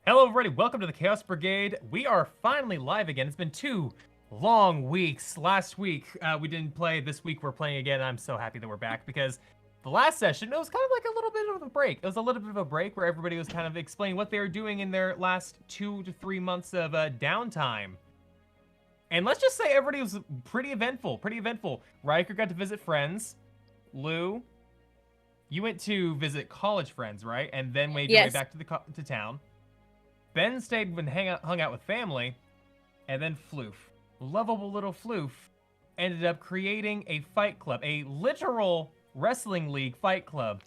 Hello everybody, welcome to the Chaos Brigade. We are finally live again. It's been 2 long weeks. Last week we didn't play, this week we're playing again. I'm so happy that we're back because the last session, it was kind of like a little bit of a break. It was a little bit of a break where everybody was kind of explaining what they were doing in their last 2 to 3 months of downtime. And let's just say everybody was pretty eventful, pretty eventful. Riker got to visit friends. Lou, you went to visit college friends, right? And then made your way back to town. Ben stayed and hung out with family. And then Floof, lovable little Floof, ended up creating a fight club, a literal wrestling league fight club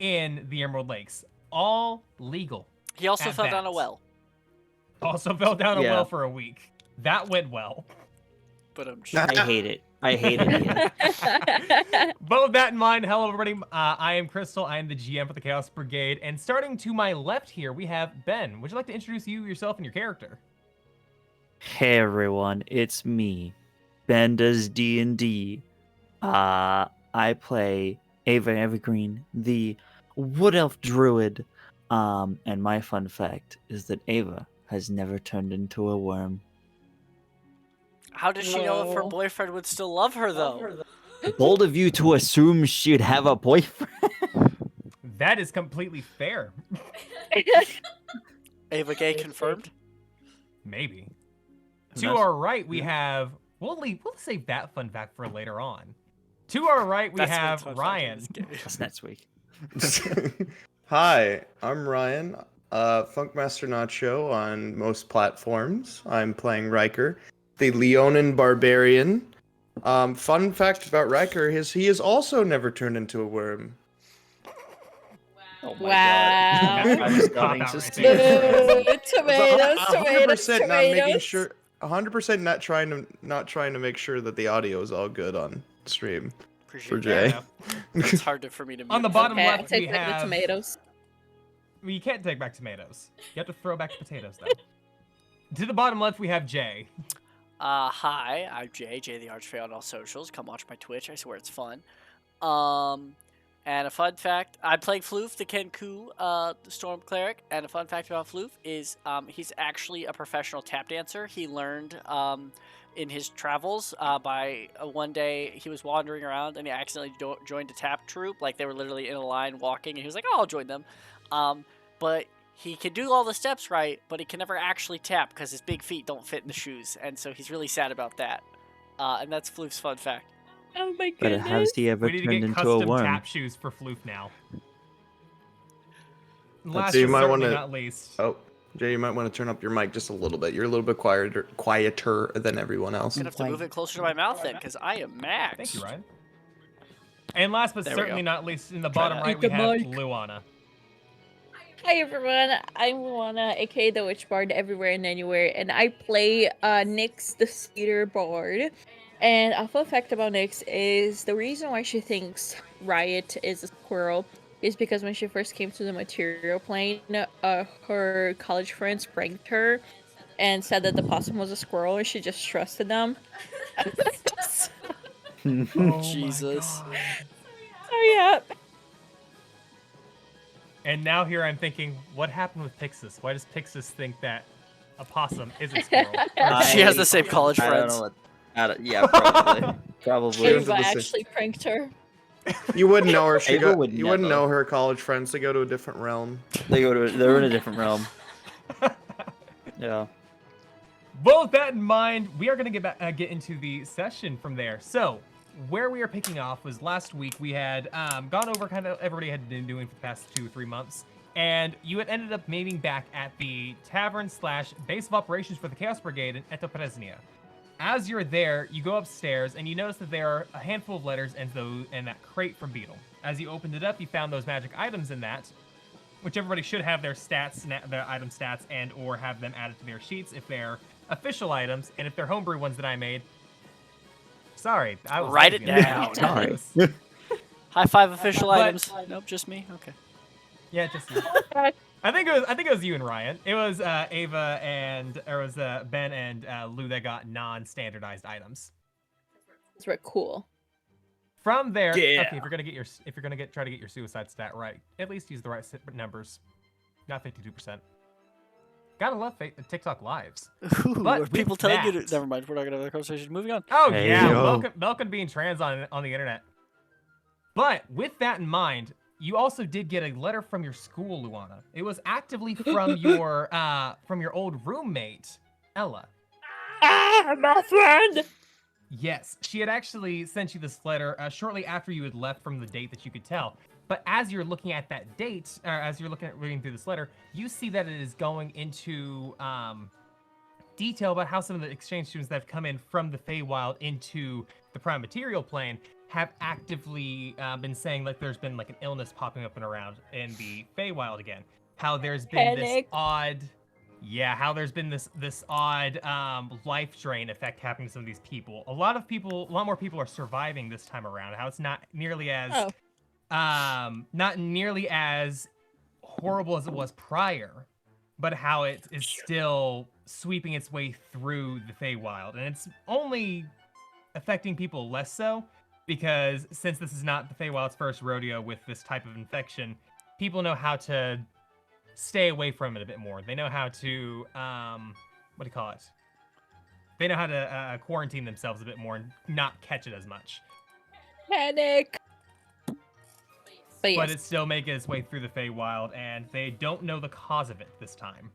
in the Emerald Lakes. All legal. He also fell down a well. Also fell down a well for a week. That went well. But I hate it. I hate it. But with that in mind, hello everybody. I am Crystal. I am the GM for the Chaos Brigade. And starting to my left here, we have Ben. Would you like to introduce yourself and your character? Hey everyone, it's me, Ben does D&D. I play Ava Evergreen, the Wood Elf Druid. And my fun fact is that Ava has never turned into a worm. How does she know if her boyfriend would still love her, though? Bold of you to assume she'd have a boyfriend. That is completely fair. Ava gay confirmed? Maybe. To our right, we have... We'll save that fun fact for later on. To our right, we have Ryan. That's next week. Hi, I'm Ryan, Funkmaster Nacho on most platforms. I'm playing Riker, the Leonin Barbarian. Fun fact about Riker is he has also never turned into a worm. Oh my God. I was going to see Tomatoes, 100% not making sure. 100% not trying to make sure that the audio is all good on stream. For Jay. It's hard for me to mute. On the bottom left, we take have... the tomatoes. Well, you can't take back tomatoes. You have to throw back potatoes, though. To the bottom left, we have Jay. Hi, I'm Jay the Archfey on all socials. Come watch my Twitch. I swear it's fun. And a fun fact, I'm playing Floof, the Kenku, the Storm Cleric. And a fun fact about Floof is he's actually a professional tap dancer. He learned in his travels by one day he was wandering around and he accidentally joined a tap troupe. Like they were literally in a line walking and he was like, oh, I'll join them. But he can do all the steps right, but he can never actually tap because his big feet don't fit in the shoes. And so he's really sad about that. And that's Floof's fun fact. Oh my But goodness. has he ever We need to turned get into a custom worm? tap shoes for Floof now. Last So you but might certainly wanna- not least. Oh, Jay, you might want to turn up your mic just a little bit. You're a little bit quieter than everyone else. I'm going to have to move it closer to my mouth then because I am max. Thank you, Ryan. And last but There we certainly go. not least, in the bottom that. right, we have Luana. Hi everyone, I'm Luana, aka the Witch Bard everywhere and anywhere, and I play Nyx the Cedar Bard. And a fun fact about Nyx is the reason why she thinks Riot is a squirrel is because when she first came to the material plane, her college friends pranked her and said that the possum was a squirrel and she just trusted them. Jesus. Oh yeah. And now here I'm thinking, what happened with Pixis? Why does Pixis think that a possum is a squirrel? She has the same college I don't friends. know what. Yeah, probably. Probably. Ava actually pranked her. You wouldn't know her. Ava would You wouldn't never. know her college friends. They go to a different realm. They're in a different realm. Yeah. Well, with that in mind, we are going to get into the session from there. So, where we are picking off was last week we had gone over kind of everybody had been doing for the past 2 or 3 months, and you had ended up meeting back at the tavern / base of operations for the Chaos Brigade in Etopresnia. As you're there, you go upstairs and you notice that there are a handful of letters and that crate from Beetle. As you opened it up, you found those magic items in that, which everybody should have their stats, their item stats, and or have them added to their sheets if they're official items, and if they're homebrew ones that I made. Sorry, Write it down. Sorry. High five official But- items. Nope, just me. Okay. Yeah, just you. I think it was you and Ryan. It was Ava and Ben and Lou that got non-standardized items. It's very cool. From there, Yeah. okay, if you're gonna try to get your suicide stat right, at least use the right numbers. Not 52%. Gotta love TikTok lives. Ooh, But are people with telling you that- to... Never mind, we're not going to have that conversation. Moving on. Oh Hey, yeah, yo. welcome being trans on the internet. But with that in mind, you also did get a letter from your school, Luana. It was actively from your old roommate, Ella. Ah, my friend! Yes, she had actually sent you this letter shortly after you had left from the date that you could tell. But as you're looking at that date, or as you're reading through this letter, you see that it is going into detail about how some of the exchange students that have come in from the Feywild into the Prime Material Plane have actively been saying like there's been like an illness popping up and around in the Feywild again. How there's been Panic. this odd, how there's been this odd life drain effect happening to some of these people. A lot more people are surviving this time around. How it's not nearly as not nearly as horrible as it was prior, but how it is still sweeping its way through the Feywild. And it's only affecting people less so, because since this is not the Feywild's first rodeo with this type of infection, people know how to stay away from it a bit more. They know how to, what do you call it? They know how to quarantine themselves a bit more and not catch it as much. Panic. But yes. it's still making its way through the Feywild, and they don't know the cause of it this time.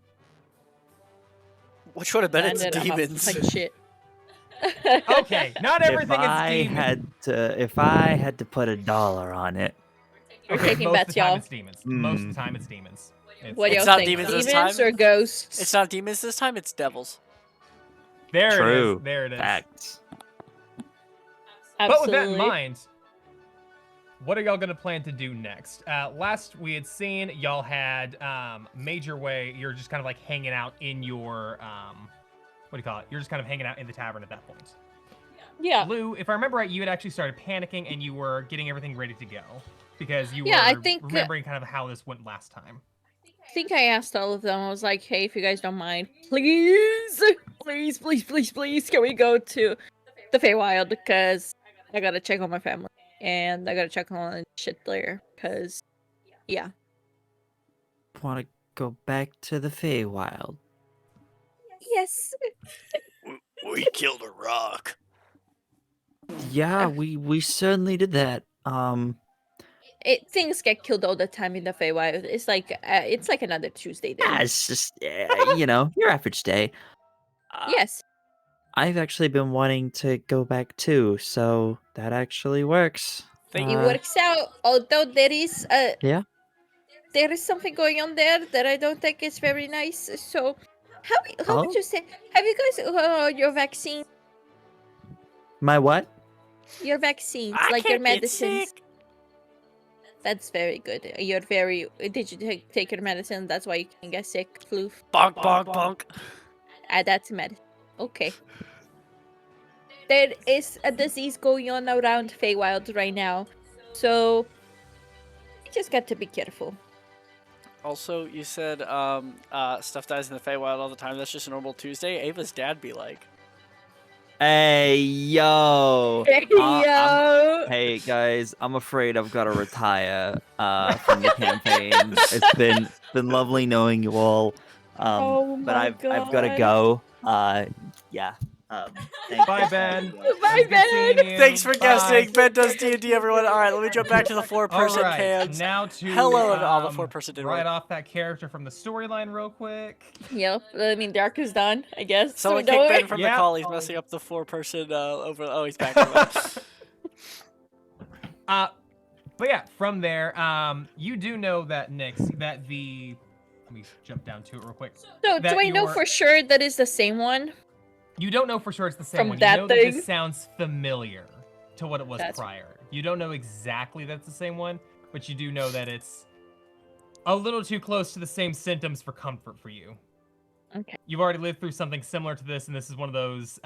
Which would have been its Landed off demons. like shit. Okay, not everything is demons. If I had to put $1 on it, We're Okay, taking most bets, of the time y'all. it's demons. Most of the time it's demons. What It's y'all not think? demons this Demons time. or ghosts? It's not demons this time, it's devils. There it true. is. There it is. Facts. But with that in Absolutely. mind, what are y'all gonna plan to do next? Last we had seen y'all had Major Way. You're just kind of like hanging out in your what do you call it? You're just kind of hanging out in the tavern at that point. Yeah. Lou, if I remember right, you had actually started panicking and you were getting everything ready to go because you Yeah, I were think, remembering kind of how this went last time. I think I asked all of them. I was like, hey, if you guys don't mind, please, please, please, please, please, can we go to the Feywild? Because I gotta check on my family. And I gotta check on shit there. Because, yeah. Want to go back to the Feywild? Yes. We killed a rock. Yeah, we certainly did that. Things get killed all the time in the Feywild. It's like another Tuesday there. Yeah, it's just your average day. Yes. I've actually been wanting to go back too, so that actually works. Thank It works out. Although there is Yeah. there is something going on there that I don't think is very nice. So, how would Oh? you say? Have you guys your vaccine? My what? Your vaccines, I like your can't get medicines. sick. That's very good. You're very. Did you take your medicine? That's why you can get sick. Flu. Bonk, bonk, bonk. That's medicine. Okay. There is a disease going on around Feywild right now, so you just got to be careful. Also, you said stuff dies in the Feywild all the time. That's just a normal Tuesday. Ava's dad be like. Hey yo. Yo. Hey guys, I'm afraid I've got to retire from the campaign. It's been lovely knowing you all. Oh But my I've got to God. go. Yeah. Thank Bye, you. Ben. Bye, It was good Ben. seeing you. Thanks for Bye. guessing. Ben does D&D, everyone. All right, let me jump back to the four-person All right, cans. now to Hello, the four-person didn't write work. off that character from the storyline real quick. Yep. I mean, Dark is done, I guess. Someone So kicked don't Ben from the Yeah. call. He's messing up the four-person over. Oh, he's back. But yeah, from there, you do know that let me jump down to it real quick. So, that do I know you're- for sure that is the same one? You don't know for sure it's the same From one. that You know that thing? this sounds familiar to what it was That's- prior. You don't know exactly that it's the same one, but you do know that it's a little too close to the same symptoms for comfort for you. Okay. You've already lived through something similar to this, and this is one of those.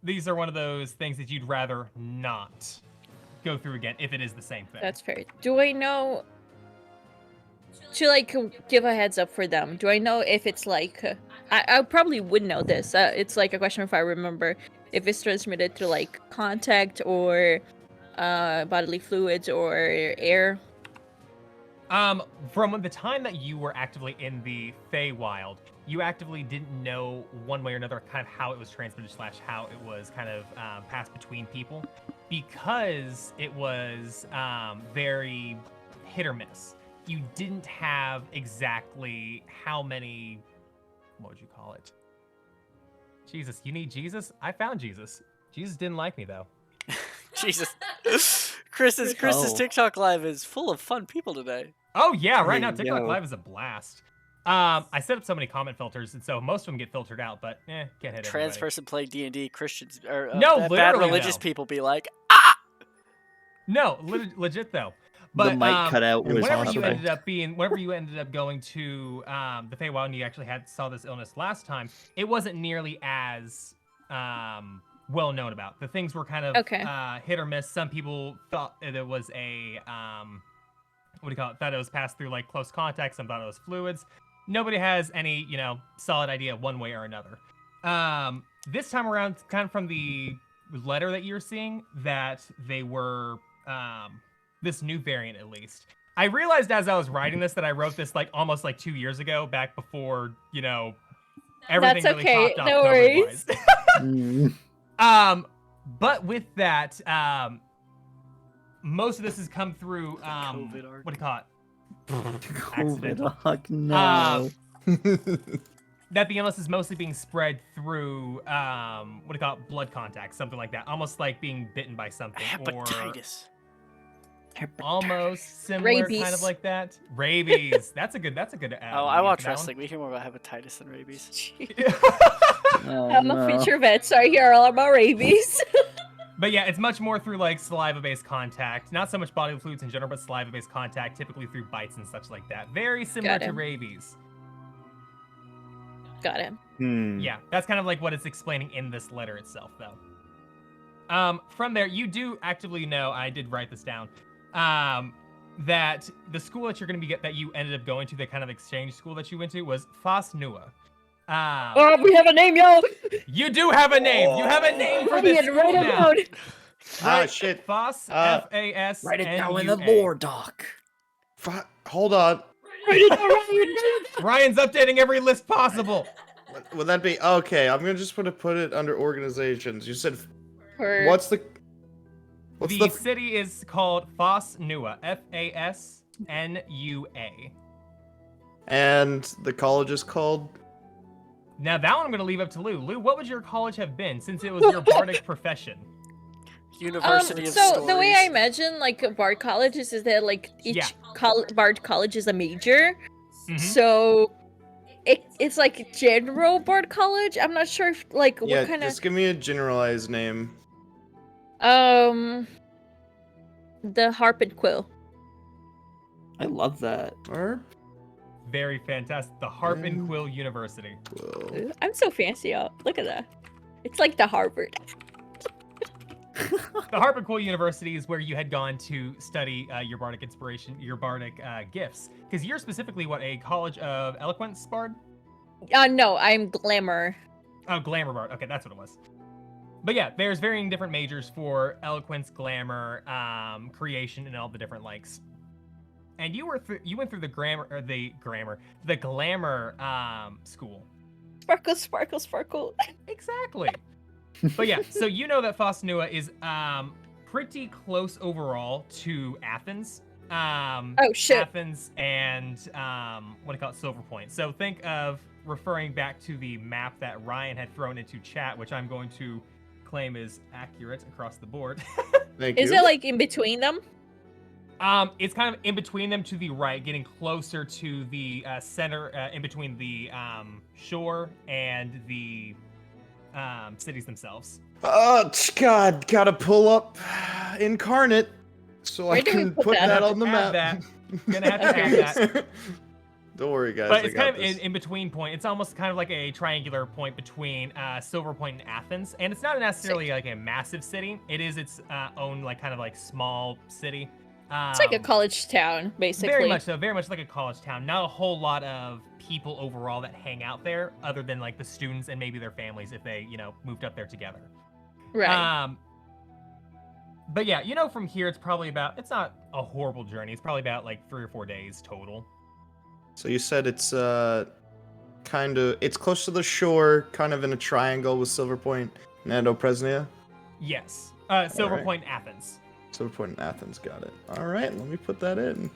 These are one of those things that you'd rather not go through again if it is the same thing. That's fair. Do I know to like give a heads up for them? Do I know if it's like I probably would know this. It's like a question if I remember if it's transmitted through like contact or bodily fluids or air. From the time that you were actively in the Feywild, you actively didn't know one way or another kind of how it was transmitted / how it was kind of passed between people, because it was very hit or miss. You didn't have exactly how many, what would you call it? Jesus, you need Jesus? I found Jesus. Jesus didn't like me though. Jesus. Chris's Oh. TikTok live is full of fun people today. Oh yeah, right now Hey, TikTok yo. Live is a blast. I set up so many comment filters, and so most of them get filtered out, but can't hit Trans everybody. person play D&D, Christians or No, bad literally religious no. people be like, No, legit though. But The mic cutout was whenever you possible. ended up going to the Feywild and you actually saw this illness last time, it wasn't nearly as well known about. The things were kind of hit or miss. Some people thought it was a what do you call it? Thought it was passed through like close contact. Some thought it was fluids. Nobody has any, solid idea one way or another. This time around, kind of from the letter that you're seeing, that they were this new variant at least. I realized as I was writing this that I wrote this like almost like 2 years ago, back before everything That's really okay, popped off no worries. Mm. But with that, most of this has come through COVID arc. what do you call it? COVID, Accidental. no. That the illness is mostly being spread through what do you call it? Blood contact, something like that. Almost like being bitten by something. hepatitis. Or almost similar, Rabies. kind of like that. Rabies. That's a good. Oh, I watch wrestling. We hear more about hepatitis than rabies. Oh, I'm no. a future vet, so I hear all about rabies. But yeah, it's much more through like saliva-based contact. Not so much bodily fluids in general, but saliva-based contact, typically through bites and such like that. Very similar Got to it. rabies. Got it. Yeah, that's kind of like what it's explaining in this letter itself, though. From there, you do actively know, I did write this down, that the school that you're going to that you ended up going to, the kind of exchange school that you went to, was Fas Nua. Oh, we have a name, yo! You do have a name. You have a name for this Write school it now. down. Ah, shit. Fas, Uh, F-A-S. Write it down in the lore doc. Hold on. Write it down, Ryan. Ryan's updating every list possible. Would that be okay? I'm gonna just put it under organizations. You said For- what's the The city is called Fas Nua. F-A-S-N-U-A. and the college is called? Now that one I'm going to leave up to Lou. Lou, what would your college have been since it was your bardic profession? University of so Stories. the way I imagine like bard colleges is that like each Yeah. bard college is a major. Mhm. So it's like general bard college. I'm not sure if like Yeah, what kind just give me a generalized name. of the harp and quill. I love that. Or Very fantastic. The Harp and Quill University. well, I'm so fancy, y'all. Look at that. It's like the Harvard. The Harp and Quill University is where you had gone to study your bardic inspiration, your bardic gifts. Because you're specifically, what, a College of Eloquence bard? No, I'm glamour. Oh, Glamour bard. Okay, that's what it was. But yeah, there's varying different majors for eloquence, glamour, creation, and all the different likes. And you went through the glamour school. Sparkle, sparkle, sparkle. Exactly. But yeah, so you know that Fas Nua is pretty close overall to Athens. Oh shit. Athens and what do you call it, Silver Point. So think of referring back to the map that Ryan had thrown into chat, which I'm going to claim is accurate across the board. thank Is you. it like in between them? It's kind of in between them to the right, getting closer to the center, in between the shore and the cities themselves. Oh God, gotta pull up Incarnate so Where I do we can put put that? that on the Add map. that. Gonna have to add that. Don't worry, guys. But I it's got kind of this. in between point. It's almost kind of like a triangular point between Silver Point and Athens, and it's not necessarily like a massive city. It is its own like kind of like small city. It's like a college town, basically. Very much so. Very much like a college town. Not a whole lot of people overall that hang out there, other than like the students and maybe their families if they moved up there together. Right. But yeah, from here it's probably about. It's not a horrible journey. It's probably about like 3 or 4 days total. So you said it's it's close to the shore, kind of in a triangle with Silver Point and Presnia. Yes. Silver Alright. Point, Athens. Silver Point and Athens, got it. All right, let me put that in.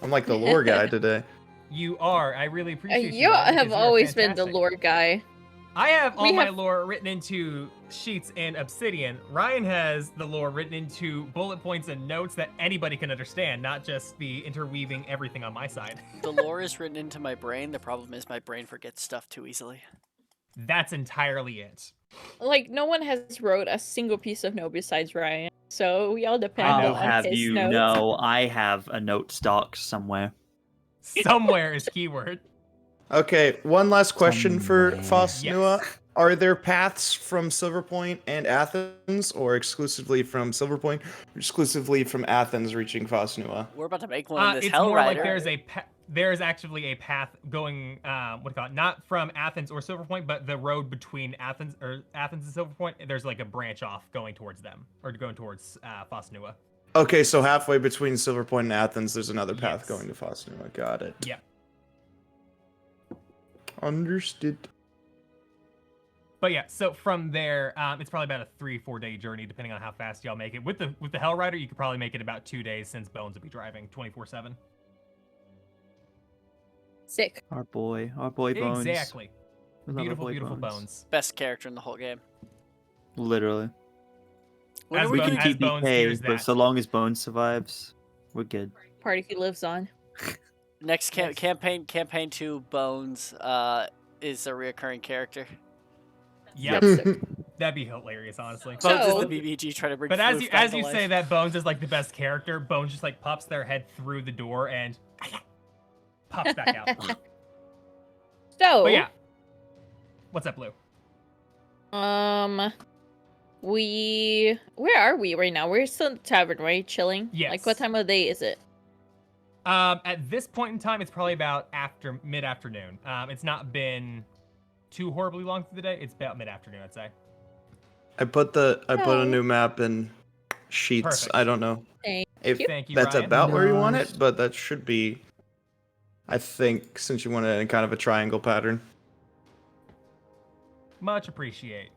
I'm like the lore guy today. You are. I really appreciate you. You Ryan, have because you are always been the fantastic. lore guy. I have all We my have- lore written into sheets in Obsidian. Ryan has the lore written into bullet points and notes that anybody can understand, not just the interweaving everything on my side. The lore is written into my brain. The problem is my brain forgets stuff too easily. That's entirely it. Like, no one has wrote a single piece of note besides Ryan, so we all depend I know. I'll on have his you notes. know, I have a note stock somewhere. Somewhere is keyword. Okay, one last question for Somewhere. Fosnua. Yes. Are there paths from Silverpoint and Athens, or exclusively from Silverpoint, or exclusively from Athens reaching Fosnua? We're about to make one in this It's Hell more like Rider. there's actually a path going, what do you call it? Not from Athens or Silverpoint, but the road between Athens and Silverpoint. There's like a branch off going towards them, or going towards Fosnua. Okay, so halfway between Silverpoint and Athens, there's another path Yes. going to Fosnua. Got it. Yep. Understood. But yeah, so from there, it's probably about a 3-4 day journey, depending on how fast y'all make it. With the Hell Rider, you could probably make it about 2 days, since Bones will be driving 24/7. Sick. Our boy Bones. Exactly. We love our Beautiful, boy beautiful Bones. Best character in the whole game. Literally. When As are we Bo- gonna as keep Bones TBK, hears but that. so long as Bones survives, we're good. Party he lives on. next campaign 2 Bones is a reoccurring character. Yep. Sick. That'd be hilarious, honestly. Bones So- is the BBG trying to bring But as Floof you back as to you life. say that Bones is like the best character, Bones just like pops their head through the door and pops back out. So, But yeah. What's up, Blue? where are we right now? We're still in the tavern, right? Chilling? Yes. Like, what time of day is it? At this point in time, it's probably about mid-afternoon. It's not been too horribly long through the day. It's about mid-afternoon, I'd say. I put a Oh. new map in Sheets. Perfect. I don't know Thank if you. Thank you, that's Ryan. about where you want Nice. it, but that should be. I think since you want it in kind of a triangle pattern. Much appreciate.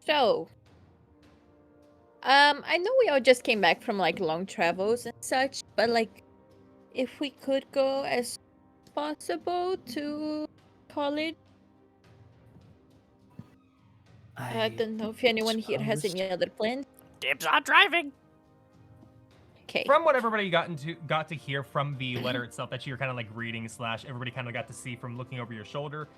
So, I know we all just came back from like long travels and such, but like, if we could go as possible to college, I don't know if anyone here has any other plans. Dibs on driving. Okay. From what everybody got to hear from the letter itself that you're kind of like reading / everybody kind of got to see from looking over your shoulder,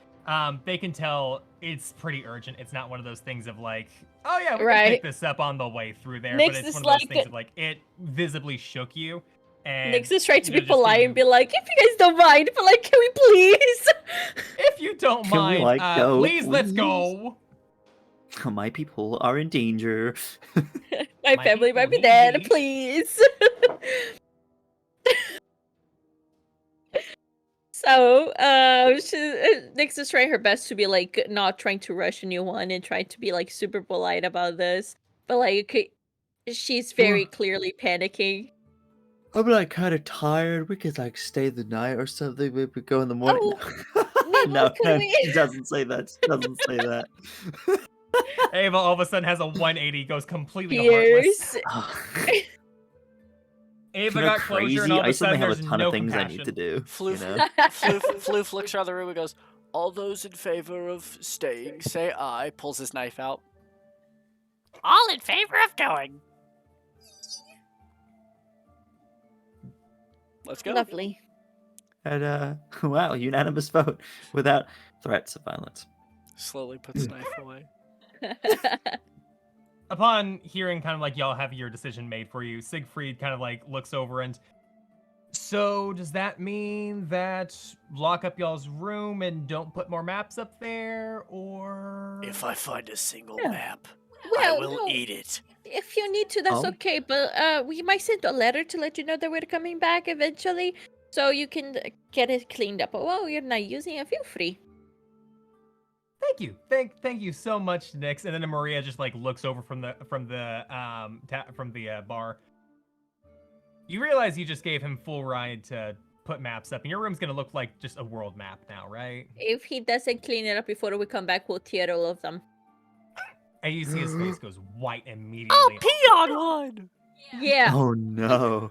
they can tell it's pretty urgent. It's not one of those things of like, oh yeah, we can Right. pick this up on the way through there. Nix but it's is one of those like- things of like it visibly shook you. And Nix is trying to you know, be just polite give and be like, if you guys don't mind, but like, can we please? if you don't Can we, mind, like, go, please let's please? go. My people are in danger. My My family people might be need dead, me. please. So, Nix is trying her best to be like not trying to rush a new one and trying to be like super polite about this, but like she's very clearly panicking. I'm like kind of tired. We could like stay the night or something. Maybe go in the morning. No, can we- she doesn't say that. She doesn't say that. Ava all of a sudden has a 180, goes completely heartless. Here's Ava You're got closure, crazy. and all of I a suddenly sudden have a there's ton no of things compassion. I need to do. Floof, You know? Floof looks around the room and goes, all those in favor of staying, say aye. Pulls his knife out. All in favor of going. Let's go. lovely. And wow, unanimous vote without threats of violence. Slowly puts knife away. Upon hearing kind of like y'all have your decision made for you, Siegfried kind of like looks over and, so does that mean that lock up y'all's room and don't put more maps up there, or? If I find a single Yeah. map, Well, I will no. eat it. If you need to, that's Oh. okay. But we might send a letter to let you know that we're coming back eventually, so you can get it cleaned up. Oh, you're not using it. Feel free. Thank you, thank you so much, Nix. And then Maria just like looks over from the bar. You realize you just gave him full ride to put maps up, and your room's gonna look like just a world map now, right? If he doesn't clean it up before we come back, we'll tear all of them. And you see his face goes white immediately. I'll pee on one. Yeah. Oh no.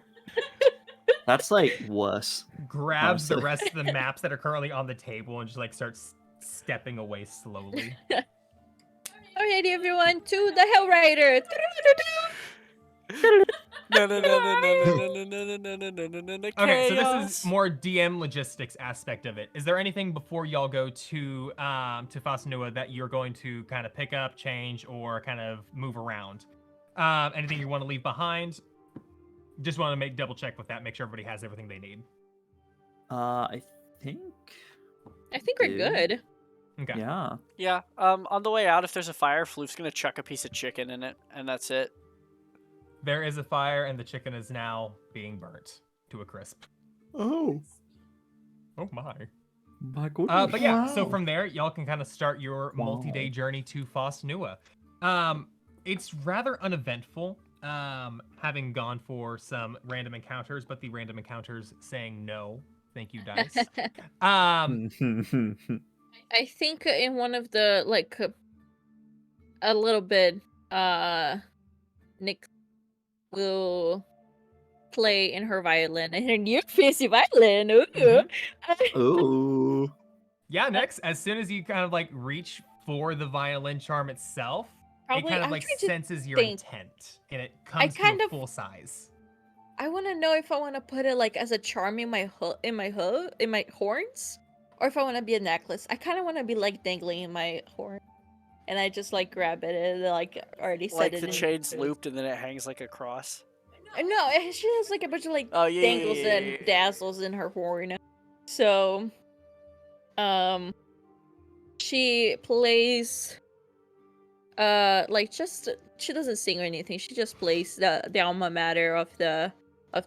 That's like worse. Grabs the honestly. rest of the maps that are currently on the table and just like starts stepping away slowly. Alrighty, everyone, to the Hell Rider. No, no, no, no, no, no, no, no, no, no, no, no, no, no, Okay, so this is chaos. more DM logistics aspect of it. Is there anything before y'all go to Fasanua that you're going to kind of pick up, change, or kind of move around? Anything you want to leave behind? Just want to make double check with that, make sure everybody has everything they need. I think. I think we're Dude. good. Okay. Yeah. Yeah. On the way out, if there's a fire, Floof's gonna chuck a piece of chicken in it, and that's it. There is a fire, and the chicken is now being burnt to a crisp. Oh. Oh my. My goodness. But yeah, so Wow. from there, y'all can kind of start your Wow. multi-day journey to Fasanua. It's rather uneventful, having gone for some random encounters, but the random encounters saying no. Thank you, dice. I think in one of the a little bit, Nick will play in her violin and her new fancy violin. Ooh. Mhm. Ooh. Yeah, Nix, as soon as you kind of like reach for the violin charm itself, it kind of I'm like trying to senses your think. intent, and it comes to kind a of- full size. I want to know if I want to put it like as a charm in my horns, or if I want to be a necklace. I kind of want to be like dangling in my horn, and I just like grab it and like already set Like it the in. chain's looped and then it hangs like a cross. No, she has like a bunch of like Oh yeah. dangles and dazzles in her horn. So, she plays like just she doesn't sing or anything. She just plays the alma mater of the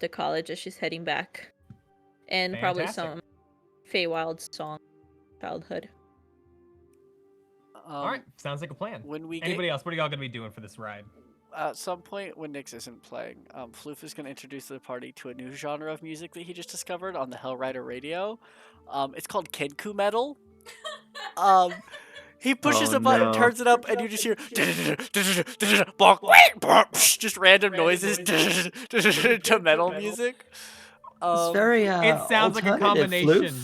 college as she's heading back, and probably Fantastic. some Feywild song, childhood. All right, sounds like a plan. When we Anybody else? What are y'all gonna be doing for this ride? At some point when Nyx isn't playing, Floof is going to introduce the party to a new genre of music that he just discovered on the Hellrider radio. It's called Kenku metal. He pushes Oh, a button, no. turns it up, and you just hear bonk, wait, bonk, just random noises to metal music. It's very It sounds like a alternative, combination.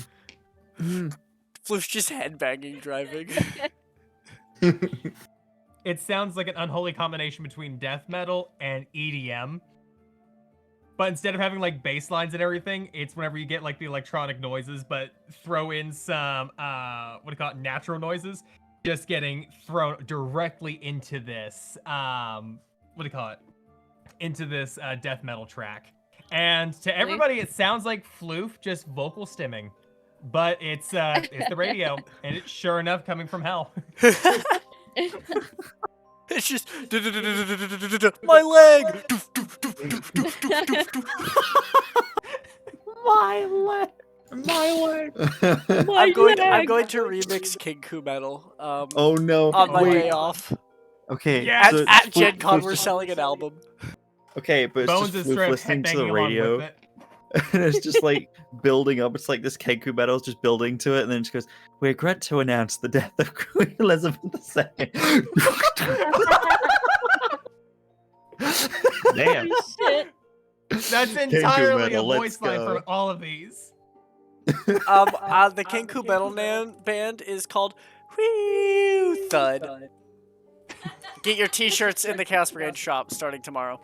Floof. Floof's just headbanging driving. It sounds like an unholy combination between death metal and EDM. But instead of having like bass lines and everything, it's whenever you get like the electronic noises, but throw in some what do you call it, natural noises, just getting thrown directly into this what do you call it? Into this death metal track. And to everybody, it sounds like Floof just vocal stimming. But it's the radio, and it's sure enough coming from hell. It's just my leg. My leg. My leg. I'm going to remix Kenku metal. Oh no. On my Wait. day off. Okay. Yes! so At Floof- Gen Con, Floof's we're just- selling an album. Okay, but it's Bones just is Floof straight up listening to the headbanging along radio. with it. And it's just like building up. It's like this Kenku battle is just building to it, and then it just goes, "We regret to announce the death of Queen Elizabeth II." Damn. Holy shit. That's entirely a metal, let's voice line go. from all of these. The Kenku metal band is called Whew Thud. Get your t-shirts in the Chaos Brigade shop starting tomorrow.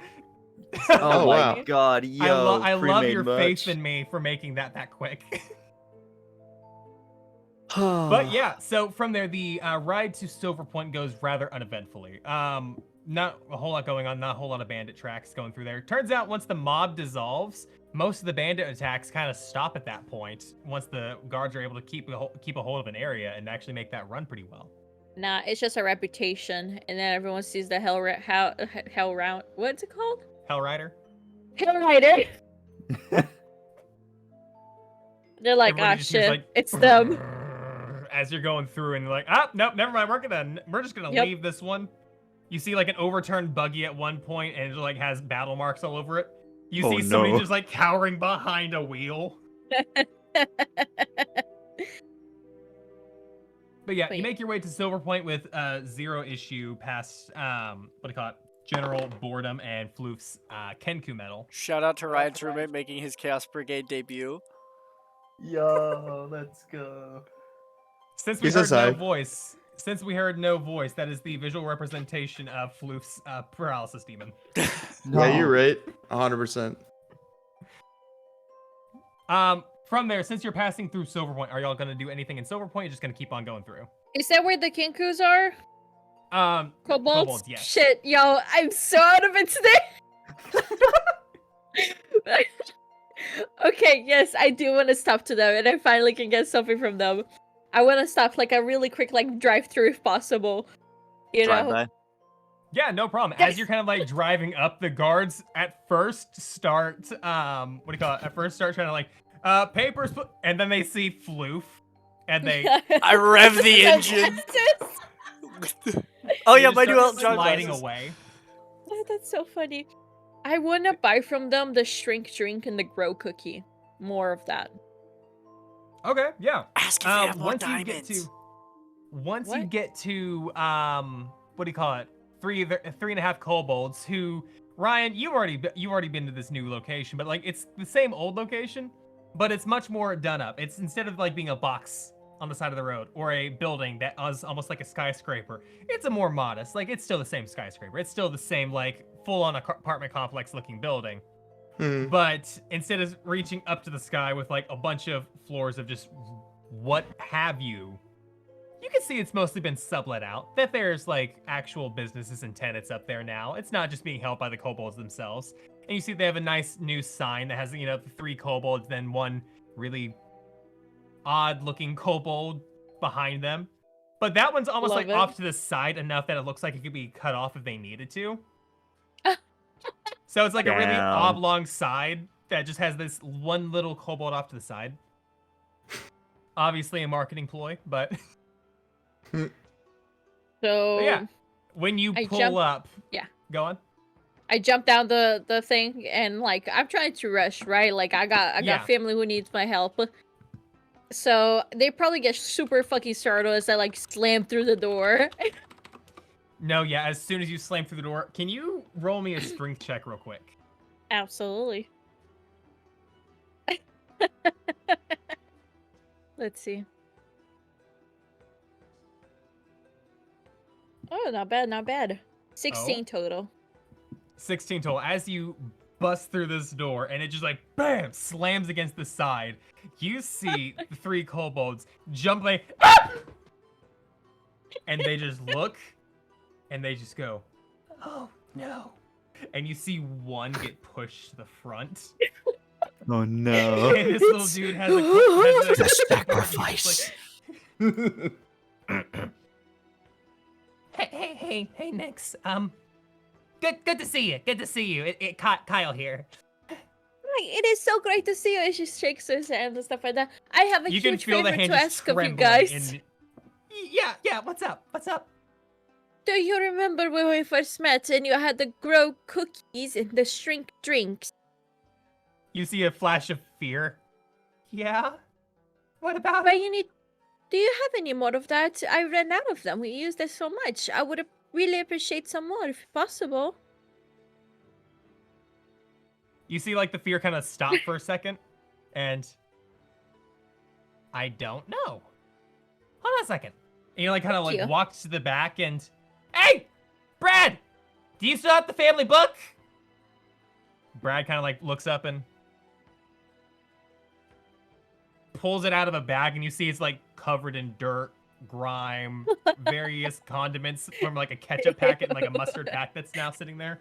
Oh, Oh, my wow. god, yo! I love pre-made your merch. faith in me for making that quick. But yeah, so from there, the ride to Silver Point goes rather uneventfully. Not a whole lot going on, not a whole lot of bandit tracks going through there. Turns out once the mob dissolves, most of the bandit attacks kind of stop at that point. Once the guards are able to keep a hold of an area and actually make that run pretty well. Nah, it's just a reputation, and then everyone sees the hell round. What's it called? Hell Rider. Hell Rider. They're like, Everybody ah, just hears, shit, like, it's them. As you're going through and you're like, ah, nope, never mind. We're just gonna Yep. leave this one. You see like an overturned buggy at one point, and it like has battle marks all over it. You Oh, see somebody no. just like cowering behind a wheel. But yeah, you Wait. make your way to Silver Point with zero issue past what do you call it? General Boredom and Floof's Kenku medal. Shout out to Ryan's roommate making his Chaos Brigade debut. Yo, let's go. Since we He heard says no hi. voice, that is the visual representation of Floof's paralysis demon. Yeah, you're right. 100%. From there, since you're passing through Silver Point, are y'all gonna do anything in Silver Point? You're just gonna keep on going through. Is that where the Kinkus are? Kobolds? Kobolds, yes. Shit, yo, I'm so out of it today. Okay, yes, I do want to stop to them, and I finally can get something from them. I want to stop, like, a really quick, like, drive-through if possible. You Drive know? by. Yeah, no problem. Yes. As you're kind of like driving up, the guards at first start, what do you call it? At first start trying to like, papers, and then they see Floof, and they I rev the engine. Oh they yeah, just my start new Elton sliding glasses. away. Oh, that's so funny. I want to buy from them the shrink drink and the grow cookie. More of that. Okay, yeah. Ask if they have more Once you diamonds. get to, once you What? get to, what do you call it? Three and a half kobolds. Who, Ryan, you've already been to this new location, but like it's the same old location, but it's much more done up. It's instead of like being a box on the side of the road or a building that is almost like a skyscraper, it's a more modest. Like it's still the same skyscraper. It's still the same like full-on apartment complex looking building. Hmm. But instead of reaching up to the sky with like a bunch of floors of just what have you, you can see it's mostly been sublet out. That there's like actual businesses and tenants up there now. It's not just being held by the kobolds themselves. And you see they have a nice new sign that has, you know, the 3 kobolds, then one really odd looking kobold behind them. But that one's almost Love like it. off to the side enough that it looks like it could be cut off if they needed to. So it's like a really Damn. oblong side that just has this one little kobold off to the side. Obviously a marketing ploy, but So yeah. When you I pull jump- up, yeah. Go on. I jumped down the thing and like I'm trying to rush, right? Like I got Yeah. family who needs my help. So they probably get super fucking startled as I like slam through the door. No, yeah. As soon as you slam through the door, can you roll me a strength check real quick? Absolutely. Let's see. Oh, not bad, not bad. 16 total. 16 total. As you bust through this door and it just like bam slams against the side, you see the 3 kobolds jump like ah! And they just look and they just go, oh no. And you see one get pushed to the front. Oh no. And this little dude has a The sacrifice. Hey, Nix. Good to see you. Good to see you. Kyle here. It is so great to see you. It just shakes his hand and stuff like that. I have a You can huge feel the favor hand to just ask of you trembling. guys. Yeah. What's up? Do you remember when we first met and you had the grow cookies and the shrink drinks? You see a flash of fear. Yeah. What about But it? do you have any more of that? I ran out of them. We used it so much. I would really appreciate some more if possible. You see, like the fear kind of stop for a second, and I don't know. Hold on a second. And you like kind of Thank like you. walk to the back and, hey, Brad, do you still have the family book? Brad kind of like looks up and pulls it out of a bag, and you see it's like covered in dirt, grime, various condiments from like a ketchup packet and like a mustard pack that's now sitting there.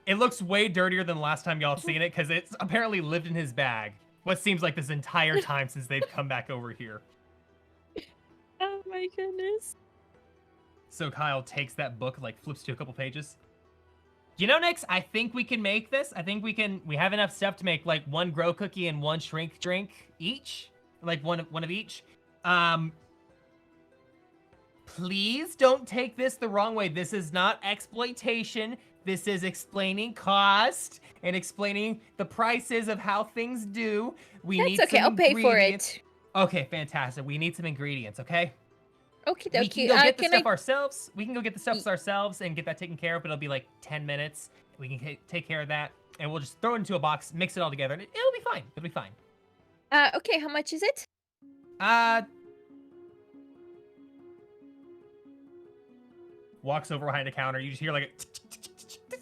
It looks way dirtier than the last time y'all seen it because it's apparently lived in his bag. What seems like this entire time since they've come back over here. Oh my goodness. So Kyle takes that book, like flips to a couple pages. You know, Nix, I think we can make this. I think we have enough stuff to make like 1 grow cookie and 1 shrink drink each. Like one of each. Please don't take this the wrong way. This is not exploitation. This is explaining cost and explaining the prices of how things do. We need That's okay. some I'll pay for ingredients. it. Okay, fantastic. We need some ingredients, okay? Okay, We okay. can go get the Can stuff I... ourselves. We can go get the stuff ourselves and get that taken care of, but it'll be like 10 minutes. We can take care of that, and we'll just throw it into a box, mix it all together, and it'll be fine. It'll be fine. Okay, how much is it? walks over behind the counter. You just hear like a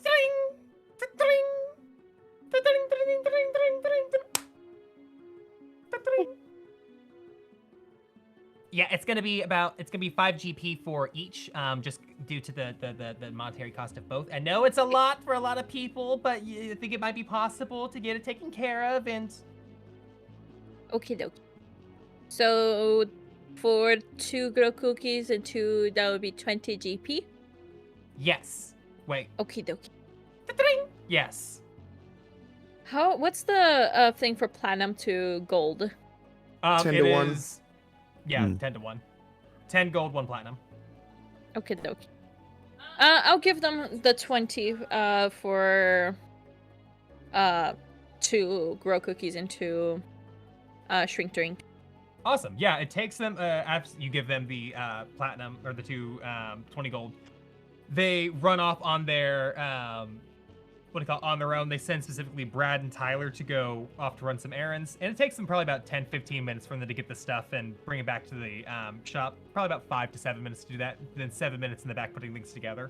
yeah, it's gonna be 5 GP for each, just due to the monetary cost of both. I know it's a lot for a lot of people, but I think it might be possible to get it taken care of. And Okay, dokie. So for 2 grow cookies and 2, that would be 20 GP. yes, wait, Okay, dokie. yes, What's the thing for platinum to gold? 10 to 1. is, yeah, 10 to 1, 10 gold, 1 platinum. Okay, dokie. I'll give them the 20 for 2 grow cookies and 2 shrink drink. Awesome. Yeah, it takes them, after you give them the platinum, or the 2 20 gold. They run off on their, on their own. They send specifically Brad and Tyler to go off to run some errands. And it takes them probably about 10-15 minutes for them to get the stuff and bring it back to the shop. Probably about 5 to 7 minutes to do that. Then 7 minutes in the back putting things together.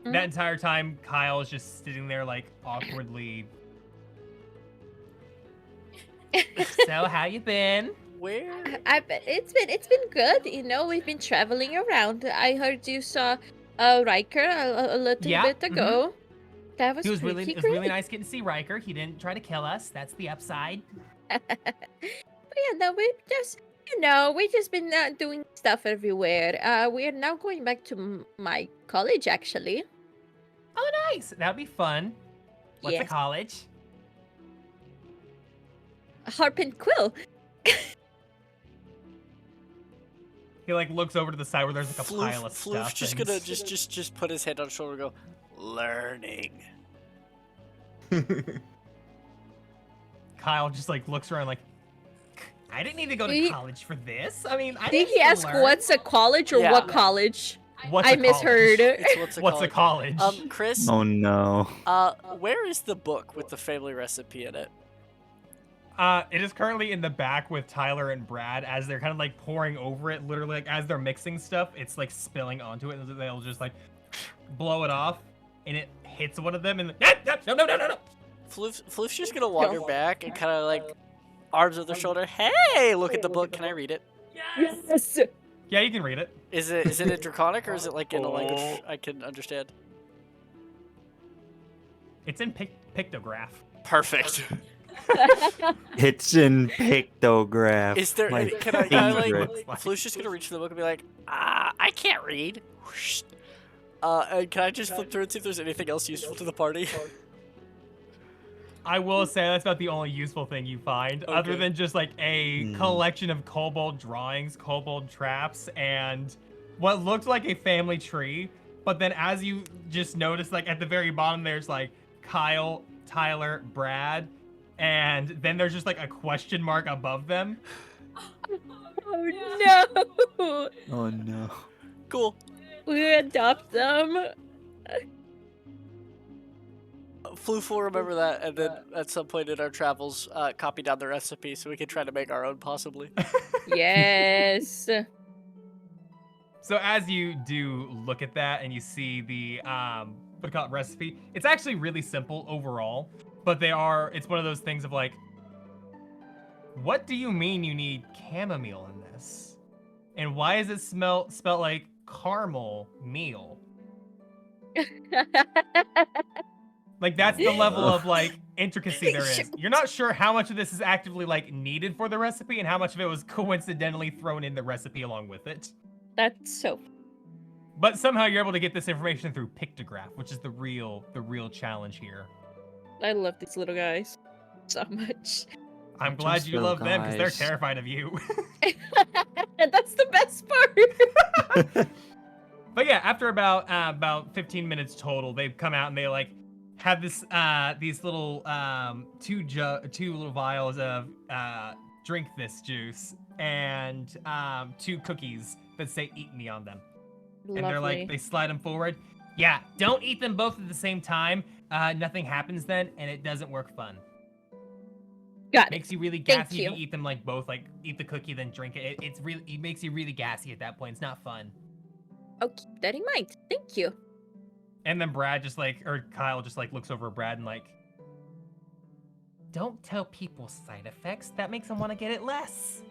Mhm. That entire time, Kyle is just sitting there like awkwardly. So, how you been? Where? I bet it's been good. You know, we've been traveling around. I heard you saw Riker a little Yeah, bit ago. That was It was pretty really great. nice getting to see Riker. He didn't try to kill us. That's the upside. But yeah, no, we've just been doing stuff everywhere. We are now going back to my college, actually. Oh, nice. That'd be fun. What's the Yes. college? Harp and Quill. He like looks over to the side where there's like a pile of Floof's stuff. just and- gonna just put his head on his shoulder and go, learning. Kyle just like looks around like, I didn't need to go to He- college for this. I mean, I Did need he to ask learn. what's a college or Yeah. what college? What's I a misheard. college? It's What's a college? Chris, Oh no. where is the book with the family recipe in it? It is currently in the back with Tyler and Brad as they're kind of like pouring over it. Literally, like as they're mixing stuff, it's like spilling onto it, and they'll just like blow it off, and it hits one of them, and no. Floof's just gonna wander back and kind of like arms over their shoulder. Hey, look at the book. Can I read it? Yes. Yeah, you can read it. Is it in Draconic or is it like in a language I can understand? It's in pictograph. Perfect. It's in pictograph. Is there? My Can I like? favorite. Floof's just gonna reach for the book and be like, I can't read. Whoosh. And can I just flip through and see if there's anything else useful to the party? I will say that's about the only useful thing you find, other Okay. than just like a Hmm. collection of kobold drawings, kobold traps, and what looked like a family tree. But then as you just notice, like at the very bottom, there's like Kyle, Tyler, Brad, and then there's just like a question mark above them. Oh no. Oh no. Cool. We adopt them. Floof will remember that, and then at some point in our travels, copy down the recipe so we can try to make our own, possibly. Yes. So as you do look at that and you see the what do you call it, recipe, it's actually really simple overall, but it's one of those things of like, what do you mean you need chamomile in this? And why is it spelled like caramel meal? Like that's the level of like intricacy there is. You're not sure how much of this is actively like needed for the recipe and how much of it was coincidentally thrown in the recipe along with it. That's so. But somehow you're able to get this information through pictograph, which is the real challenge here. I love these little guys so much. I'm glad Just you little love them because they're guys. terrified of you. And that's the best part. But yeah, after about 15 minutes total, they've come out and they like have this these little two little vials of drink this juice and 2 cookies that say "Eat me" on them. And they're like, they slide them forward. Yeah, don't eat them both at the same time. Nothing happens then, and it doesn't work fun. Got it. Makes you really Thank gassy if you. you eat them like both. Like eat the cookie then drink it. It makes you really gassy at that point. It's not fun. I'll keep that in mind. Thank you. And then Brad just like, or Kyle just like looks over at Brad and like, don't tell people side effects. That makes them want to get it less.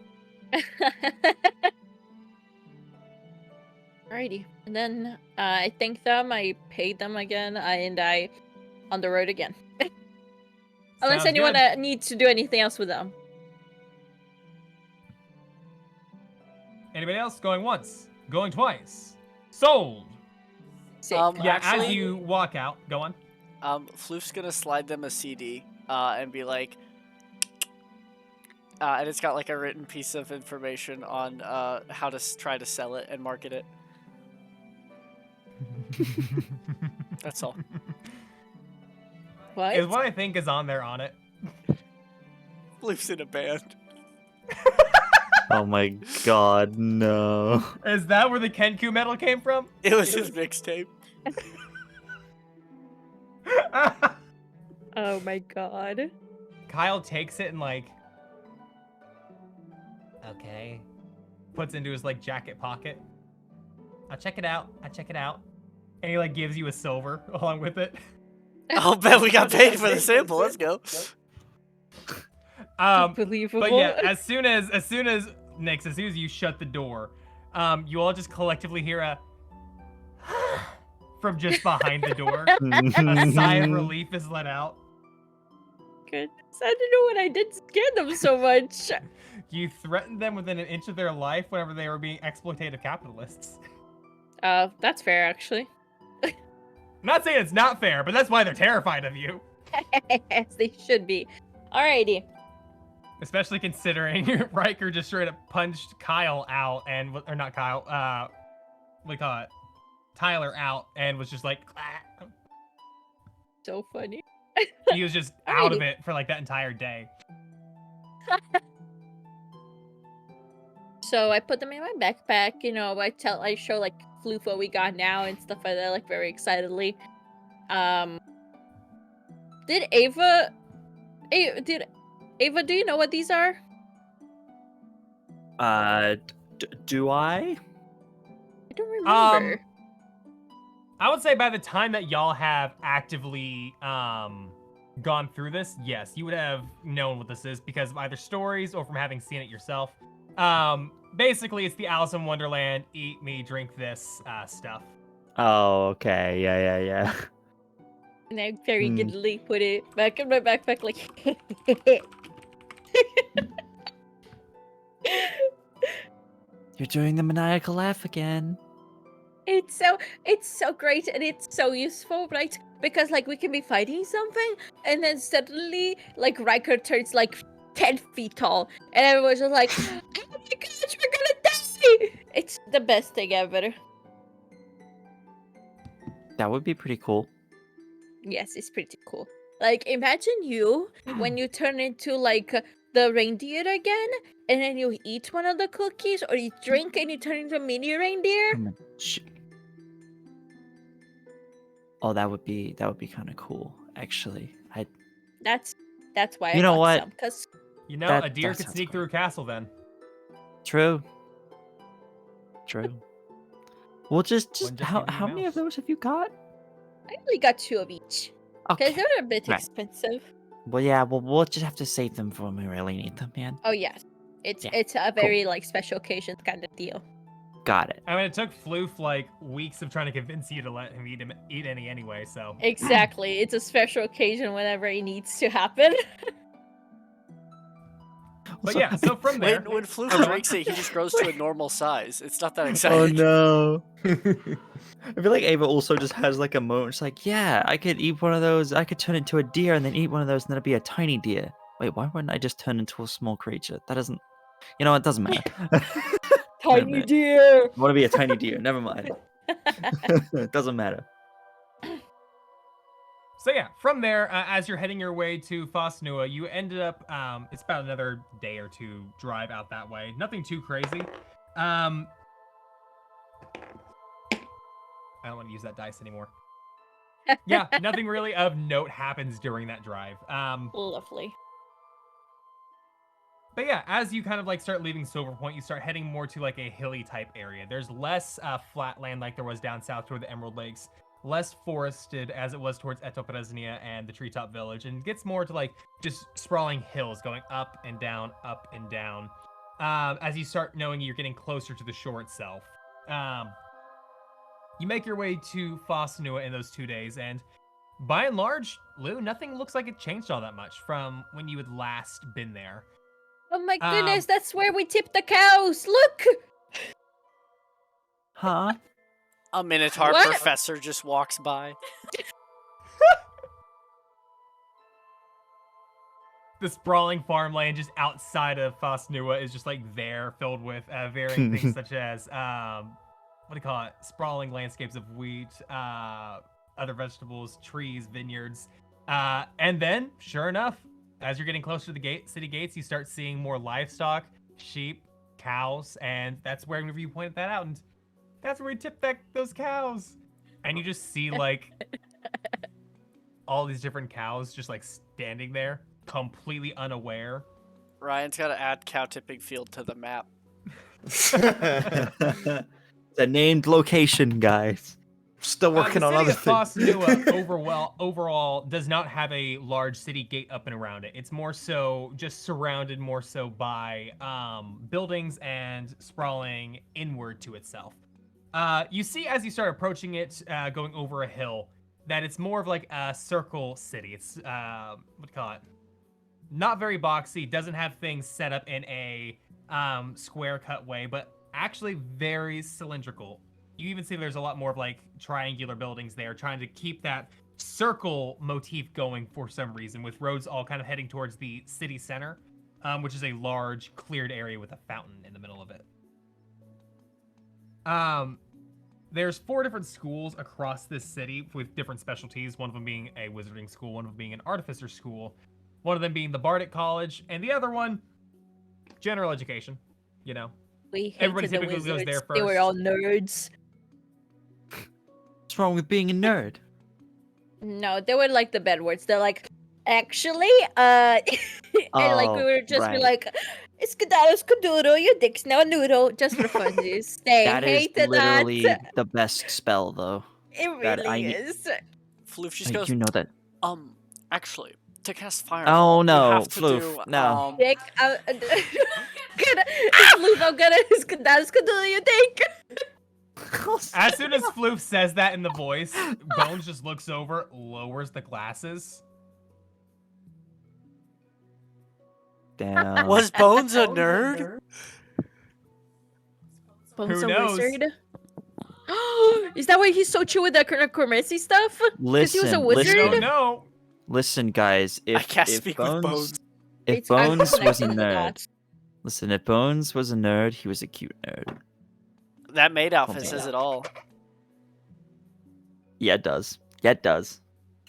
Alrighty. And then I thank them, I paid them again, and I on the road again. Unless Sounds anyone good. needs to do anything else with them. Anybody else going once? Going twice? Sold. Sick. Yeah, as Actually- you walk out, go on. Floof's gonna slide them a CD and be like, and it's got like a written piece of information on how to try to sell it and market it. That's all. What? Is what I think is on there on it. Floof's in a band. Oh my god, no. Is that where the Kenku medal came from? It was his mixtape. Oh my god. Kyle takes it and like, okay, puts into his like jacket pocket. I'll check it out. And he like gives you a silver along with it. I'll bet we got paid for the sample. Let's go. Unbelievable. But yeah, as soon as Nix, as soon as you shut the door, you all just collectively hear a from just behind the door. A sigh of relief is let out. Goodness, I don't know what I did to scare them so much. You threatened them within an inch of their life whenever they were being exploitative capitalists. That's fair actually. I'm not saying it's not fair, but that's why they're terrified of you. As they should be. Alrighty. Especially considering Riker just straight up punched Kyle out and, or not Kyle, what do you call it? Tyler out and was just like, "Ah." So funny. He was just out of it for like that entire day. So I put them in my backpack, you know, I show like Floof what we got now and stuff like that, like very excitedly. Did Ava, do you know what these are? Do I? I don't remember. I would say by the time that y'all have actively gone through this, yes, you would have known what this is because of either stories or from having seen it yourself. Basically, it's the Alice in Wonderland, eat me, drink this stuff. Oh, okay. Yeah. And I very giddily put it back in my backpack like You're doing the maniacal laugh again. It's so great and it's so useful, right? Because like we can be fighting something and then suddenly like Riker turns like 10 feet tall and everyone's just like, oh my gosh, we're gonna die! It's the best thing ever. That would be pretty cool. Yes, it's pretty cool. Like imagine you when you turn into like the reindeer again and then you eat one of the cookies or you drink and you turn into a mini reindeer. Oh, that would be kind of cool, actually. That's why You I know bought what? some, 'cause You know, That- a deer that could sounds sneak cool. through a castle then. True. Well, just Wouldn't just how be Minnie how many of Mouse. those have you got? I only got 2 of each. Because Okay. they're a bit Right. expensive. Well, yeah. Well, we'll just have to save them for when we really need them, man. Oh yes. It's Yeah, a very like special occasion kind of deal. Got it. I mean, it took Floof like weeks of trying to convince you to let him eat any anyway, so. Exactly. It's a special occasion whenever it needs to happen. But yeah, so from there. When Floof Oh, drinks it, he just grows to a normal size. It's not that Oh exciting. no. I feel like Ava also just has like a moment. It's like, yeah, I could eat one of those. I could turn into a deer and then eat one of those, and then it'd be a tiny deer. Wait, why wouldn't I just turn into a small creature? That doesn't. You know, it doesn't matter. Tiny minute. deer. I want to be a tiny deer. Never mind. It doesn't matter. So yeah, from there, as you're heading your way to Fosnua, you ended up, it's about another day or two drive out that way. Nothing too crazy. I don't want to use that dice anymore. Yeah, nothing really of note happens during that drive. Lovely. But yeah, as you kind of like start leaving Silver Point, you start heading more to like a hilly type area. There's less flat land like there was down south toward the Emerald Lakes, less forested as it was towards Eto Presnia and the Treetop Village, and it gets more to like just sprawling hills going up and down, as you start knowing you're getting closer to the shore itself. You make your way to Fosanua in those 2 days, and by and large, Lou, nothing looks like it changed all that much from when you had last been there. Oh my goodness, that's where we tip the cows. Look. Huh? A Minotaur What? professor just walks by. The sprawling farmland just outside of Fosanua is just like there, filled with varying things such as what do you call it? Sprawling landscapes of wheat, other vegetables, trees, vineyards, and then, sure enough, as you're getting closer to the city gates, you start seeing more livestock, sheep, cows, and that's wherever you pointed that out, and that's where we tip those cows, and you just see like all these different cows just like standing there, completely unaware. Ryan's got to add cow tipping field to the map. The named location, guys. Still working on the other city of things. Fosanua overall does not have a large city gate up and around it. It's more so just surrounded more so by buildings and sprawling inward to itself. You see as you start approaching it, going over a hill, that it's more of like a circle city. It's what do you call it? Not very boxy. Doesn't have things set up in a square cut way, but actually very cylindrical. You even see there's a lot more of like triangular buildings there, trying to keep that circle motif going for some reason, with roads all kind of heading towards the city center, which is a large cleared area with a fountain in the middle of it. There's 4 different schools across this city with different specialties, one of them being a wizarding school, one of them being an artificer school, one of them being the Bardic College, and the other one, general education, you know. We Everybody hated the typically goes wizards. there They were first. all nerds. What's wrong with being a nerd? No, they were like the bad words. They're like, actually, and like we Oh, would just be right. like, it's Skadoodle, your dick's now a noodle, just for funsies. They That is hated literally that. the best spell, though. It that really I- is. Floof just Like, goes, you know that. Actually, to cast Oh Fireball, no, you have to Floof, do, no. Dick, I'm gonna Skadoodle your dick. As soon as Floof says that in the voice, Bones just looks over, lowers the glasses. Damn. Was Bones a nerd? Bones Who a knows? wizard. Is that why he's so chill with the Necromancy stuff? Because he was a Listen, wizard? You don't know. Listen, guys. I can't if speak Bones, with Bones. If It's- I'm Bones was a connecting the nerd, dots. listen. If Bones was a nerd, he was a cute nerd. That maid outfit Oh, says man. it all. Yeah, it does. Yeah, it does.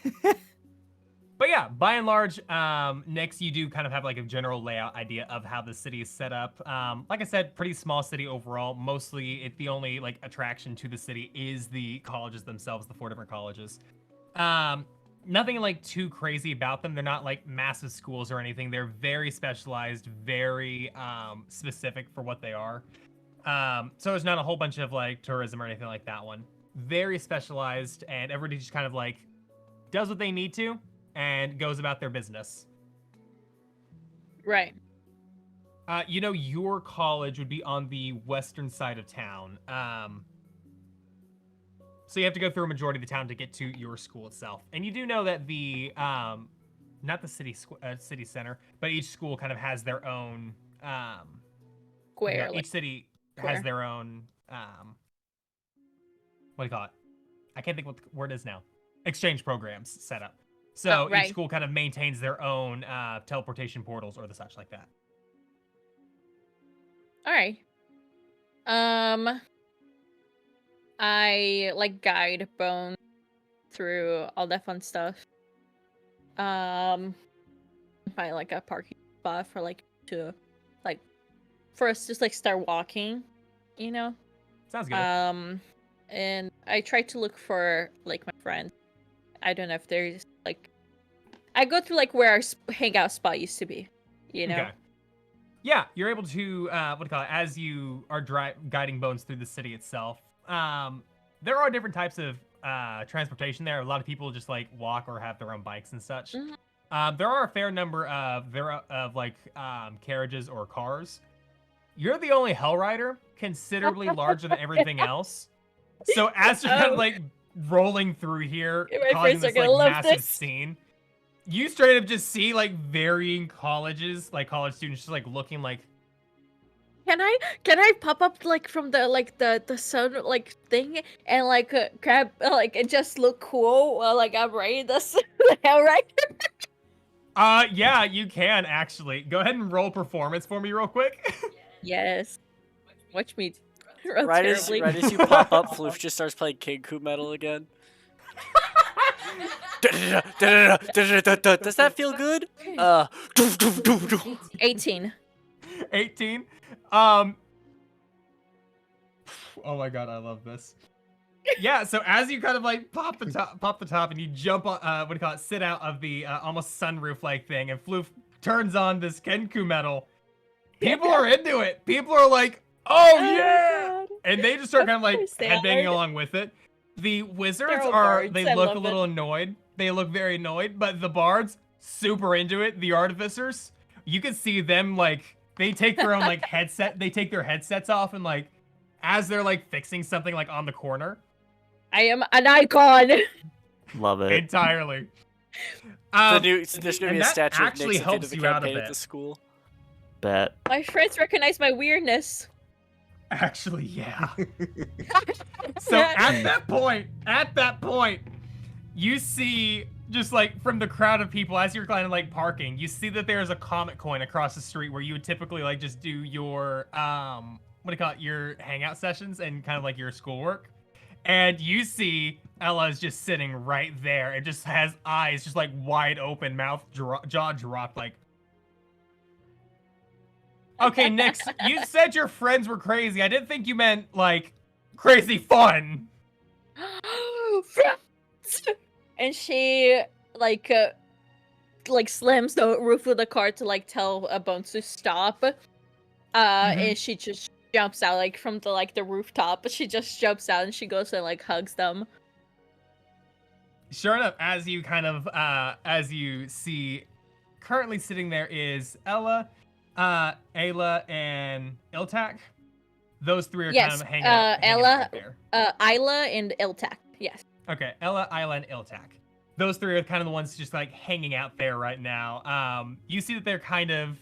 But yeah, by and large, Nyx, you do kind of have like a general layout idea of how the city is set up. Like I said, pretty small city overall. Mostly, the only like attraction to the city is the colleges themselves, the 4 different colleges. Nothing like too crazy about them. They're not like massive schools or anything. They're very specialized, very specific for what they are. So there's not a whole bunch of like tourism or anything like that one. Very specialized, and everybody just kind of like does what they need to and goes about their business. Right. You know, your college would be on the western side of town. So you have to go through a majority of the town to get to your school itself. And you do know that the, not the city center, but each school kind of has their own, Square. each city square. has their own, what do you call it? I can't think what the word is now. Exchange programs set up. So Oh, right. each school kind of maintains their own teleportation portals or the such like that. All right. I like guide Bone through all that fun stuff. Find like a parking spot for like to like for us just like start walking, you know. Sounds good. And I try to look for like my friend. I don't know if there's like I go through like where our hangout spot used to be, you know. Okay. Yeah, you're able to what do you call it? As you are guiding Bones through the city itself. There are different types of transportation there. A lot of people just like walk or have their own bikes and such. Mhm. There are a fair number of like carriages or cars. You're the only Hell Rider, considerably larger than everything else. So as you're kind of Oh. like rolling through here, My causing friends are this gonna like love massive this. scene, you straight up just see like varying colleges, like college students, just like looking like. Can I pop up like from the sun like thing and like grab like and just look cool while like I'm riding this hell right? Yeah, you can actually. Go ahead and roll performance for me real quick. Yes. Watch me roll Right as terribly. you pop up, Floof just starts playing King Ku metal again. Does that feel good? 18. 18. Oh my god, I love this. Yeah, so as you kind of like pop the top, and you jump on, what do you call it? Sit out of the almost sunroof like thing, and Floof turns on this Kenku metal. People are into it. People are like, "Oh yeah!" God. And they just start Of kind of like course they headbanging are. along with it. The wizards all are bards. they I look a love little it. annoyed. They look very annoyed, but the bards super into it. The artificers, you can see them like they take their own like headset. They take their headsets off and like as they're like fixing something like on the corner. I am an icon. Love it. Entirely. There's gonna and be a that statue of actually Nix at the end helps of the you out a campaign at bit. the school. Bet. My friends recognize my weirdness. Actually, yeah. So at that point, you see just like from the crowd of people as you're kind of like parking, you see that there's a comet coin across the street where you would typically like just do your what do you call it? Your hangout sessions and kind of like your schoolwork. And you see Ella is just sitting right there and just has eyes just like wide open, jaw dropped like. Okay, Nix, you said your friends were crazy. I didn't think you meant like crazy fun. And she like slams the roof of the car to like tell Bones to stop. And she just jumps out like from the rooftop. She just jumps out and she goes and like hugs them. Sure enough, as you kind of as you see, currently sitting there is Ella, Ayla, and Iltak. Those three are Yes, kind of hanging out Ella, right there. Isla, and Iltak. Yes. Okay, Ella, Ayla, and Iltak. Those three are kind of the ones just like hanging out there right now. You see that they're kind of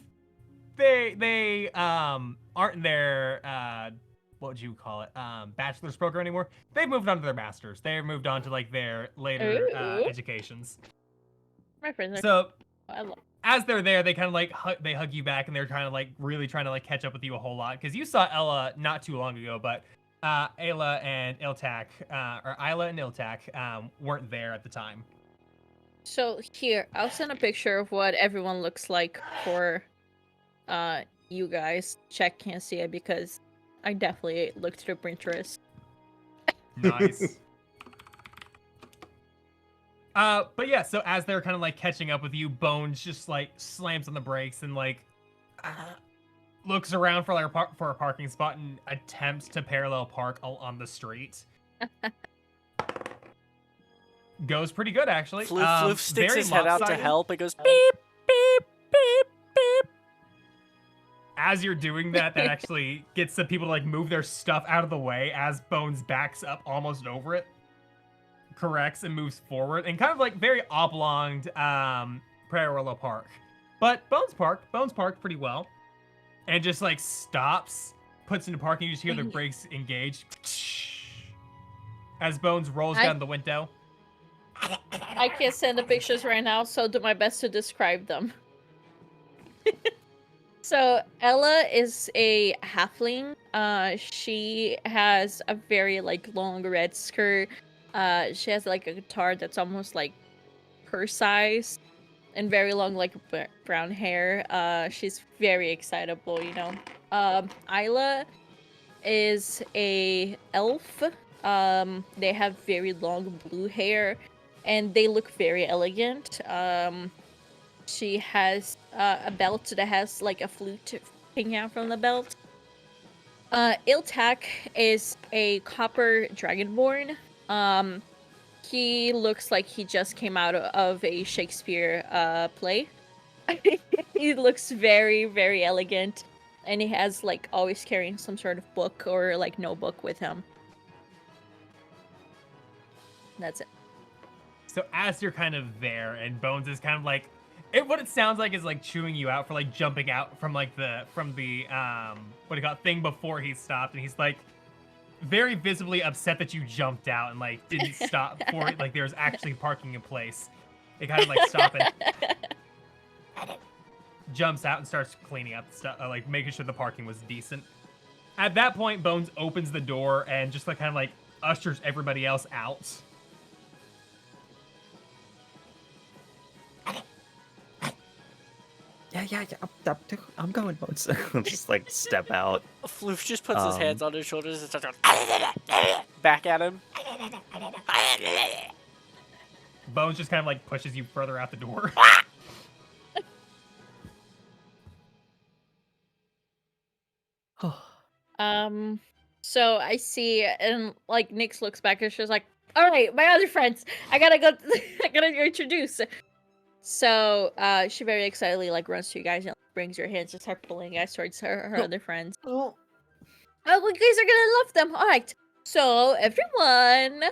they aren't in their what would you call it? Bachelor's program anymore. They've moved on to their masters. They've moved on to like their later Ooh. educations. My friends are. So I love. as they're there, they kind of like they hug you back, and they're kind of like really trying to like catch up with you a whole lot because you saw Ella not too long ago, but Ayla and Iltak or Ayla and Iltak weren't there at the time. So here, I'll send a picture of what everyone looks like for you guys. Check can't see it because I definitely looked through Pinterest. Nice. But yeah, so as they're kind of like catching up with you, Bones just like slams on the brakes and like looks around for like for a parking spot and attempts to parallel park on the street. Goes pretty good actually. Floof sticks very his head out to lopsided. help. It goes beep, beep, beep, beep. As you're doing that, that actually gets the people to like move their stuff out of the way as Bones backs up almost over it, corrects and moves forward, and kind of like very oblonged parallel park. But Bones parked pretty well, and just like stops, puts into parking. You just hear the brakes engage as Bones rolls down the window. I can't send the pictures right now, so do my best to describe them. So Ella is a halfling. She has a very like long red skirt. She has like a guitar that's almost like her size, and very long like brown hair. She's very excitable, you know. Isla is a elf. They have very long blue hair, and they look very elegant. She has a belt that has like a flute hanging out from the belt. Iltak is a copper dragonborn. He looks like he just came out of a Shakespeare play. He looks very, very elegant, and he has like always carrying some sort of book or like notebook with him. That's it. So as you're kind of there, and Bones is kind of like, what it sounds like is like chewing you out for like jumping out from like the what do you call it, thing before he stopped, and he's like very visibly upset that you jumped out and like didn't stop for it, like there was actually parking in place. It kind of like stopping. Jumps out and starts cleaning up the stuff, like making sure the parking was decent. At that point, Bones opens the door and just like kind of like ushers everybody else out. Yeah. I'm going, Bones. Just like step out. Floof just puts his hands on his shoulders and starts going back at him. Bones just kind of like pushes you further out the door. So I see, and like Nyx looks back and she's like, "All right, my other friends, I gotta go. I gotta introduce." So she very excitedly like runs to you guys and brings your hands and start pulling you guys towards her other friends. Oh, you guys are gonna love them. All right. So everyone,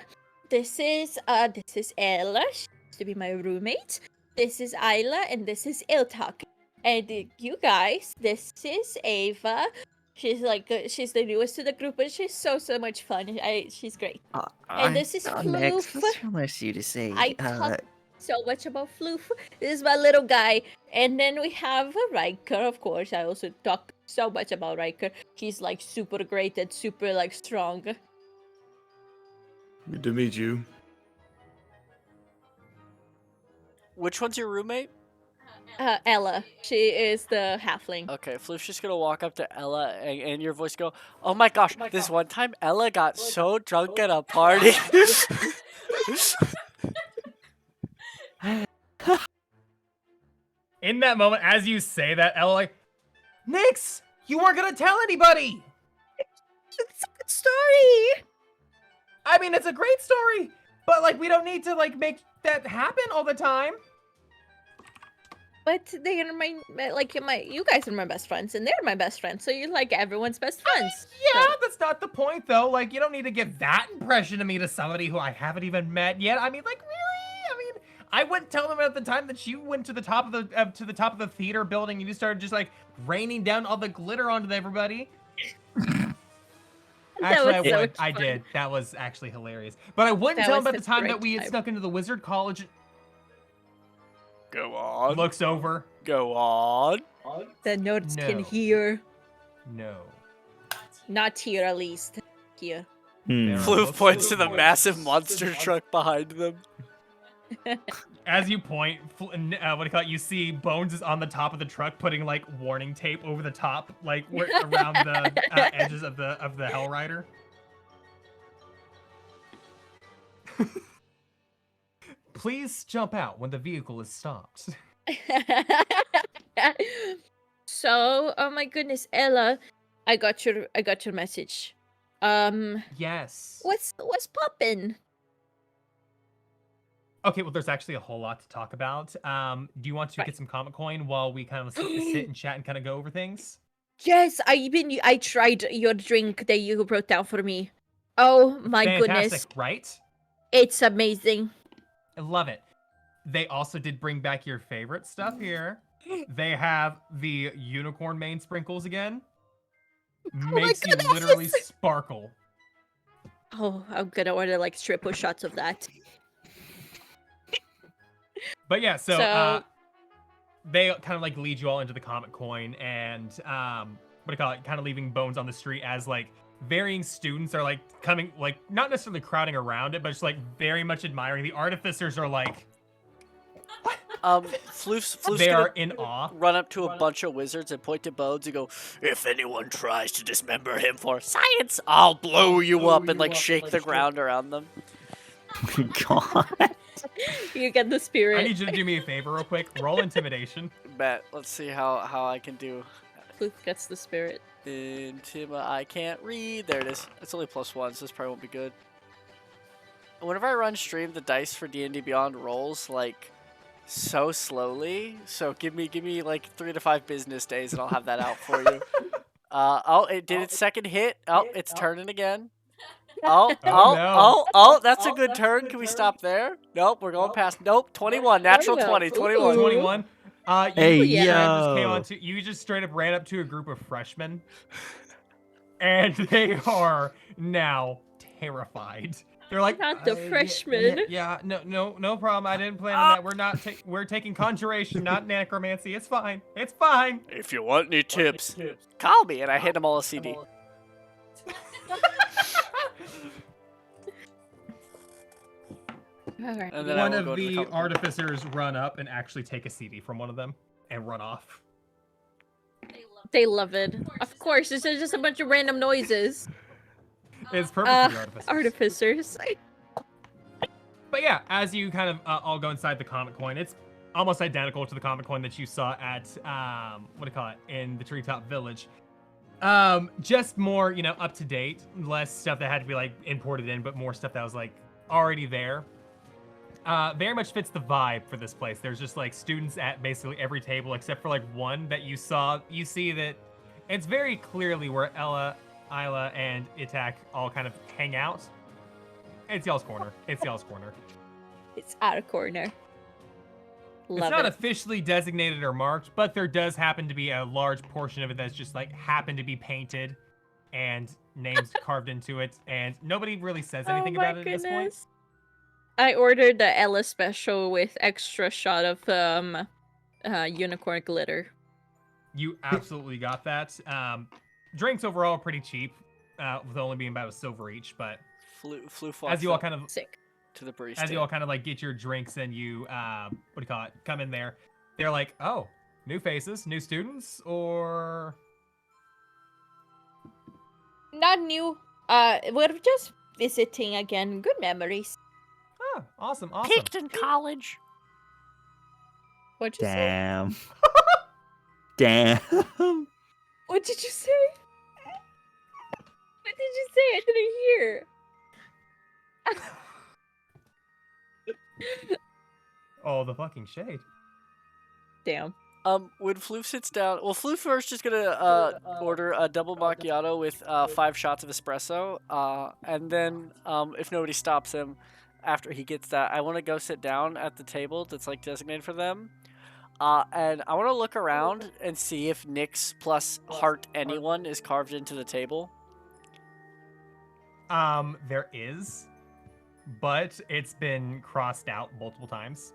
this is Ella. She used to be my roommate. This is Isla, and this is Iltak. And you guys, this is Ava. She's like she's the newest to the group, but she's so much fun. She's great. And this is Next, Floof. that's real nice of you to say. I talk so much about Floof. This is my little guy. And then we have Riker, of course. I also talk so much about Riker. He's like super great and super like strong. Good to meet you. Which one's your roommate? Ella. She is the halfling. Okay, Floof's just gonna walk up to Ella and your voice go, "Oh my gosh, this one time Ella got so drunk at a party." In that moment, as you say that, Ella like, Nyx, you weren't gonna tell anybody. It's a good story. I mean, it's a great story, but like we don't need to like make that happen all the time. But they are you guys are my best friends, and they're my best friends. So you're like everyone's best friends. Yeah, So- that's not the point though. Like you don't need to give that impression of me to somebody who I haven't even met yet. I mean, like really? I mean, I wouldn't tell them at the time that you went to the top of the theater building and you started just like raining down all the glitter onto everybody. Actually, was so much I fun. did. That was actually hilarious. But I wouldn't That tell them was about the such a time that great we had time. snuck into the wizard college. Go on. Looks over. Go on. The nerds can No. hear. No. Not here, at least. Here. There are Floof looks points to the over. massive monster truck behind them. As you point, what do you call it? You see Bones is on the top of the truck, putting like warning tape over the top, like around the edges of the Hell Rider. Please jump out when the vehicle is stopped. So, oh my goodness, Ella, I got your message. Yes. What's poppin'? Okay, well, there's actually a whole lot to talk about. Do you want to Right. get some Comic Coin while we kind of sit and chat and kind of go over things? Yes, I tried your drink that you brought down for me. Oh my Fantastic, goodness, right? it's amazing. I love it. They also did bring back your favorite stuff here. They have the unicorn mane sprinkles again. my Makes you goodness! literally sparkle. Oh, I'm gonna order like triple shots of that. But yeah, so, So- they kind of like lead you all into the Comic Coin and what do you call it? Kind of leaving Bones on the street as like varying students are like coming, like not necessarily crowding around it, but just like very much admiring. The artificers are like Floof's they gonna are in awe. run up to a bunch of wizards and point to Bones and go, "If anyone tries to dismember him for science, I'll blow you up," and like shake the ground around them. God. You get the spirit. I need you to do me a favor real quick. Roll intimidation. Bet. Let's see how I can do Floof gets the spirit. Intima, I can't read. There it is. It's only +1, so this probably won't be good. Whenever I run stream, the dice for D&D Beyond rolls like so slowly. So give me like 3 to 5 business days, and I'll have that out for you. Oh, it did its second hit. Oh, it's turning again. Oh, no. that's a good turn. Can we stop there? Nope, we're going past. Nope, 21, natural 20, 21. 21. Hey, You just came yo. on to, you just straight up ran up to a group of freshmen, and they are now terrified. They're like, Not the yeah, freshmen." Yeah, no problem. I didn't plan on that. We're not. We're taking conjuration, not necromancy. It's fine. It's fine. If you want any tips, call me, and I hit them all a CD. Alright. And then I One will of go to the comic book. artificers run up and actually take a CD from one of them and run off. They love it. Of course, this is just a bunch of random noises. It's perfect for the artificers. Artificers. But yeah, as you kind of all go inside the comic coin, it's almost identical to the comic coin that you saw at what do you call it, in the Treetop Village. Just more, you know, up to date, less stuff that had to be like imported in, but more stuff that was like already there. Very much fits the vibe for this place. There's just like students at basically every table except for like one that you saw. You see that it's very clearly where Ella, Isla, and Itak all kind of hang out. It's y'all's corner. It's y'all's corner. It's out of corner. Love It's not it. officially designated or marked, but there does happen to be a large portion of it that's just like happened to be painted and names carved into it, and nobody really says anything about it at this point. I ordered the Ella special with extra shot of unicorn glitter. You absolutely got that. Drinks overall pretty cheap, with only being about a silver each, but Flew as you all kind of Sick. to the barista. as you all kind of like get your drinks and you what do you call it, come in there, they're like, oh, new faces, new students, or Not new. We're just visiting again. Good memories. oh, awesome. Peaked in college. What'd you say? Damn. Damn. What did you say? What did you say? I didn't hear. Oh, the fucking shade. Damn. When Floof sits down, well, Floof first just gonna order a double macchiato with 5 shots of espresso, and then if nobody stops him after he gets that, I want to go sit down at the table that's like designated for them, and I want to look around and see if Nyx plus heart anyone is carved into the table. There is, but it's been crossed out multiple times.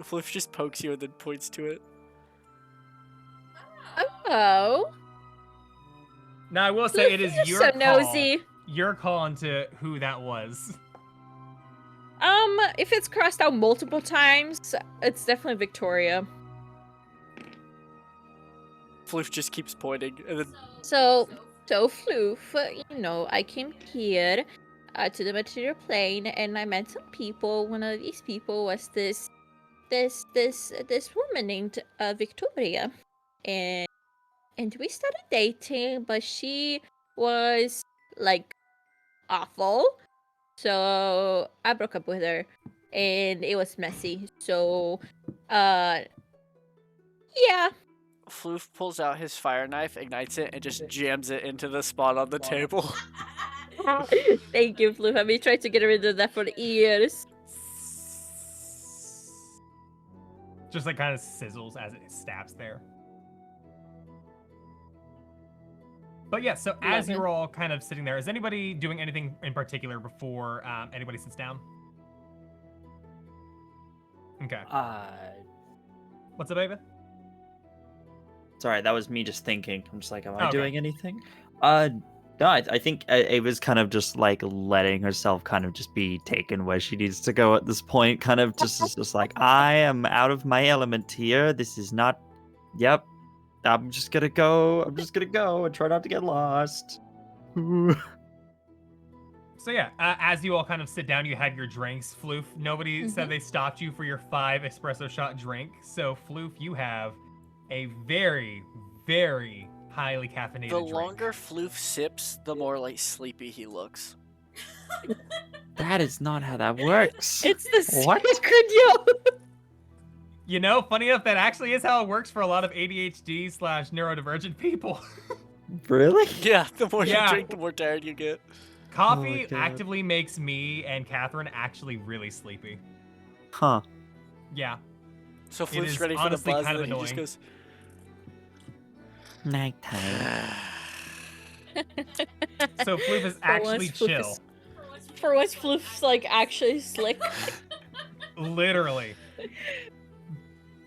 Floof just pokes you and then points to it. Oh. Now I will say it is You're your so call. nosy. You're calling to who that was. If it's crossed out multiple times, it's definitely Victoria. Floof just keeps pointing, and then So Floof, you know, I came here to the material plane and I met some people. One of these people was this woman named Victoria, and we started dating, but she was like awful. So I broke up with her, and it was messy. So, yeah. Floof pulls out his fire knife, ignites it, and just jams it into the spot on the table. Thank you, Floof. I've been trying to get rid of that for years. Just like kind of sizzles as it stabs there. But yeah, so as Love it. you're all kind of sitting there, is anybody doing anything in particular before anybody sits down? Okay. What's up, Ava? Sorry, that was me just thinking. I'm just like, am I Okay. doing anything? No, I think Ava's kind of just like letting herself kind of just be taken where she needs to go at this point. Kind of just like, I am out of my element here. This is not. Yep. I'm just gonna go. I'm just gonna go and try not to get lost. So yeah, as you all kind of sit down, you have your drinks. Floof, nobody said they stopped you for your 5 espresso shot drink. So Floof, you have a very, very highly caffeinated The drink. longer Floof sips, the more like sleepy he looks. That is not how that works. It's the What? secret, yo. You know, funny enough, that actually is how it works for a lot of ADHD/neurodivergent people. Really? Yeah, the more Yeah. you drink, the more tired you get. Coffee God. actively makes me and Catherine actually really sleepy. Huh. Yeah. So It Floof's is ready for the honestly buzz, kind and of then he just annoying. goes. Nighttime. So Floof is actually Floof chill. is- For once, Floof's like actually slick. Literally.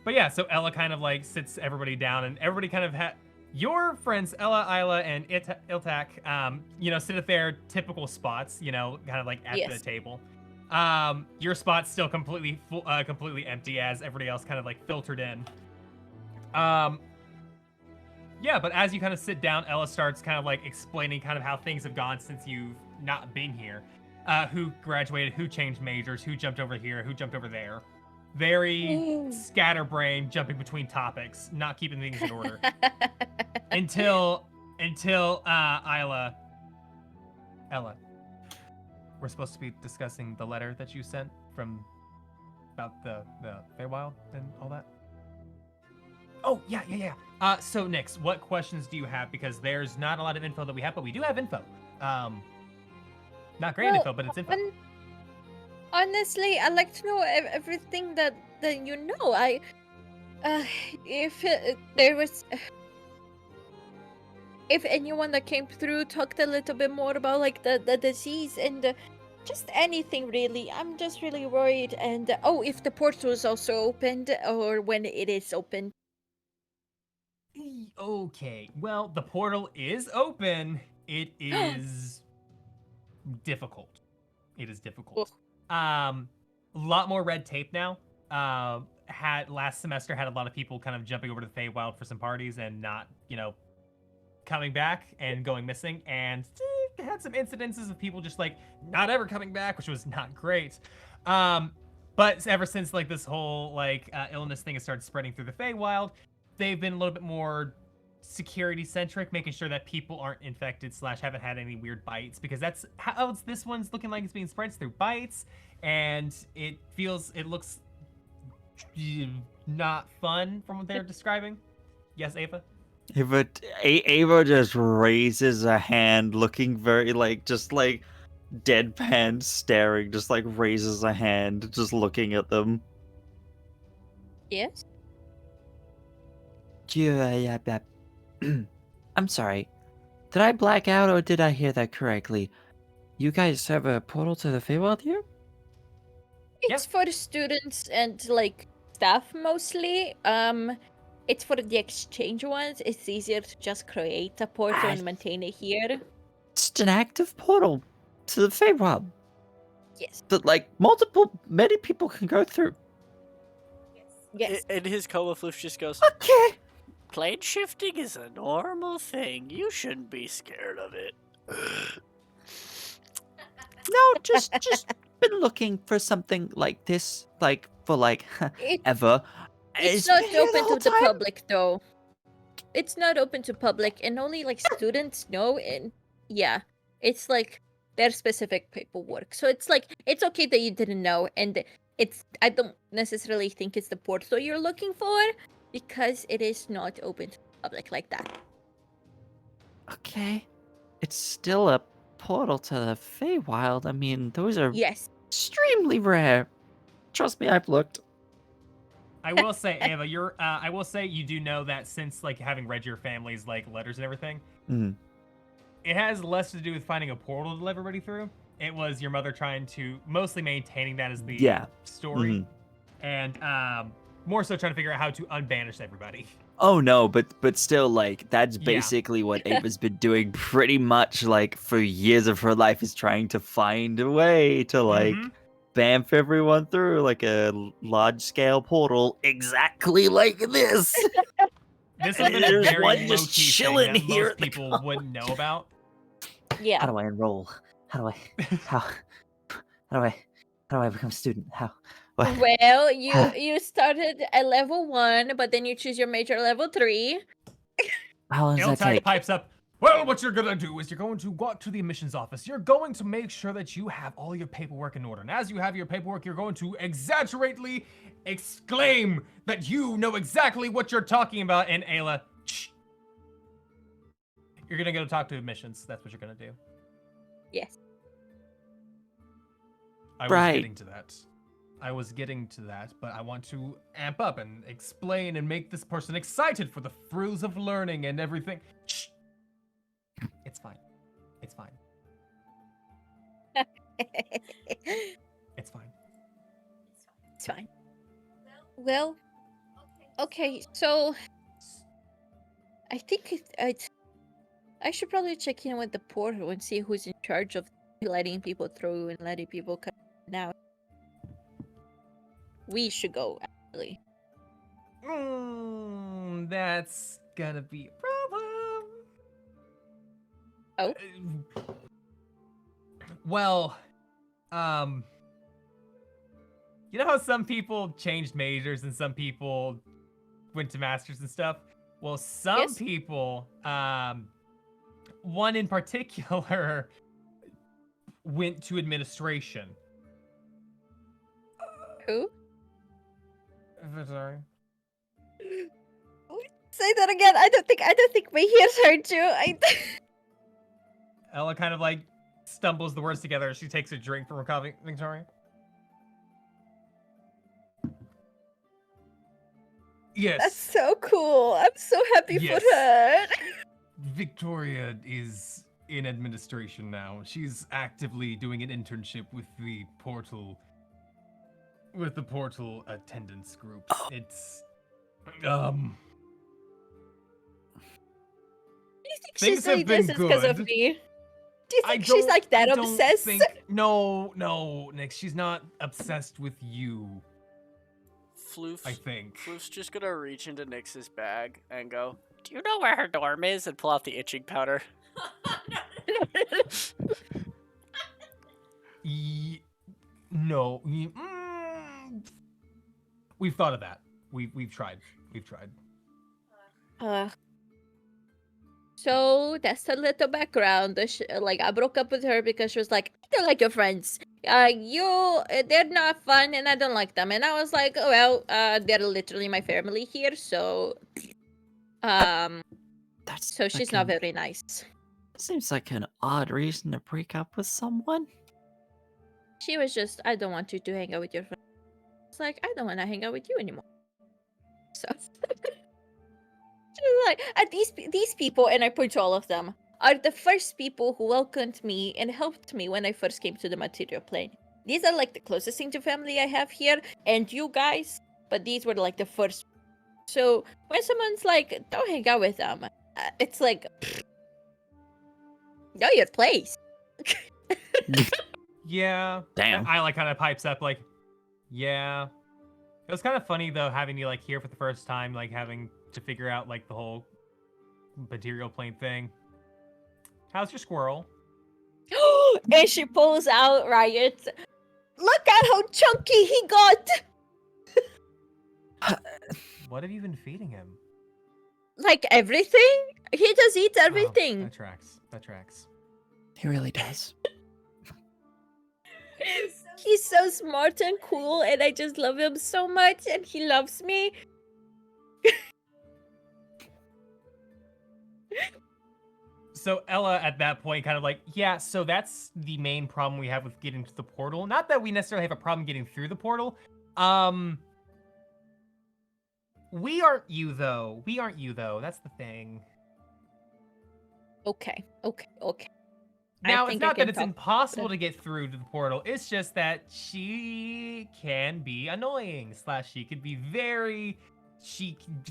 But yeah, so Ella kind of like sits everybody down, and everybody kind of your friends Ella, Isla, and Iltak, sit at their typical spots, kind of like at the Yes. table. Your spot's still completely completely empty as everybody else kind of like filtered in. Yeah, but as you kind of sit down, Ella starts kind of like explaining kind of how things have gone since you've not been here. Who graduated, who changed majors, who jumped over here, who jumped over there. Very scatterbrained, jumping between topics, not keeping things in order. until Ella, we're supposed to be discussing the letter that you sent from about the Feywild and all that. Oh yeah. So Nix, what questions do you have? Because there's not a lot of info that we have, but we do have info. Not great info, but it's info. Honestly, I'd like to know everything that you know. If there was, if anyone that came through talked a little bit more about like the disease and just anything really. I'm just really worried. And if the portal is also opened or when it is open. Okay, well, the portal is open. It is difficult. It is difficult. A lot more red tape now. Last semester had a lot of people kind of jumping over to the Feywild for some parties and not, coming back and going missing, and had some incidences of people just like not ever coming back, which was not great. But ever since like this whole illness thing has started spreading through the Feywild, they've been a little bit more security centric, making sure that people aren't infected / haven't had any weird bites, because that's how this one's looking like. It's being spread through bites, and it looks not fun from what they're describing. Yes, Ava? Ava just raises a hand, looking very just deadpan staring, just raises a hand, just looking at them. Yes. I'm sorry. Did I black out or did I hear that correctly? You guys have a portal to the Feywild here? It's for students and staff mostly. It's for the exchange ones. It's easier to just create a portal and maintain it here. It's an active portal to the Feywild Yes. that many people can go through. Yes. In his coma, Floof just goes, Okay. plane shifting is a normal thing. You shouldn't be scared of it. No, just been looking for something like this, ever. It's not been here the open whole to the time. public though. It's not open to public, and only students know. And yeah, it's their specific paperwork. So it's it's okay that you didn't know, and I don't necessarily think it's the portal you're looking for, because it is not open to the public like that. Okay. It's still a portal to the Feywild. I mean, those are Yes. extremely rare. Trust me, I've looked. I will say, Ava, I will say you do know that since having read your family's letters and everything, it has less to do with finding a portal to let everybody through. It was your mother trying to mostly maintaining that as the story, and more so trying to figure out how to unbanish everybody. Oh no, but still, that's basically what Ava's been doing pretty much for years of her life, is trying to find a way to bamf everyone through a large scale portal exactly like this. This has been a There's very one low just key chilling thing that here most at the people wouldn't know about. Yeah. How do I enroll? How do I How do I become a student? How? What? Well, you started at level 1, but then you choose your major level 3. How long does that L-Tag take? pipes up. Well, what you're gonna do is you're going to go to the admissions office. You're going to make sure that you have all your paperwork in order. And as you have your paperwork, you're going to exaggerately exclaim that you know exactly what you're talking about. And Ayla, shh. You're gonna go talk to admissions. That's what you're gonna do. Yes. I was Right. getting to that. I was getting to that, but I want to amp up and explain and make this person excited for the thrills of learning and everything. Shh. It's fine. It's fine. It's fine. It's fine. Well, okay, so I think I should probably check in with the portal and see who's in charge of letting people through and letting people come out. We should go, actually. That's gonna be a problem. Oh? Well, you know how some people changed majors and some people went to masters and stuff? Well, some Yes. people, one in particular, went to administration. Who? Sorry. Say that again. I don't think my ears heard you. Ella kind of like stumbles the words together as she takes a drink from her coffee. Victoria? Yes. That's so cool. I'm so happy Yes. for her. Victoria is in administration now. She's actively doing an internship with the portal attendance group. It's Do you think Things she's have doing been this because of good. me? Do you I think she's like that don't obsessed? think- No, Nick, she's not obsessed with you, I think. Floof's just gonna reach into Nyx's bag and go, "Do you know where her dorm is?" and pull out the itching powder. No. We've thought of that. We've tried. So that's a little background. Like I broke up with her because she was like, "I don't like your friends. They're not fun, and I don't like them." And I was like, "Oh well, they're literally my family here, so, That's so she's not very nice." Seems like an odd reason to break up with someone. She was just, "I don't want you to hang out with your friends." It's like, "I don't want to hang out with you anymore." So she's like, these people, and I point to all of them, are the first people who welcomed me and helped me when I first came to the material plane. These are like the closest thing to family I have here, and you guys, but these were like the first. So when someone's like, "Don't hang out with them," it's like, know your place. Yeah. Damn. I like kind of pipes up like, yeah. It was kind of funny though having you like here for the first time, like having to figure out like the whole material plane thing. How's your squirrel? And she pulls out Riot. Look at how chunky he got. What have you been feeding him? Like everything. He just eats Oh, everything. that tracks. He really does. He's so smart and cool, and I just love him so much, and he loves me. So Ella at that point kind of like, yeah, so that's the main problem we have with getting to the portal. Not that we necessarily have a problem getting through the portal. We aren't you though. That's the thing. Okay. Now, it's think I not that can it's talk impossible about to get through to the portal. It's just that she can be annoying. / she could be she can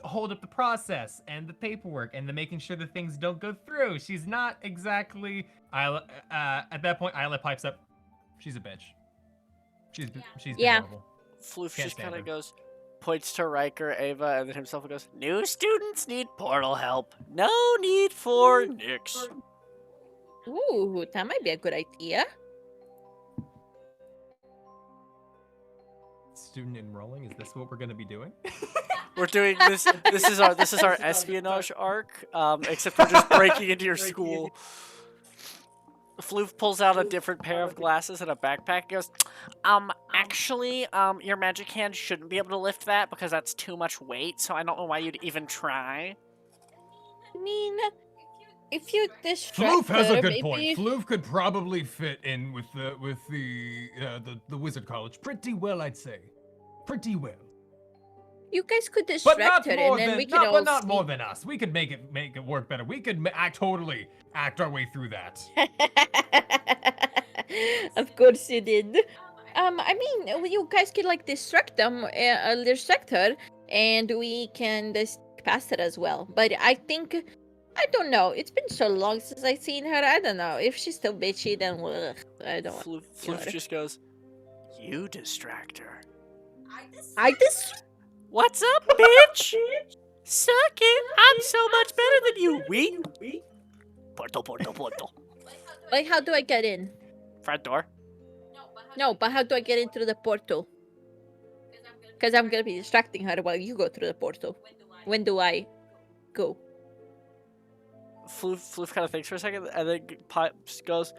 hold up the process and the paperwork and the making sure that things don't go through. She's not exactly, at that point, Isla pipes up. She's a bitch. She's been Yeah. horrible. Floof Can't just stand kind of her. goes, points to Riker, Ava, and then himself and goes, "New students need portal help. No need for Nyx." Ooh, that might be a good idea. student enrolling? Is this what we're gonna be doing? We're doing this. This is our espionage arc. Except we're just breaking into your school. Floof pulls out a different pair of glasses and a backpack. He goes, actually, your magic hand shouldn't be able to lift that because that's too much weight. So I don't know why you'd even try. I mean, if you distract Floof has her, a good maybe... point. Floof could probably fit in with the wizard college pretty well, I'd say. Pretty well. You guys could But distract not her, more and then than we could all but not sneak- more than us. We could make it work better. We could totally act our way through that. Of course you did. I mean, you guys can like distract her, and we can just past it as well. But I don't know. It's been so long since I've seen her. I don't know if she's still bitchy. Then I don't. Floof just goes, "You distract her." I just. What's up, bitch? Suck it. I'm so much better than you. We. Portal. Like, how do I get in? Front door. No, but how do I get in through the portal? Because I'm gonna be distracting her while you go through the portal. When do I go? Floof kind of thinks for a second, and then Pipes goes,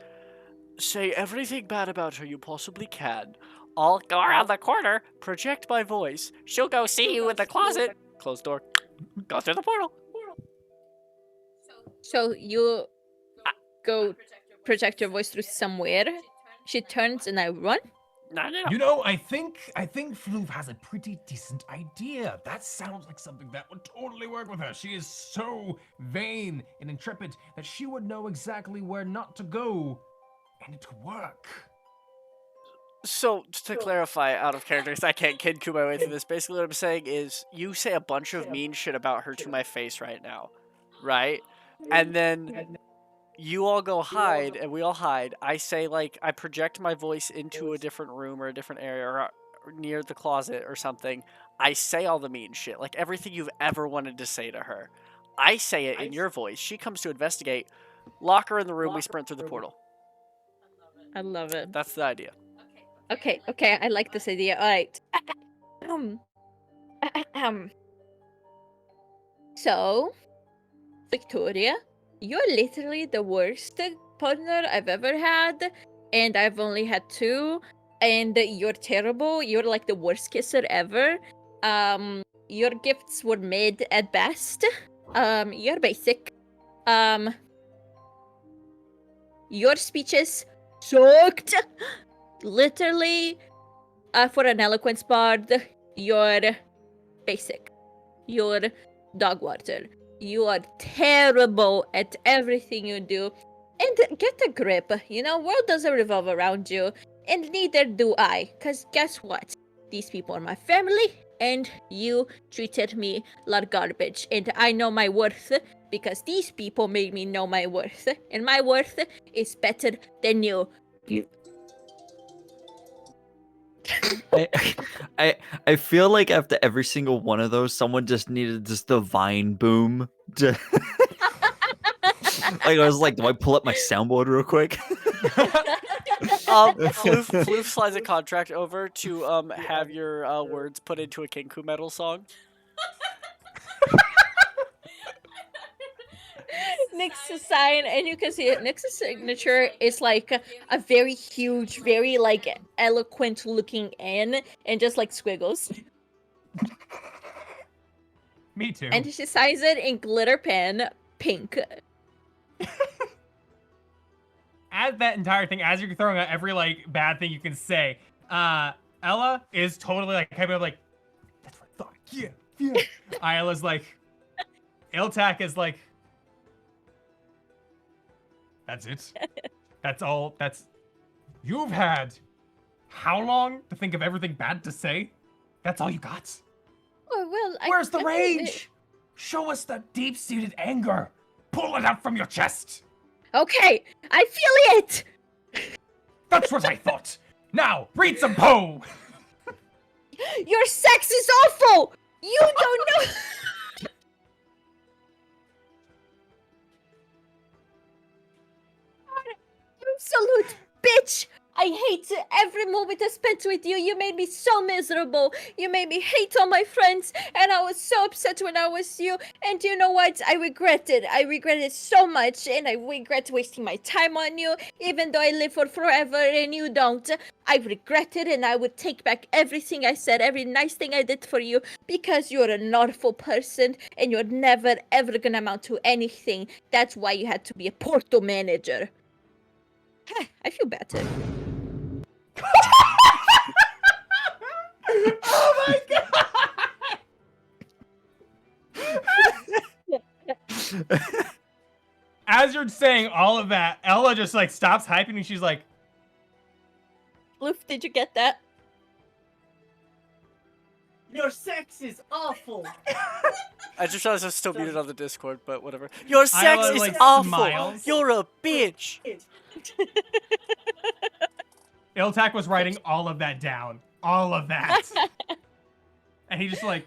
"Say everything bad about her you possibly can. I'll go around the corner, project my voice. She'll go see you in the closet. Close door. Go through the portal." So you go project your voice through somewhere. She turns and I run. No. You know, I think Floof has a pretty decent idea. That sounds like something that would totally work with her. She is so vain and intrepid that she would know exactly where not to go, and it would work. So, just to clarify, out of character, 'cause I can't Kenku my way through this, basically what I'm saying is, you say a bunch of mean shit about her to my face right now, right? And then you all go hide, and we all hide. I say, like, I project my voice into a different room or a different area or near the closet or something. I say all the mean shit, like everything you've ever wanted to say to her. I say it in your voice. She comes to investigate. Lock her in the room. We sprint through the portal. I love it. That's the idea. Okay, I like this idea. All right. So, Victoria, you're literally the worst partner I've ever had, and I've only had 2, and you're terrible. You're like the worst kisser ever. Your gifts were mid at best. You're basic. Your speeches sucked. Literally, for an eloquence bard, you're basic. You're dog water. You are terrible at everything you do. And get a grip. You know, world doesn't revolve around you. And neither do I. Because guess what? These people are my family. And you treated me like garbage. And I know my worth. Because these people made me know my worth. And my worth is better than you. I feel like after every single one of those, someone just needed this divine boom. Like I was like, do I pull up my soundboard real quick? Floof slides a contract over to have your words put into a Kenku metal song. Nick's sign, and you can see it. Nick's signature is like a very huge, very like eloquent looking N, and just like squiggles. Me too. And she signs it in glitter pen, pink. As that entire thing, as you're throwing out every like bad thing you can say, Ella is totally like kind of like, that's what I thought. Yeah. Isla's like, Iltak is like, that's it. That's all. You've had how long to think of everything bad to say? That's all you got? Oh well. Where's the rage? Show us the deep-seated anger. Pull it out from your chest. Okay, I feel it. That's what I thought. Now, read some Poe. Your sex is awful. You don't know. Absolute bitch. I hate every moment I spent with you. You made me so miserable. You made me hate all my friends, and I was so upset when I was you. And you know what? I regret it. I regret it so much, and I regret wasting my time on you, even though I live for forever and you don't. I regret it, and I would take back everything I said, every nice thing I did for you, because you're an awful person, and you're never ever gonna amount to anything. That's why you had to be a Porto manager. I feel better. Oh my god! As you're saying all of that, Ella just like stops hyping and she's like, Loof, did you get that? Your sex is awful. I just realized I'm still muted on the Discord, but whatever. Your sex Isla, is like, awful. smiles. You're a bitch. Iltak was writing all of that down. All of that. And he just like,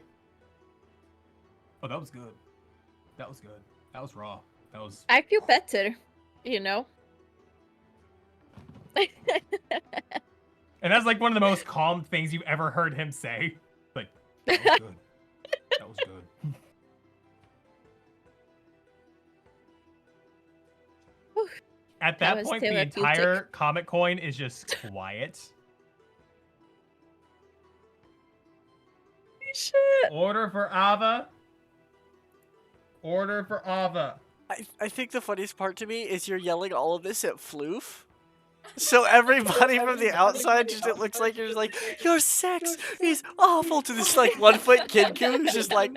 oh, that was good. That was good. That was raw. That was. I feel better, you know? And that's like one of the most calm things you've ever heard him say. Like, that was good. That was good. At That that was point, the therapeutic. entire comic coin is just quiet. Shit. Order for Ava. Order for Ava. I think the funniest part to me is you're yelling all of this at Floof. So everybody from the outside just it looks like you're just like, your sex is awful to this like 1 foot kid who's just like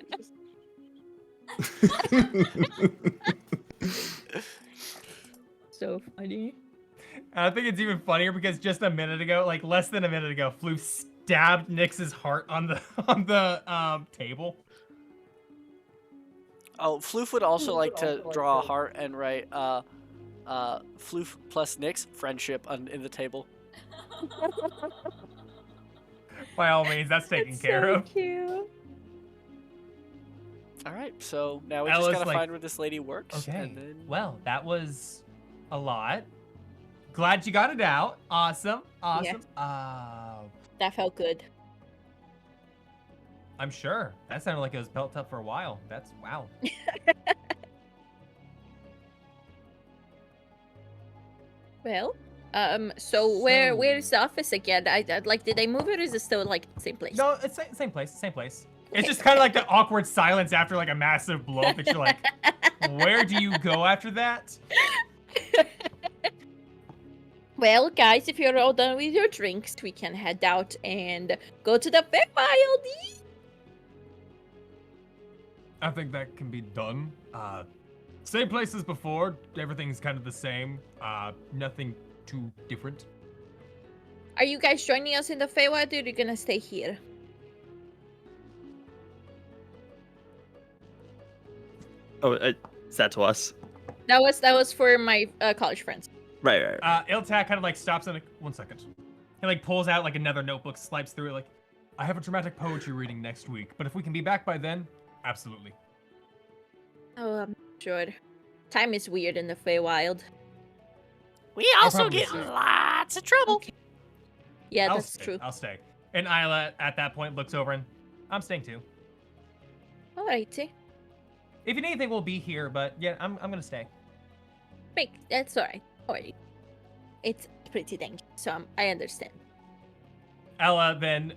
So funny. And I think it's even funnier because just a minute ago, like less than a minute ago, Floof stabbed Nyx's heart on the table. Oh, Floof would also like to draw a heart and write Floof plus Nyx friendship in the table. By all means, that's taken care of. Cute. All right, so now we Ella's just gotta like, find where this lady works. Okay. And then... Well, that was a lot. Glad you got it out. Awesome. Awesome. That felt good. I'm sure. That sounded like it was built up for a while. That's wow. Well, so where's the office again? I like, did they move it, or is it still like the same place? No, it's same place. Same place. It's Okay. just kind of like the awkward silence after like a massive blow up that you're like, where do you go after that? Well, guys, if you're all done with your drinks, we can head out and go to the Feywild. I think that can be done. Same place as before. Everything's kind of the same. Nothing too different. Are you guys joining us in the Feywild, or are you gonna stay here? Oh, is that to us? That was for my college friends. Right. Iltak kind of like stops in 1 second. He like pulls out like another notebook, swipes through it like, I have a dramatic poetry reading next week, but if we can be back by then, absolutely. Oh, I'm sure. Time is weird in the Feywild. We also probably get see. lots of trouble. Okay. Yeah, I'll that's stay. true. I'll stay. And Isla at that point looks over and I'm staying too. Alrighty. If you need anything, we'll be here, but yeah, I'm gonna stay. Wait, that's alright. Alright. It's pretty dangerous, so I understand. Ella, then,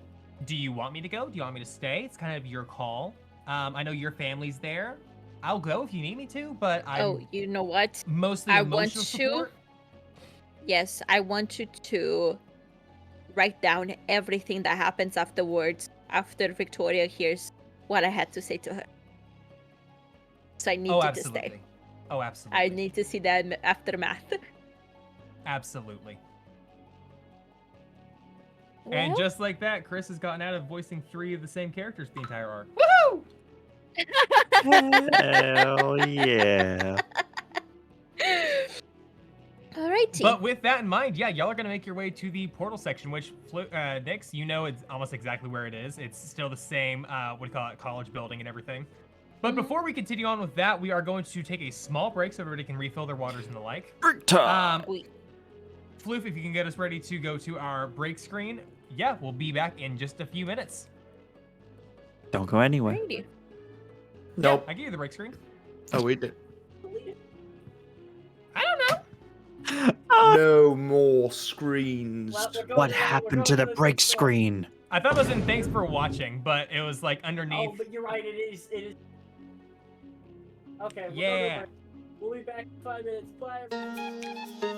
do you want me to go? Do you want me to stay? It's kind of your call. I know your family's there. I'll go if you need me to, but Oh, I'm you know what? mostly I emotional want you- support. Yes, I want you to write down everything that happens afterwards, after Victoria hears what I had to say to her. So I need Oh, you to absolutely. stay. Oh, absolutely. I need to see that aftermath. Absolutely. And Well, just like that, Chris has gotten out of voicing 3 of the same characters the entire arc. woohoo! Hell yeah. Alrighty. But with that in mind, yeah, y'all are gonna make your way to the portal section, which Nyx, you know it's almost exactly where it is. It's still the same, what do you call it, college building and everything. But Mhm. before we continue on with that, we are going to take a small break so everybody can refill their waters and the like. Break time. Wait. Floof, if you can get us ready to go to our break screen, yeah, we'll be back in just a few minutes. Don't go anywhere. Alrighty. Nope. I gave you the break screen. Oh, we did. I don't know. No more screens. Well, we're going What to- we're happened going to the the break next one. screen? I thought it was in thanks for watching, but it was like underneath. Oh, but you're right. It is. It is. Okay. Yeah. We'll be back in 5 minutes. Bye.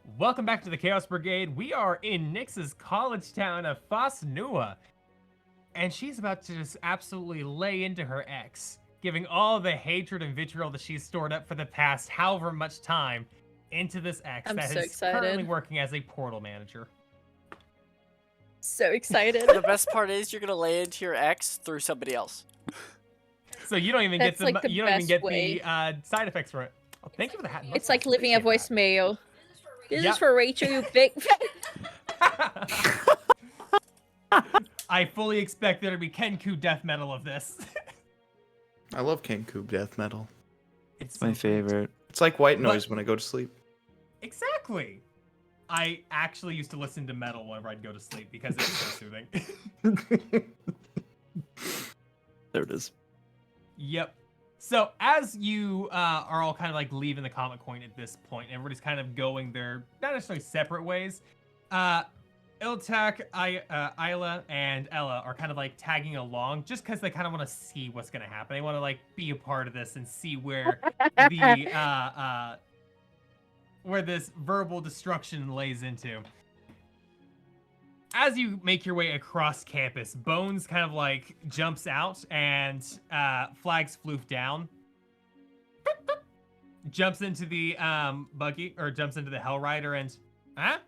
Welcome back to the Chaos Brigade. We are in Nyx's college town of Fasnua. And she's about to just absolutely lay into her ex, giving all the hatred and vitriol that she's stored up for the past however much time into this ex I'm that so is currently excited. working as a portal manager. So excited. The best part is you're gonna lay into your ex through somebody else. So you don't even That's, get like, the you don't even best get way. the side effects from it. Oh, thank you for the hat. It's like leaving a voicemail. This Yep. is for Rachel, you big. I fully expect there to be Kenku death metal of this. I love Kenku death metal. It's My so great. favorite. It's like white But- noise when I go to sleep. Exactly. I actually used to listen to metal whenever I'd go to sleep because it was so soothing. There it is. Yep. So as you are all kind of like leaving the comic coin at this point, everybody's kind of going their not necessarily separate ways. Iltak, Isla, and Ella are kind of like tagging along just because they kind of want to see what's gonna happen. They want to like be a part of this and see where the where this verbal destruction lays into. As you make your way across campus, Bones kind of like jumps out and flags Floof down. Jumps into the buggy, or jumps into the Hell Rider and, huh?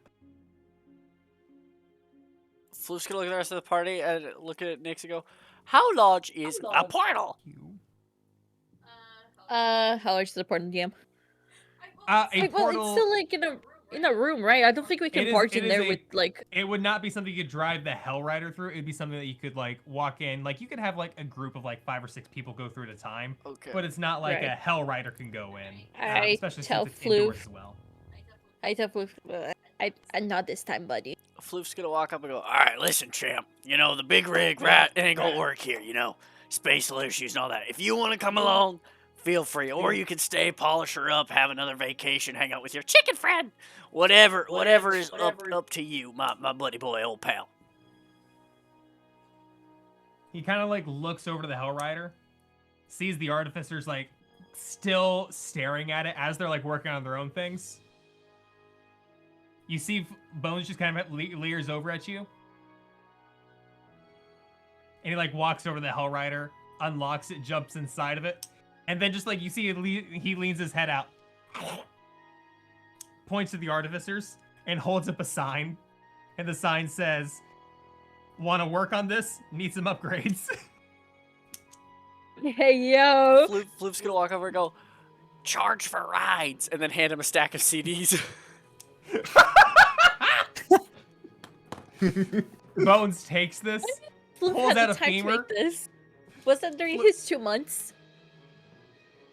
Floof's gonna look at the rest of the party and look at Nyx and go, "How large is a portal?" How large is the portal, DM? A Well, portal. it's still like in a room, right? I don't think we can It is- barge it in is there a- with like. It would not be something you could drive the Hell Rider through. It'd be something that you could like walk in. Like you could have like a group of like 5 or 6 people go through at a time. Okay. But it's not like Right. a Hell Rider can go in. I Especially tell since it's indoors Floof. as well. I thought I not this time, buddy. Floof's gonna walk up and go, "All right, listen, champ. You know the big rig rat it ain't gonna work here. You know, spatial issues and all that. If you want to come along, feel free. Or you can stay, polish her up, have another vacation, hang out with your chicken friend. Whatever is up to you, my buddy boy, old pal." He kind of like looks over to the Hell Rider, sees the artificers like still staring at it as they're like working on their own things. You see Bones just kind of leers over at you. And he like walks over to the Hell Rider, unlocks it, jumps inside of it. And then just like you see he leans his head out, points to the artificers, and holds up a sign. And the sign says, "Want to work on this? Need some upgrades." Hey yo. Floof's gonna walk over and go, "Charge for rides," and then hand him a stack of CDs. Bones takes this. Floof Pulls had out the a time to femur. make this. Was that during his 2 months?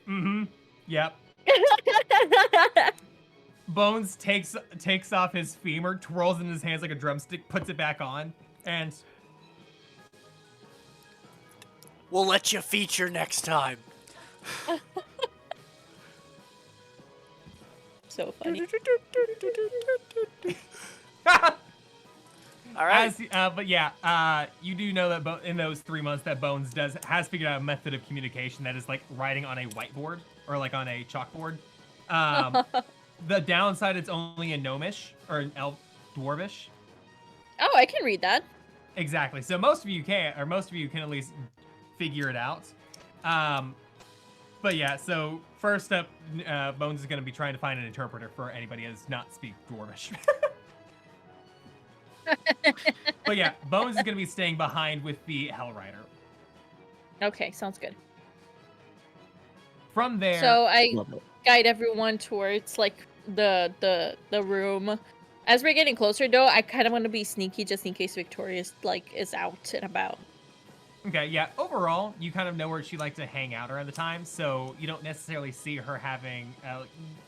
Mm-hmm. Yep. Bones takes off his femur, twirls it in his hands like a drumstick, puts it back on, and We'll let you feature next time. So funny. All right. but yeah, you do know that in those 3 months that Bones has figured out a method of communication that is like writing on a whiteboard or like on a chalkboard. The downside, it's only in Gnomish or in Elf Dwarvish. Oh, I can read that. Exactly. So most of you can at least figure it out. But yeah, so first up, Bones is going to be trying to find an interpreter for anybody who does not speak Dwarvish. But yeah, Bones is going to be staying behind with the Hell Rider. Okay, sounds good. From there, So I Love it. guide everyone towards like the room. As we're getting closer though, I kind of want to be sneaky just in case Victoria's like is out and about. okay, yeah, overall, you kind of know where she likes to hang out around the time, so you don't necessarily see her having,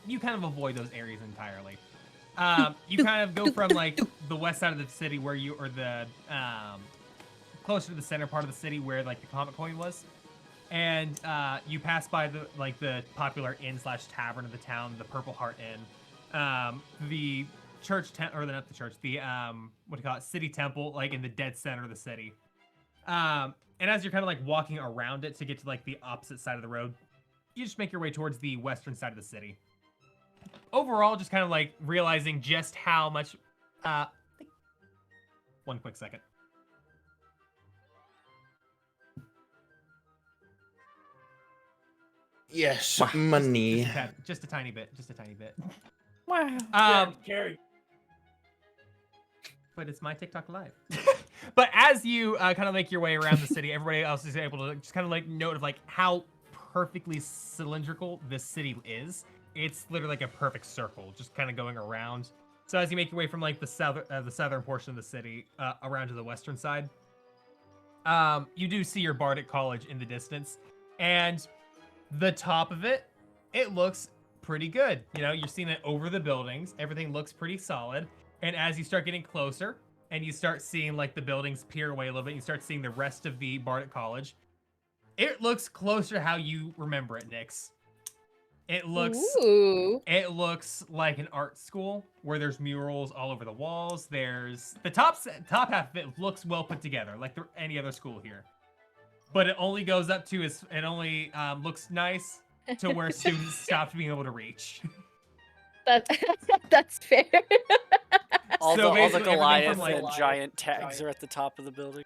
you kind of avoid those areas entirely. You kind of go from like the west side of the city where you, or the, closer to the center part of the city where like the comic coin was. And you pass by the popular inn/tavern of the town, the Purple Heart Inn, the church or not the church, the what do you call it, city temple, like in the dead center of the city. And as you're kind of like walking around it to get to like the opposite side of the road, you just make your way towards the western side of the city. overall, just kind of like realizing just how much. One quick second. Yes, Wow. money. Just a tiny bit. Just a tiny bit. Wow. Carrie. But it's my TikTok live. But as you kind of make your way around the city, everybody else is able to just kind of like note of like how perfectly cylindrical this city is. It's literally like a perfect circle, just kind of going around. So as you make your way from like the southern portion of the city around to the western side, you do see your Bardic College in the distance, and the top of it, it looks pretty good. You know, you're seeing it over the buildings. Everything looks pretty solid. And as you start getting closer and you start seeing like the buildings peer away a little bit, you start seeing the rest of the Bardic College. It looks closer to how you remember it, Nyx. It looks Ooh. like an art school where there's murals all over the walls. There's the top half of it looks well put together, like any other school here. But it only goes up to it only looks nice to where students stopped being able to reach. That's fair. All So the basically everything Goliath from, like- and giant tags are at the top of the building.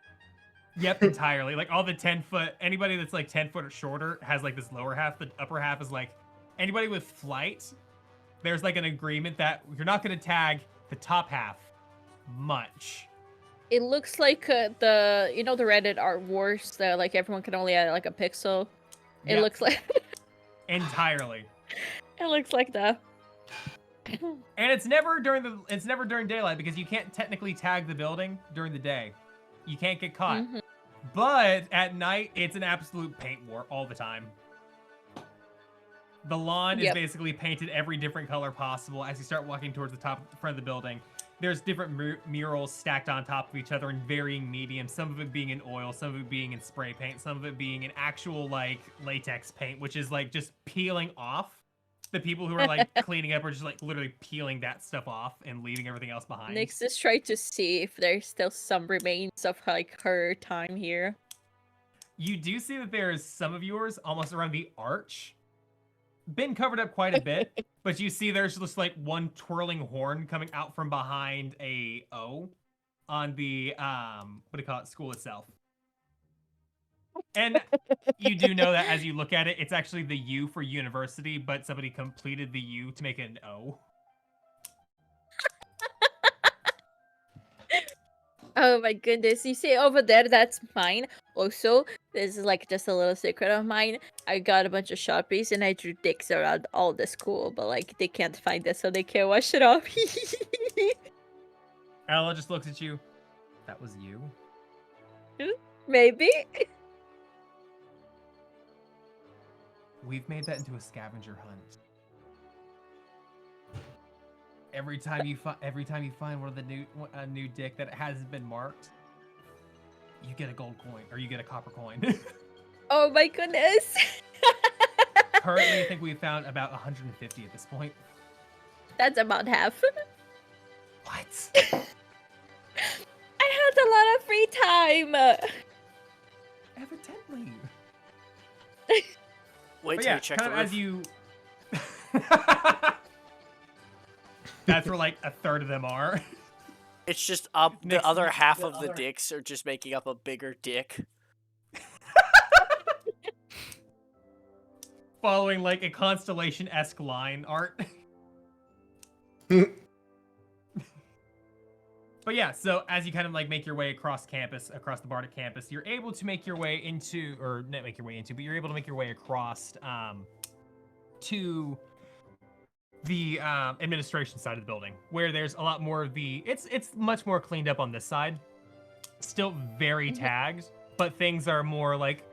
Yep, entirely. Like all the 10-foot, anybody that's like 10 foot or shorter has like this lower half. The upper half is like anybody with flight. There's like an agreement that you're not going to tag the top half much. It looks like the the Reddit art wars that like everyone can only add like a pixel. It Yep, looks like entirely. it looks like that. And it's never during daylight because you can't technically tag the building during the day. You can't get caught. Mhm. But at night, it's an absolute paint war all the time. The lawn is Yep. basically painted every different color possible. As you start walking towards the front of the building, there's different murals stacked on top of each other in varying mediums. Some of it being in oil, some of it being in spray paint, some of it being in actual like latex paint, which is like just peeling off. The people who are like cleaning up are just like literally peeling that stuff off and leaving everything else behind. Nyx is trying to see if there's still some remains of like her time here. You do see that there's some of yours almost around the arch. Been covered up quite a bit, but you see there's just like one twirling horn coming out from behind a O on the school itself. And you do know that as you look at it, it's actually the U for university, but somebody completed the U to make it an O. Oh my goodness, you see over there, that's mine. Also, this is like just a little secret of mine. I got a bunch of Sharpies and I drew dicks around all the school, but like they can't find it, so they can't wash it off. Ella just looks at you. That was you? Maybe. We've made that into a scavenger hunt. Every time you find one of the new dick that hasn't been marked, you get a gold coin or you get a copper coin. Oh my goodness. Currently, I think we've found about 150 at this point. That's about half. What? I had a lot of free time. Evidently. Wait But till yeah, you check kind the of roof. as you. That's where like a third of them are. It's just up. The Next- other half of the dicks are just making up a bigger dick. Following like a constellation-esque line art. But yeah, so as you kind of like make your way across campus, across the Bardic campus, you're able to make your way into, or not make your way into, but you're able to make your way across to the administration side of the building, where there's a lot more of the, it's much more cleaned up on this side. Still very tagged, but things are more like,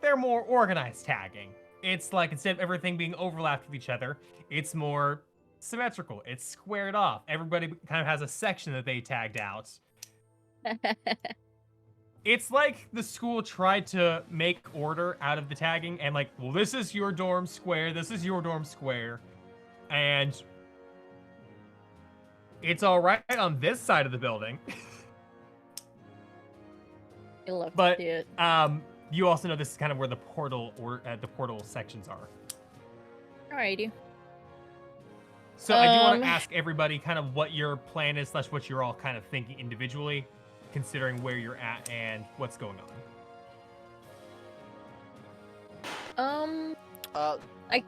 they're more organized tagging. It's like instead of everything being overlapped with each other, it's more symmetrical. It's squared off. Everybody kind of has a section that they tagged out. It's like the school tried to make order out of the tagging and like, well, this is your dorm square, this is your dorm square. And it's all right on this side of the building. I love But to see it. you also know this is kind of where the portal or the portal sections are. Alrighty. So I do want to ask everybody kind of what your plan is, slash what you're all kind of thinking individually, considering where you're at and what's going on. Uh, I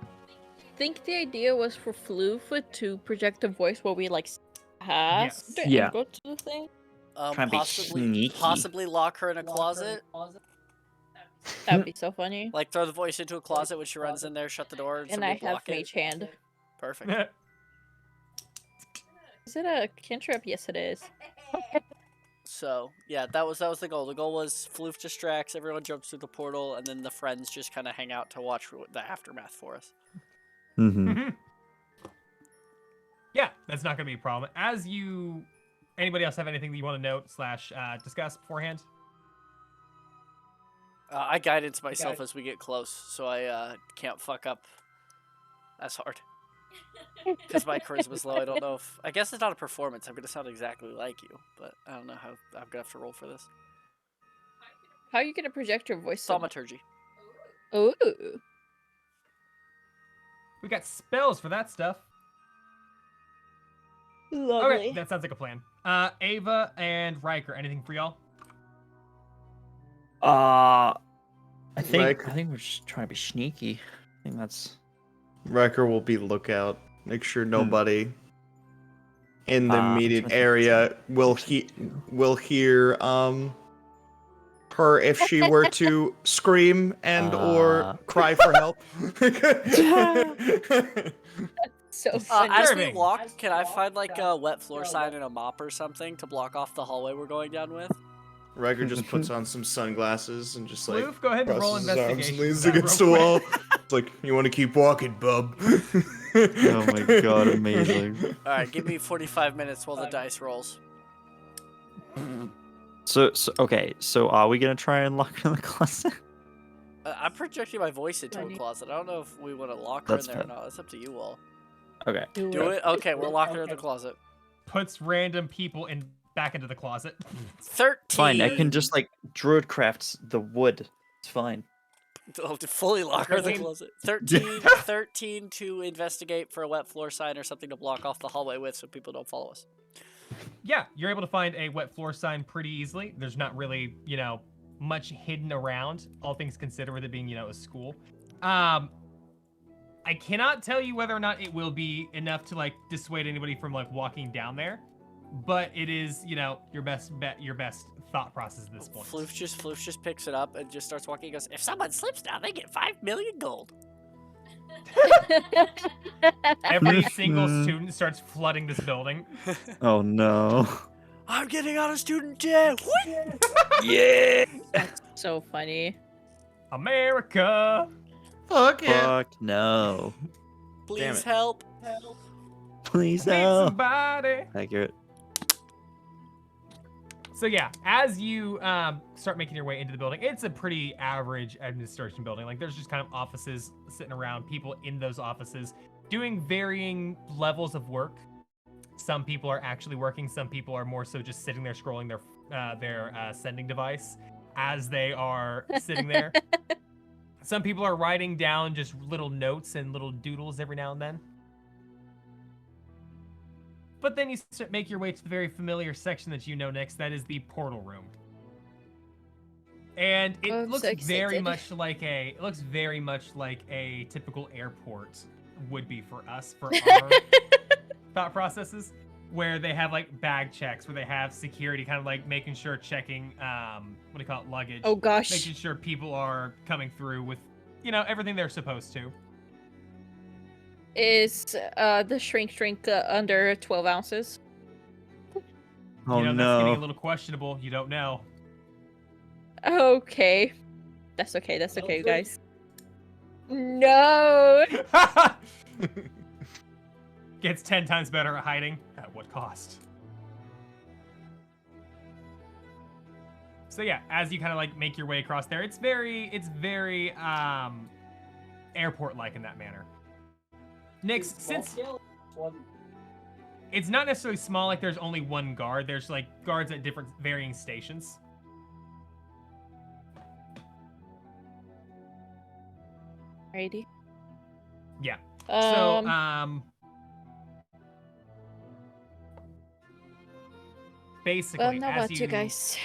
think the idea was for Floof to project a voice while we like pass Yes. Yeah. and go to the thing. Trying to be sneaky. possibly lock her in a closet. That'd be so funny. Like throw the voice into a closet when she runs in there, shut the door, and And I somebody have block it. Mage Hand. Perfect. Is it a cantrip? Yes, it is. So yeah, that was the goal. The goal was Floof distracts, everyone jumps through the portal, and then the friends just kind of hang out to watch the aftermath for us. Mm-hmm. Yeah, that's not going to be a problem. Anybody else have anything that you want to note slash discuss beforehand? I guidance myself as we get close, so I can't fuck up as hard. Because my charisma's low. I don't know if... I guess it's not a performance. I'm going to sound exactly like you, but I don't know how I'm going to have to roll for this. How are you gonna project your voice? Thaumaturgy. Ooh. We got spells for that stuff. Lovely. Okay, that sounds like a plan. Ava and Riker, anything for y'all? I think Riker. we're just trying to be sneaky. I think that's Riker will be lookout. Make sure nobody in the I'm immediate trying to think area will hear her if she were to scream and or cry for help. So As funny. we Disturbing. walk, can I find like a wet floor sign and a mop or something to block off the hallway we're going down with? Riker just puts on some sunglasses and just like Floof, go ahead and roll crosses his arms investigation. and leans for that against the real wall. quick. It's like, you want to keep walking, bub. Oh my god, amazing. Alright, give me 45 minutes while the dice rolls. So okay, so are we gonna try and lock her in the closet? I'm projecting my voice into a Funny. closet. I don't know if we want to lock her That's in there fair. or not. It's up to you all. Okay. Do it? Okay, we're locking her in the closet. Puts random people back into the closet. 13! Fine, I can just like druid crafts the wood. It's fine. Oh, to fully lock her in the 13. closet. 13 to investigate for a wet floor sign or something to block off the hallway with so people don't follow us. Yeah, you're able to find a wet floor sign pretty easily. There's not really, much hidden around, all things considered, with it being, a school. I cannot tell you whether or not it will be enough to, dissuade anybody from, walking down there. But it is, your best bet, your best thought process at this point. Floof just picks it up and just starts walking. He goes, if someone slips now, they get 5 million gold. Every single student starts flooding this building. Oh no. I'm getting out of student debt. Yeah. So funny. America! Fuck yeah. Fuck no. Please it. help. Please Need help. somebody! Accurate. So yeah, as you start making your way into the building, it's a pretty average administration building. There's just kind of offices sitting around, people in those offices doing varying levels of work. Some people are actually working. Some people are more so just sitting there scrolling their sending device as they are sitting there. Some people are writing down just little notes and little doodles every now and then. But then you make your way to the very familiar section that you know next. That is the portal room. And it I'm looks so very excited. much like a typical airport would be for us, for our thought processes, where they have bag checks, where they have security kind of making sure, checking luggage. Oh gosh. Making sure people are coming through with everything they're supposed to. Is the shrink under 12 ounces? Oh That's getting a no. little questionable. You don't know. Okay. That's okay, you guys. No! Gets 10 times better at hiding. At what cost? So yeah, as you kind of make your way across there, it's very airport-like in that manner. Nix, since it's not necessarily small, there's only one guard. There's guards at different varying stations. Alrighty. Yeah. Um, So basically, Well, not as about you guys.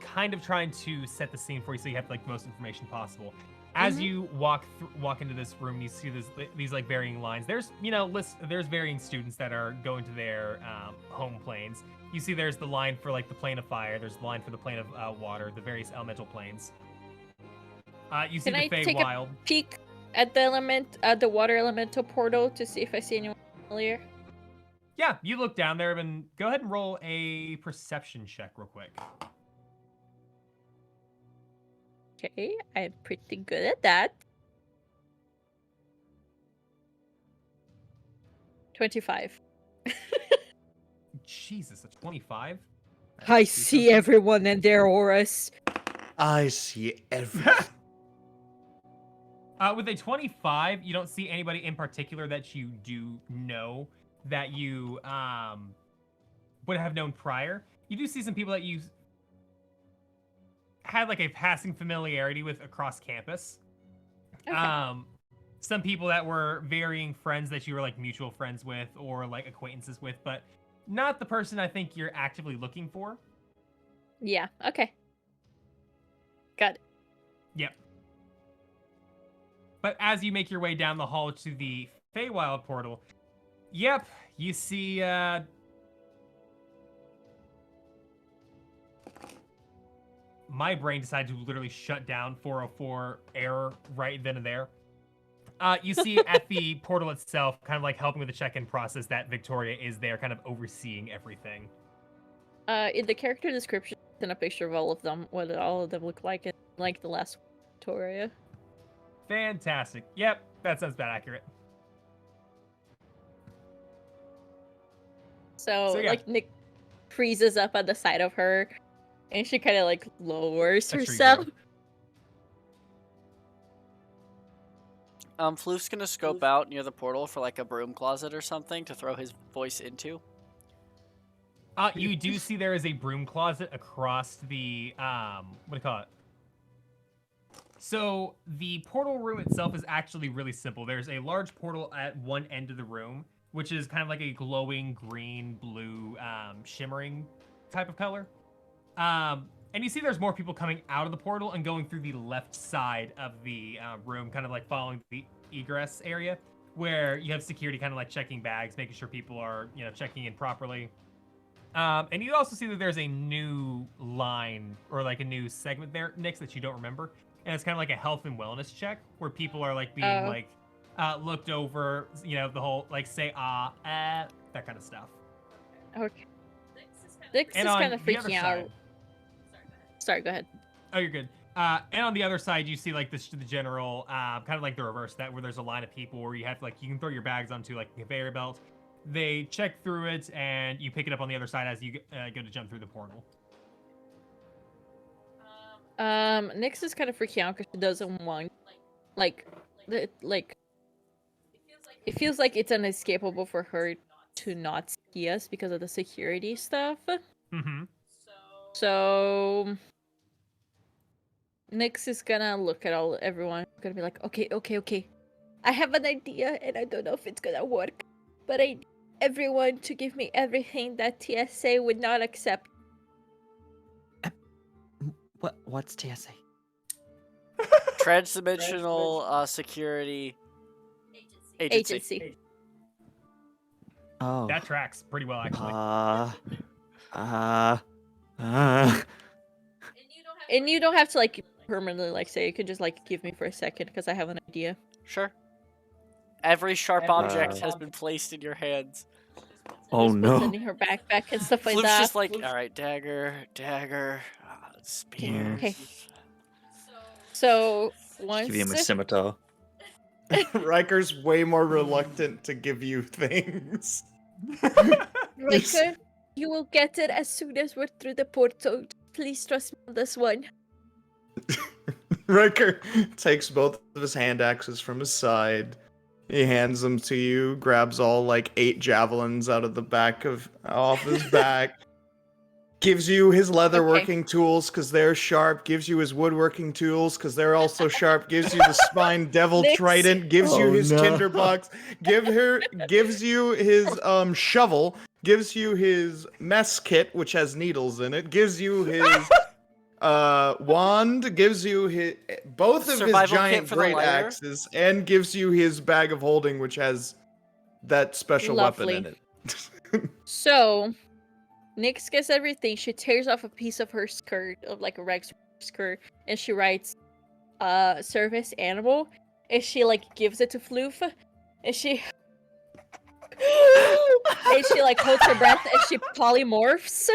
kind of trying to set the scene for you so you have like the most information possible. As Mhm. you walk into this room, you see these like varying lines. There's there's varying students that are going to their home planes. You see there's the line for like the plane of fire. There's the line for the plane of water. The various elemental planes. You see Can I the take Feywild. a peek at the water elemental portal to see if I see anyone familiar? Yeah, you look down there and go ahead and roll a perception check real quick. Okay, I'm pretty good at that. 25. Jesus, a 25. I Do see something. everyone and their auras. I see everything. With a 25, you don't see anybody in particular that you do know that you would have known prior. You do see some people that you had like a passing familiarity with across campus. Okay. Some people that were varying friends that you were like mutual friends with or like acquaintances with, but not the person I think you're actively looking for. Yeah, okay. Got it. Yep. But as you make your way down the hall to the Feywild portal, yep, you see my brain decided to literally shut down 404 error right then and there. You see at the portal itself, kind of like helping with the check-in process, that Victoria is there kind of overseeing everything. In the character description, send a picture of all of them, what all of them look like in like the last Victoria. Fantastic. Yep, that sounds about accurate. So, yeah. like Nick freezes up at the side of her, and she kind of like lowers That's true, herself. Floof's gonna scope out near the portal for like a broom closet or something to throw his voice into. You do see there is a broom closet across the what do you call it? So the portal room itself is actually really simple. There's a large portal at one end of the room, which is kind of like a glowing green, blue, shimmering type of color. And you see there's more people coming out of the portal and going through the left side of the room, kind of like following the egress area, where you have security kind of like checking bags, making sure people are, checking in properly. And you also see that there's a new line or like a new segment there, Nix, that you don't remember. And it's kind of like a health and wellness check where people are like being like looked over, the whole like say that kind of stuff. Okay. Nix is kind of freaking out. Sorry, go ahead. Oh, you're good. And on the other side, you see like the general, kind of like the reverse, that where there's a line of people where you have to like, you can throw your bags onto like a conveyor belt. They check through it and you pick it up on the other side as you go to jump through the portal. Nix is kind of freaking out because she doesn't want, it feels like it's unescapable for her to not see us because of the security stuff. Mm-hmm. So Nix is gonna look at everyone, gonna be like, okay. I have an idea and I don't know if it's gonna work, but I need everyone to give me everything that TSA would not accept. What's TSA? Transdimensional security agency. Oh. That tracks pretty well, actually. And you don't have to like permanently like say, you could just like give me for a second because I have an idea. Sure. Every sharp object has been placed in your hands. Oh Just no. in her backpack and stuff like Floof's that. just like, all right, dagger, spear. Okay. So once Give him a scimitar. Riker's way more reluctant to give you things. Riker, you will get it as soon as we're through the portal. Please trust me on this one. Riker takes both of his hand axes from his side. He hands them to you, grabs all like 8 javelins out of the back off his back. Gives you his leatherworking tools because they're sharp. Gives you his woodworking tools because they're also sharp. Gives you the spine devil Nix. trident. Gives you his tinderbox. Gives you his shovel gives you his mess kit, which has needles in it, gives you his wand, gives you his both of his Survival kit giant for the great lighter. axes, and gives you his bag of holding, which has that special weapon in Lovely. it. So, Nyx gets everything. She tears off a piece of her skirt, of like a rag skirt, and she writes, service animal. And she like gives it to Floof, and she and she like holds her breath, and she polymorphs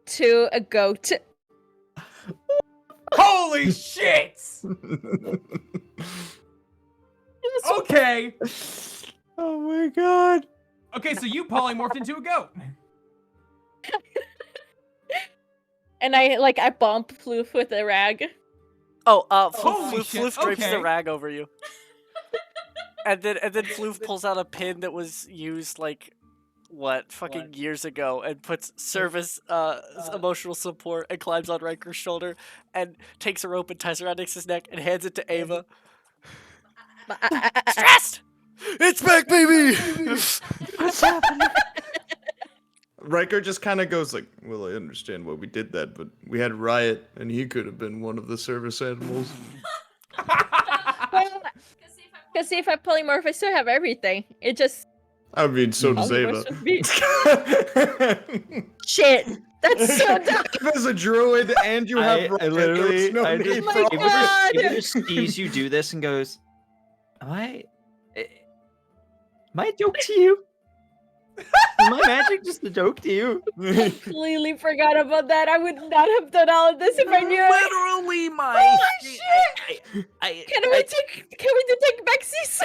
to a goat. Holy shit! Okay. Oh my god. Okay, so you polymorphed into a goat. And I bump Floof with a rag. Oh, Holy Floof shit, drapes the okay. rag over you. And then Floof pulls out a pin that was used like fucking years ago and puts service emotional support and climbs on Riker's shoulder and takes a rope and ties around Nyx's neck and hands it to Ava. Stressed! It's back, baby! What's happening? Riker just kind of goes like, well, I understand why we did that, but we had Riot, and he could have been one of the service animals. Because see, if I polymorph, I still have everything. It just I mean, so does Ava. polymorphs with me. Shit, that's so dumb. Ava's a druid, and you have Riot. I literally, There was no I need just, Oh for my all Ava this. God. Ava just sees you do this and goes, am I a joke to you? Is my magic just a joke to you? Completely forgot about that. I would not have done all of this if I knew it. Literally my Can we take Bexy's?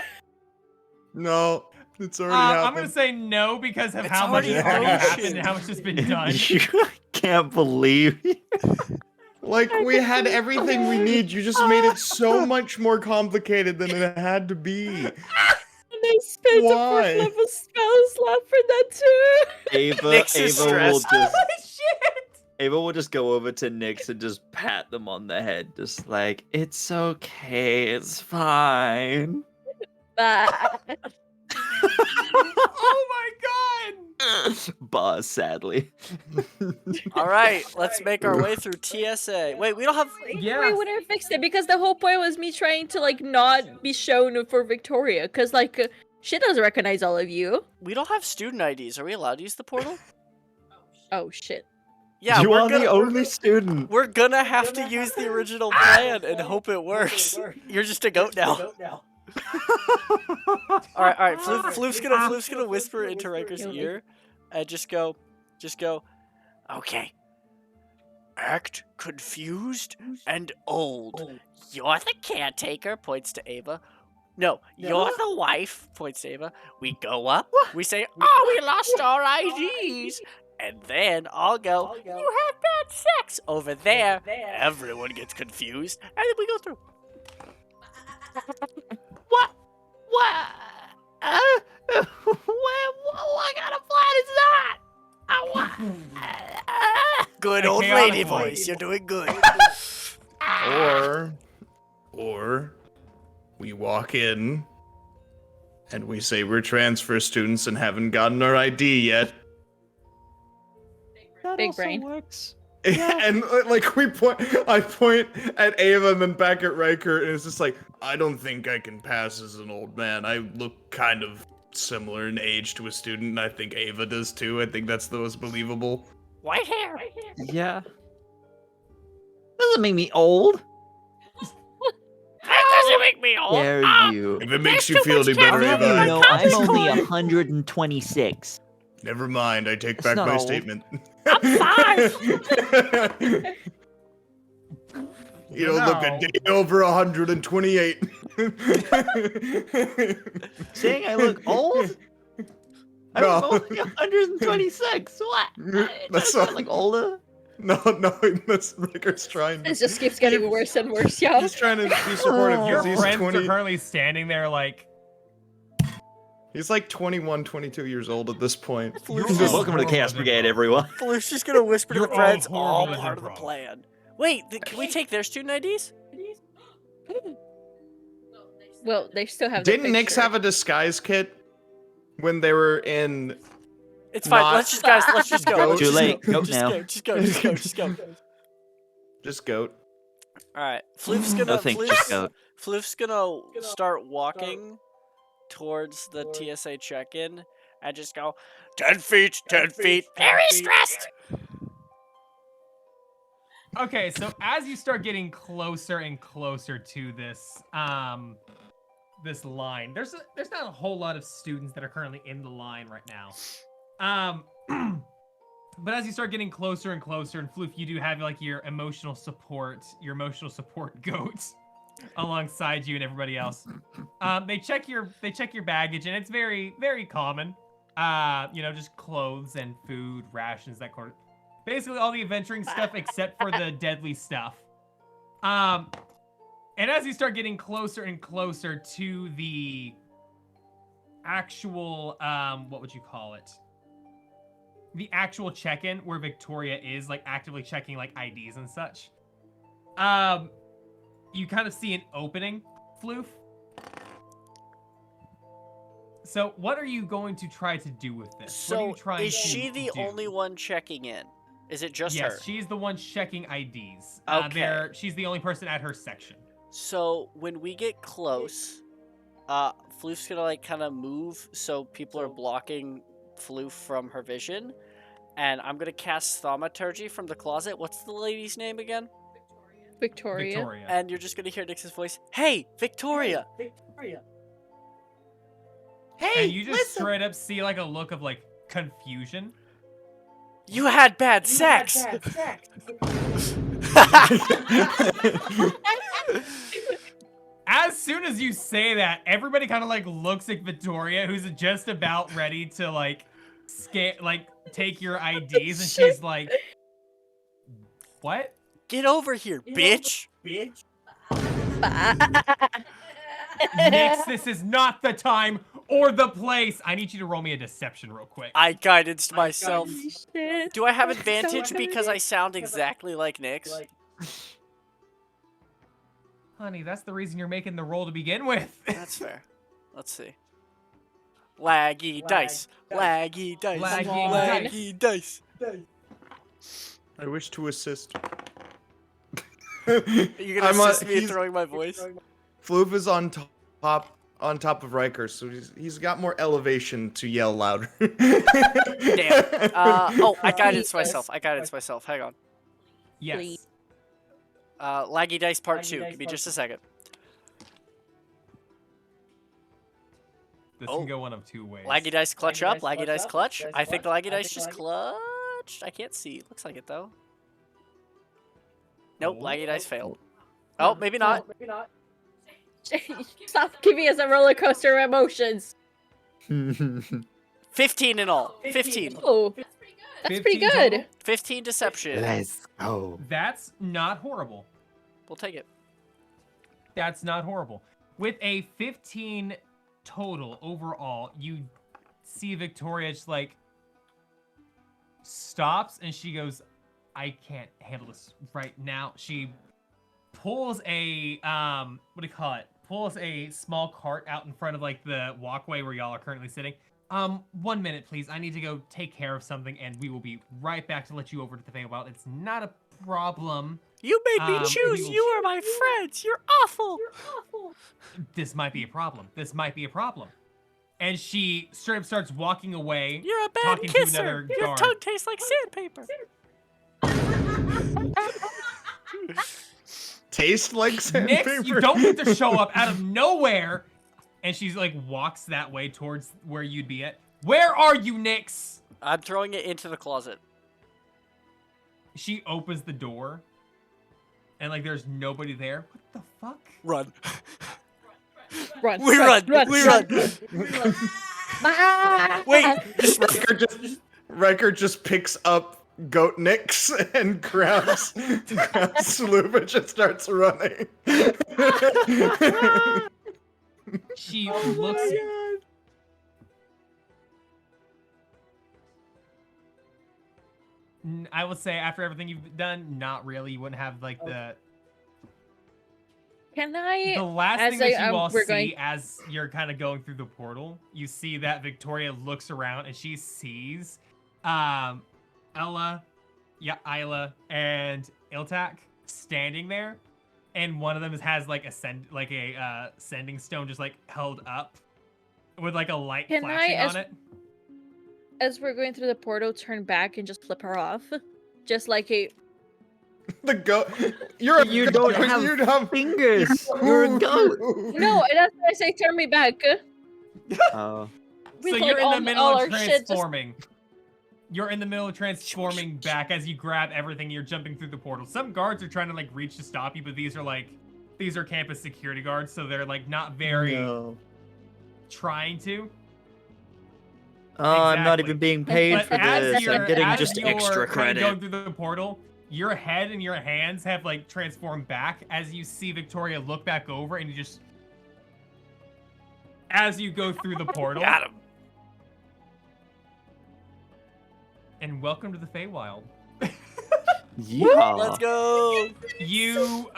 No, it's already I'm happened. gonna say no because of It's how much has already already happened ocean. and how much has been done. You can't believe Like, we had everything we need. You just made it so much more complicated than it had to be. And I spent a Why? 4th level spell slot for that too. Ava, Nyx is Ava will stressed. just Holy shit! Ava will just go over to Nyx and just pat them on the head, just like, it's okay, it's fine. But Oh my god! Boss, sadly. Alright, let's make our way through TSA. Wait, we don't have... Yeah. we would have fixed it because the whole point was me trying to like not be shown for Victoria, because like she doesn't recognize all of you. We don't have student IDs. Are we allowed to use the portal? Oh shit. Yeah, you we're are gonna, the only student. We're gonna have to use the original plan and hope it works. You're just a goat now. Alright, Floof's gonna whisper into Riker's ear and just go, okay. Act confused and old. You're the caretaker, points to Ava. No, you're the wife, points to Ava. We go up, we say, oh, we lost our IDs. And then I'll go, you have bad sex over there. Everyone gets confused, and then we go through. What? What kind of plan is that? Good A old chaotic lady voice. voice, you're doing good. Or we walk in and we say we're transfer students and haven't gotten our ID yet. That Big also brain. works. And like I point at Ava and then back at Riker, and it's just like, I don't think I can pass as an old man. I look kind of similar in age to a student, and I think Ava does too. I think that's the most believable. White hair. Yeah. Doesn't make me old. That doesn't make me old. Dare you? If it makes There's you too feel much any better, caffeine I'll in have my you Ava, know, I'm coffee only coin. 126. never mind. I take It's back not my old. statement. I'm 5. You don't look a day over 128. Saying I look old? I'm No. only 126. What? It That's doesn't not- sound like older. No, that's Riker's trying It to. just keeps getting worse and worse, y'all. He's trying to be supportive Your because he's friends 20. are currently standing there like, He's like 21, 22 years old at this point. You're He's all just- Welcome to the Chaos Brigade, everyone. Blue's just gonna whisper to You're the friends, all all horrible part of the improv. plan. Wait, can we take their student IDs? Well, they still have. The Didn't Nyx picture. have a disguise kit when they were in It's fine. Not Let's just go. goat. Let's just Too late. go. Goat Just now. go. Just go. Just go. Just go. Just goat. All right. Floof's No gonna. thanks, just goat. Floof's gonna start walking towards the TSA check-in and just go 10 feet, 10 feet. Very stressed. Okay, so as you start getting closer and closer to this this line, there's not a whole lot of students that are currently in the line right now. But as you start getting closer and closer, and Floof, you do have like your emotional support goat alongside you and everybody else. They check your baggage, and it's very, very common. Just clothes and food, rations, that kind of, basically all the adventuring stuff except for the deadly stuff. And as you start getting closer and closer to the actual, what would you call it? The actual check-in where Victoria is like actively checking like IDs and such. You kind of see an opening, Floof. So what are you going to try to do with this? What are you So, trying is to she the do? only one checking in? Is it just her? Yes, she's the one checking IDs. Okay. She's the only person at her section. So, when we get close, Floof's gonna like kind of move so people are blocking Floof from her vision. And I'm gonna cast Thaumaturgy from the closet. What's the lady's name again? Victoria. And you're just gonna hear Nix's voice. Hey, Victoria! Victoria. Hey, And you just straight up see like a look of like confusion. You had bad sex! You had bad sex. As soon as you say that, everybody kind of like looks at Victoria, who's just about ready to like take your IDs, and she's like, "What?" Get over here, bitch! Bitch. Nix, this is not the time or the place. I need you to roll me a deception real quick. I guidanced myself. Shit. Do I have So advantage because I sound exactly like Nix? Honey, that's the reason you're making the roll to begin with. That's fair. Let's see. Laggy dice. Laggy dice. Laggy dice. I wish to assist. Are you gonna assist me in throwing my voice? Floof is on top of Riker, so he's got more elevation to yell louder. Damn. Oh, I guided myself. Hang on. Yes. Please. Laggy dice part 2. Give me just a second. This Oh. can go one of two ways. Laggy dice clutch up. Laggy dice clutch. I think the laggy dice just clutched. I can't see. Looks like it though. Nope. Oh. Laggy dice failed. Oh, maybe not. Maybe not. Stop giving us a roller coaster of emotions. 15 in all. 15. Oh, that's pretty 15 good. total? 15 deception. Let's go. That's not horrible. We'll take it. That's not horrible. With a 15 total overall, you see Victoria just like stops and she goes, I can't handle this right now. She pulls a what do you call it? Pulls a small cart out in front of like the walkway where y'all are currently sitting. 1 minute, please. I need to go take care of something, and we will be right back to let you over to the Feywild. It's not a problem. You made me choose. we will- You are my friends. You're awful. This might be a problem. This might be a problem. And she straight up starts walking away. You're a bad talking to kisser. another Your guard. tongue tastes like sandpaper. Taste like sandpaper. Nix, you don't get to show up out of nowhere. And she's like walks that way towards where you'd be at. Where are you, Nix? I'm throwing it into the closet. She opens the door. And like there's nobody there. What the fuck? Run. Run. We run. We run. Ah! Wait. Riker just picks up Goat Nix and grabs Sloop and just starts running. She Oh looks. I would say after everything you've done, not really. You wouldn't have like the. Can I? The last as thing that I- you all we're see going- as you're kind of going through the portal, you see that Victoria looks around and she sees Ella, Isla, and Iltak standing there, and one of them has like a sending stone just like held up with like a light Can flashing I, on it. as we're going through the portal, turn back and just flip her off, just like a. The goat. You're a You goat, don't 'cause have you don't fingers. You're a goat. No, that's why I say turn me back. Oh. With, So like, you're in the all middle of our shit just- transforming. You're in the middle of transforming back as you grab everything. You're jumping through the portal. Some guards are trying to like reach to stop you, but these are campus security guards, so they're like not very No. trying to. Oh, I'm not Exactly. even being paid But for as this. you're, I'm getting as just you're extra kind of going credit. through the portal, your head and your hands have like transformed back as you see Victoria look back over, and you just as you go through the portal. Got him. And welcome to the Feywild. Yeah. Let's go. You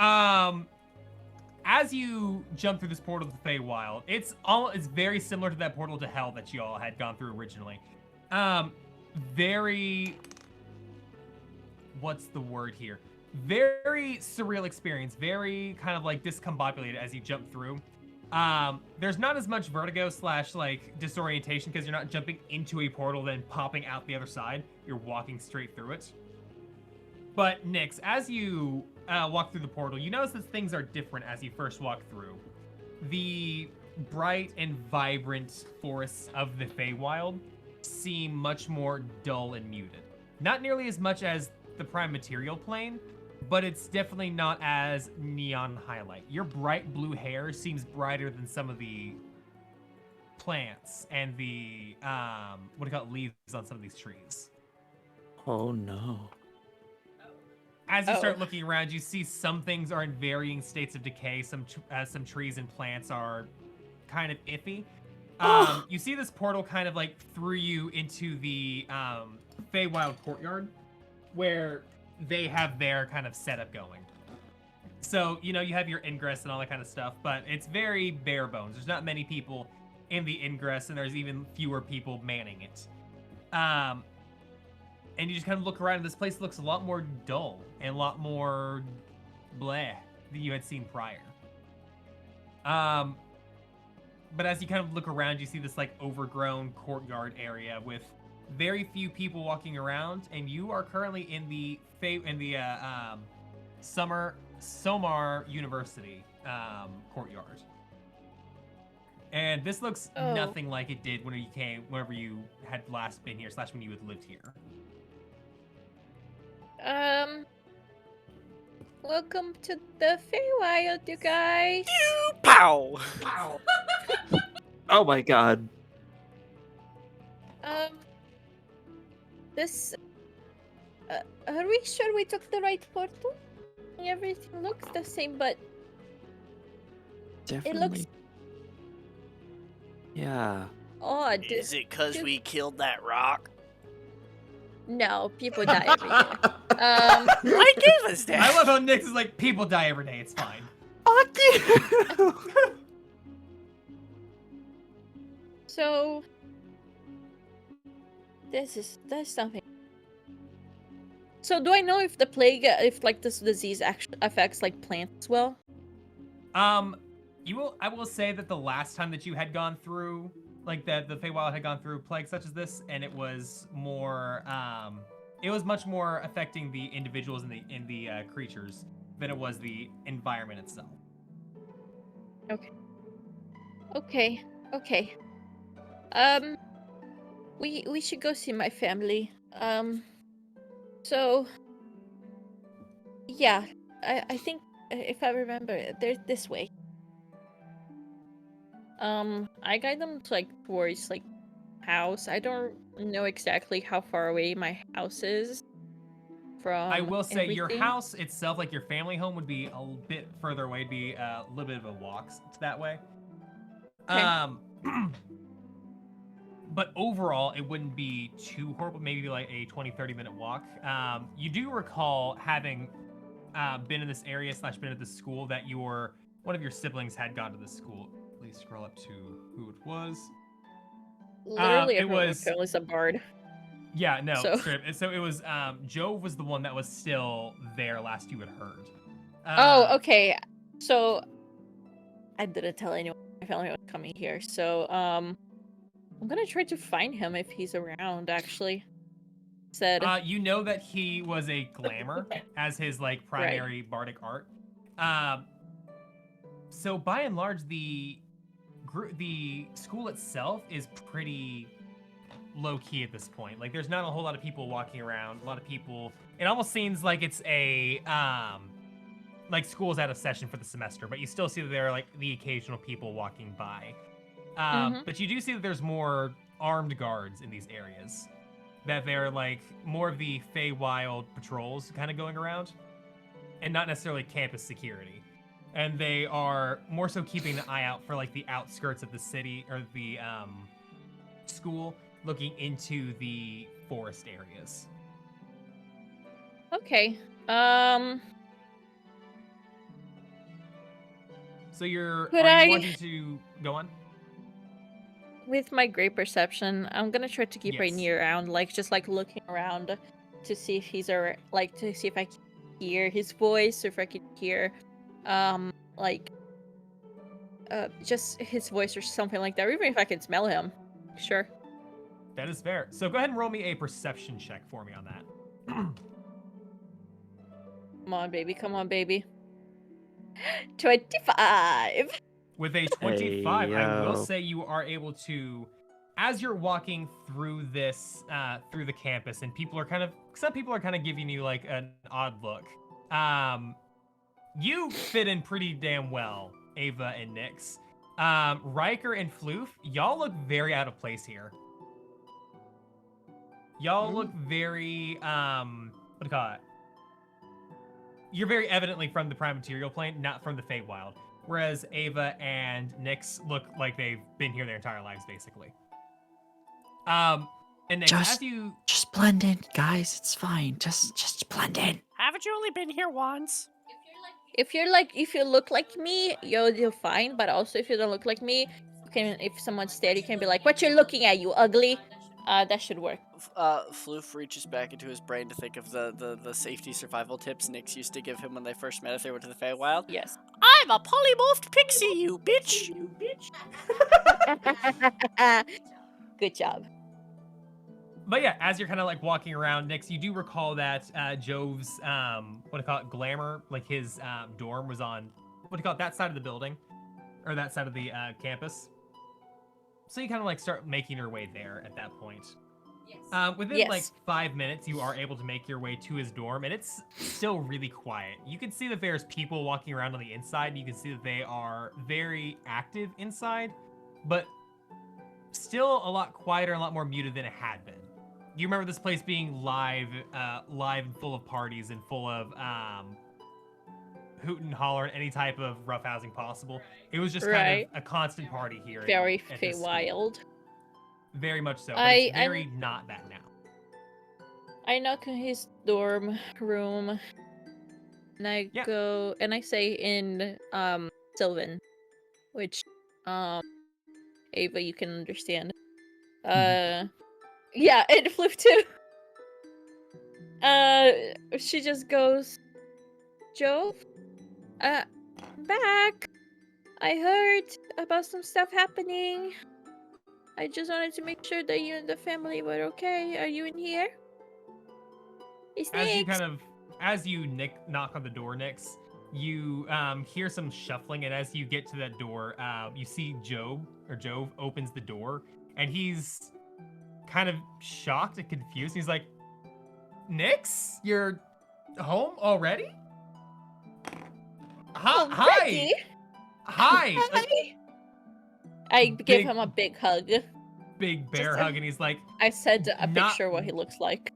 as you jump through this portal to the Feywild, it's very similar to that portal to hell that you all had gone through originally. Very what's the word here? Very surreal experience, very kind of like discombobulated as you jump through. There's not as much vertigo / like disorientation because you're not jumping into a portal then popping out the other side. You're walking straight through it. But Nyx, as you walk through the portal, you notice that things are different as you first walk through. The bright and vibrant forests of the Feywild seem much more dull and muted. Not nearly as much as the Prime Material Plane, but it's definitely not as neon highlight. Your bright blue hair seems brighter than some of the plants and the leaves on some of these trees. Oh no. As you start looking around, you see some things are in varying states of decay. Some trees and plants are kind of iffy. You see this portal kind of like threw you into the Feywild courtyard, where they have their kind of setup going. So, you have your ingress and all that kind of stuff, but it's very bare bones. There's not many people in the ingress, and there's even fewer people manning it. And you just kind of look around, and this place looks a lot more dull and a lot more bleh than you had seen prior. But as you kind of look around, you see this like overgrown courtyard area with very few people walking around, and you are currently in the Somar University courtyard. And this looks nothing like it did whenever you had last been here / when you had lived here. Welcome to the Feywild, you guys. Pow. Oh my god. This. Are we sure we took the right portal? Everything looks the same, but Definitely. it looks Yeah. odd. Is it because we killed that rock? No, people die every day. I gave us that. I love how Nyx is like, people die every day, it's fine. Fuck you. So there's something. So do I know if the plague, if like this disease actually affects like plants as well? I will say that the last time that you had gone through, like the Feywild had gone through plague such as this, and it was more, it was much more affecting the individuals and the creatures than it was the environment itself. Okay. We should go see my family. So yeah, I think if I remember, they're this way. I guide them to like towards like house. I don't know exactly how far away my house is from. I will say your everything. house itself, like your family home, would be a bit further away. It'd be a little bit of a walk that way. Okay. But overall, it wouldn't be too horrible. Maybe like a 20-30 minute walk. You do recall having been in this area / been at this school that your one of your siblings had gone to this school. Please scroll up to who it was. Literally, it everyone was- family's a bard. Yeah, no, So- strip. So it was Jove was the one that was still there last you had heard. Oh, okay. So I didn't tell anyone my family was coming here. So I'm gonna try to find him if he's around. Actually, said You know that he was a glamour as his like primary bardic art. So by and large, the school itself is pretty low key at this point. Like, there's not a whole lot of people walking around. A lot of people. It almost seems like it's a like school's out of session for the semester, but you still see that there are like the occasional people walking by. But you do see that there's more armed guards in these areas. That they're like more of the Feywild patrols kind of going around, and not necessarily campus security. And they are more so keeping an eye out for like the outskirts of the city or the school, looking into the forest areas. okay. So you're Could are you I- wanting to go on? With my great perception, I'm gonna try to keep my Yes. ear around, like just like looking around to see if he's like to see if I can hear his voice or if I can hear, like, just his voice or something like that, or even if I can smell him. Sure. That is fair. So go ahead and roll me a perception check for me on that. Come on, baby. Come on, baby. 25. With a 25, I will Heyo. say you are able to, as you're walking through this, through the campus, and some people are kind of giving you like an odd look. You fit in pretty damn well, Ava and Nyx. Riker and Floof, y'all look very out of place here. Y'all look very, what do you call it? You're very evidently from the Prime Material Plane, not from the Feywild. Whereas Ava and Nyx look like they've been here their entire lives, basically. And Nyx, as you... Just blend in, guys. It's fine. Just blend in. Haven't you only been here once? If you look like me, you're fine. But also, if you don't look like me, you can. If someone's stared, you can be like, "What you looking at, you ugly?" That should work. Floof reaches back into his brain to think of the safety survival tips Nyx used to give him when they first met if they went to the Feywild. Yes. I'm a polymorphed pixie, you bitch! Good job. But yeah, as you're kind of like walking around, Nyx, you do recall that Jove's, what do you call it, glamour, like his dorm was on, what do you call it, that side of the building, or that side of the campus. So you kind of like start making your way there at that point. Within Yes. like 5 minutes, you are able to make your way to his dorm, and it's still really quiet. You can see that there's people walking around on the inside, and you can see that they are very active inside, but still a lot quieter and a lot more muted than it had been. You remember this place being live and full of parties and full of hoot and holler and any type of roughhousing possible. It was just kind Right. of a constant party here. Very at this school. Feywild. Very much so. But I'm- it's very not that now. I knock on his dorm room, and I Yeah. go and I say in Sylvan, which Ava you can understand. Yeah, and Flip too. She just goes, Jove, back. I heard about some stuff happening. I just wanted to make sure that you and the family were okay. Are you in here? It's As you knock on the door, Nyx, you hear some shuffling, and as you get to that door, you see Jove opens the door, and he's kind of shocked and confused. He's like, Nyx, you're home already? Hi. Already? Hi. Like, I give big- him a big hug. big bear Just a- hug, and he's like, I said a Not- picture what he looks like.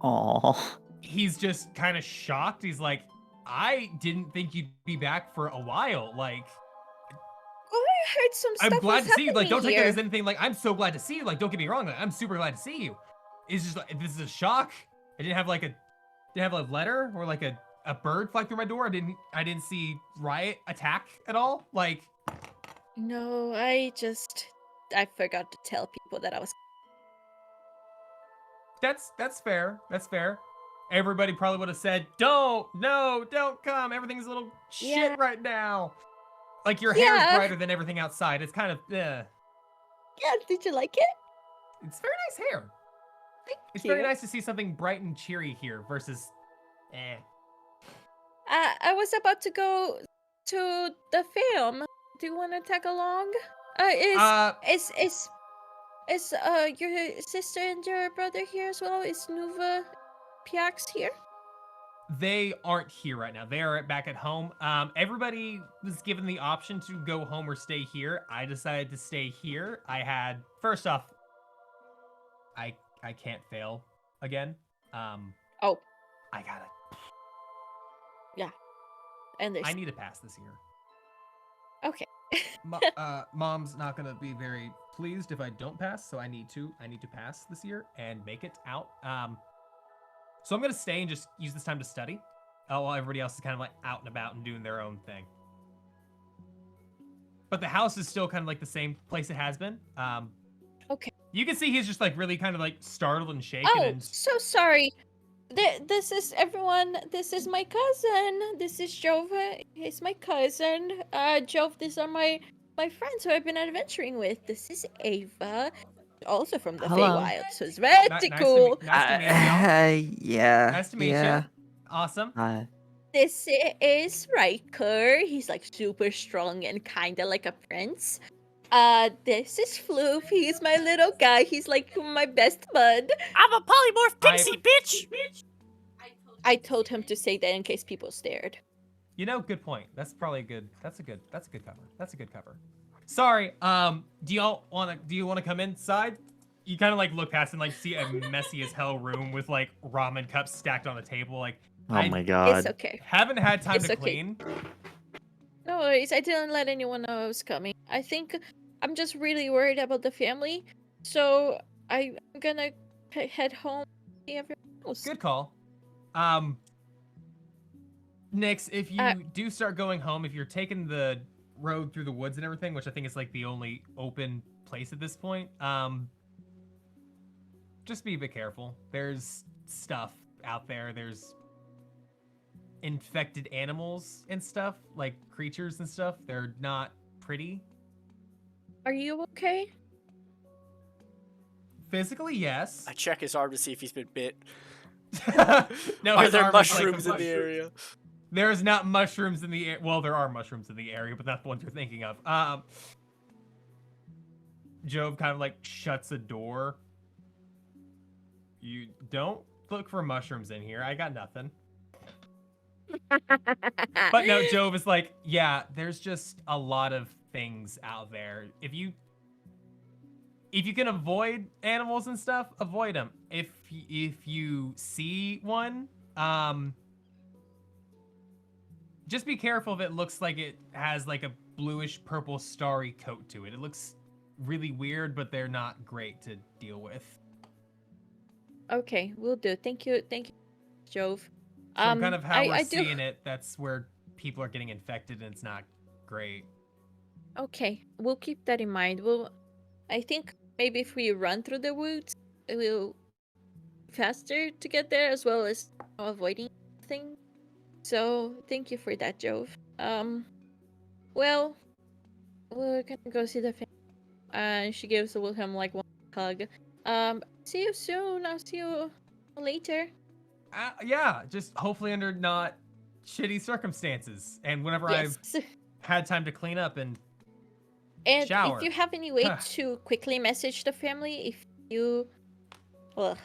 Aw. he's just kind of shocked. He's like, I didn't think you'd be back for a while. Like, Oh, I heard some stuff. I'm glad was to see you. Like, don't take happening that as here. anything. Like, I'm so glad to see you. Like, don't get me wrong. Like, I'm super glad to see you. It's just like, this is a shock. I didn't have like a letter or like a a bird fly through my door. I didn't see riot attack at all. Like, No, I forgot to tell people that I was. that's fair. That's fair. Everybody probably would have said, "Don't, no, don't come. Everything's a little Yeah. shit right now." Like your hair's Yeah. brighter than everything outside. It's kind of, Yeah, did you like it? it's very nice hair. It's you. very nice to see something bright and cheery here versus, eh. I was about to go to the film. Do you want to tag along? Is your sister and your brother here as well? Is Nuva Piax here? They aren't here right now. They are back at home. Everybody was given the option to go home or stay here. I decided to stay here. First off, I can't fail again. Oh, I gotta. and there's I need to pass this year. okay. Mom's not gonna be very pleased if I don't pass, so I need to pass this year and make it out. So I'm gonna stay and just use this time to study, while everybody else is kind of like out and about and doing their own thing. But the house is still kind of like the same place it has been. Okay. You can see he's just like really kind of like startled and shaken. Oh, And so sorry. This is everyone. This is my cousin. This is Jova. He's my cousin. Jove, these are my friends who I've been adventuring with. This is Ava, also from the Hello. Feywild. So it's very nice cool. nice to meet y'all. Yeah. Nice to meet yeah. you. Awesome. This is Riker. He's like super strong and kinda like a prince. This is Floof. He's my little guy. He's like my best bud. I'm a polymorph pixie, bitch! I told him to say that in case people stared. You know, good point. That's probably a good. That's a good cover. That's a good cover. Sorry. Do you want to come inside? You kind of like look past and like see a messy as hell room with like ramen cups stacked on the table. Like, Oh my god. It's okay. haven't had time It's to okay. clean. No worries. I didn't let anyone know I was coming. I think I'm just really worried about the family. So I'm gonna head home. See everyone else. Good call. Nix, if you do start going home, if you're taking the road through the woods and everything, which I think is like the only open place at this point, just be a bit careful. There's stuff out there. There's infected animals and stuff, like creatures and stuff. They're not pretty. Are you okay? Physically, yes. I check his arm to see if he's been bit. No, Are his there arm is like mushrooms in the area? There's not mushrooms in the area. Well, there are mushrooms in the area, but not the ones you're thinking of. Job kind of like shuts a door. You don't look for mushrooms in here. I got nothing. But no, Jove is like, yeah, there's just a lot of things out there. If you can avoid animals and stuff, avoid them. If you see one, just be careful if it looks like it has like a bluish purple starry coat to it. It looks really weird, but they're not great to deal with. Okay, we'll do. Thank you, Jove. From kind of how we're I seeing it, that's where people are getting infected, and it's not great. Okay, we'll keep that in mind. I think maybe if we run through the woods, it will be faster to get there, as well as avoiding things. So thank you for that, Jove. Well, we're gonna go see the family. And she gives Wilhelm like one hug. See you soon. I'll see you later. Yeah, just hopefully under not shitty circumstances, and whenever Yes. I've had time to clean up and And shower. if you have any way to quickly message the family, if you, well,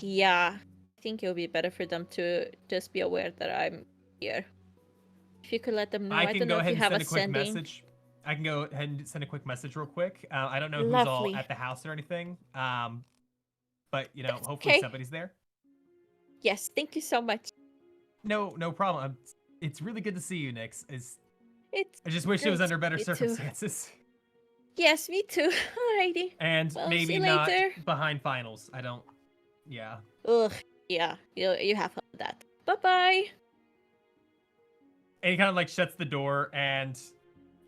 yeah, I think it'll be better for them to just be aware that I'm here. If you could let them know. I I can don't go know if ahead you and have send a quick sending. message. I can go ahead and send a quick message real quick. I don't know who's Lovely. all at the house or anything. But you know, That's hopefully okay. somebody's there. Yes, thank you so much. No problem. It's really good to see you, Nix. It's I just wish it was great under better to see you too. circumstances. Yes, me too. Alrighty. And Well, maybe see you not later. behind finals. I don't. Yeah. Ugh. Yeah, you have fun with that. Bye bye. And he kind of like shuts the door, and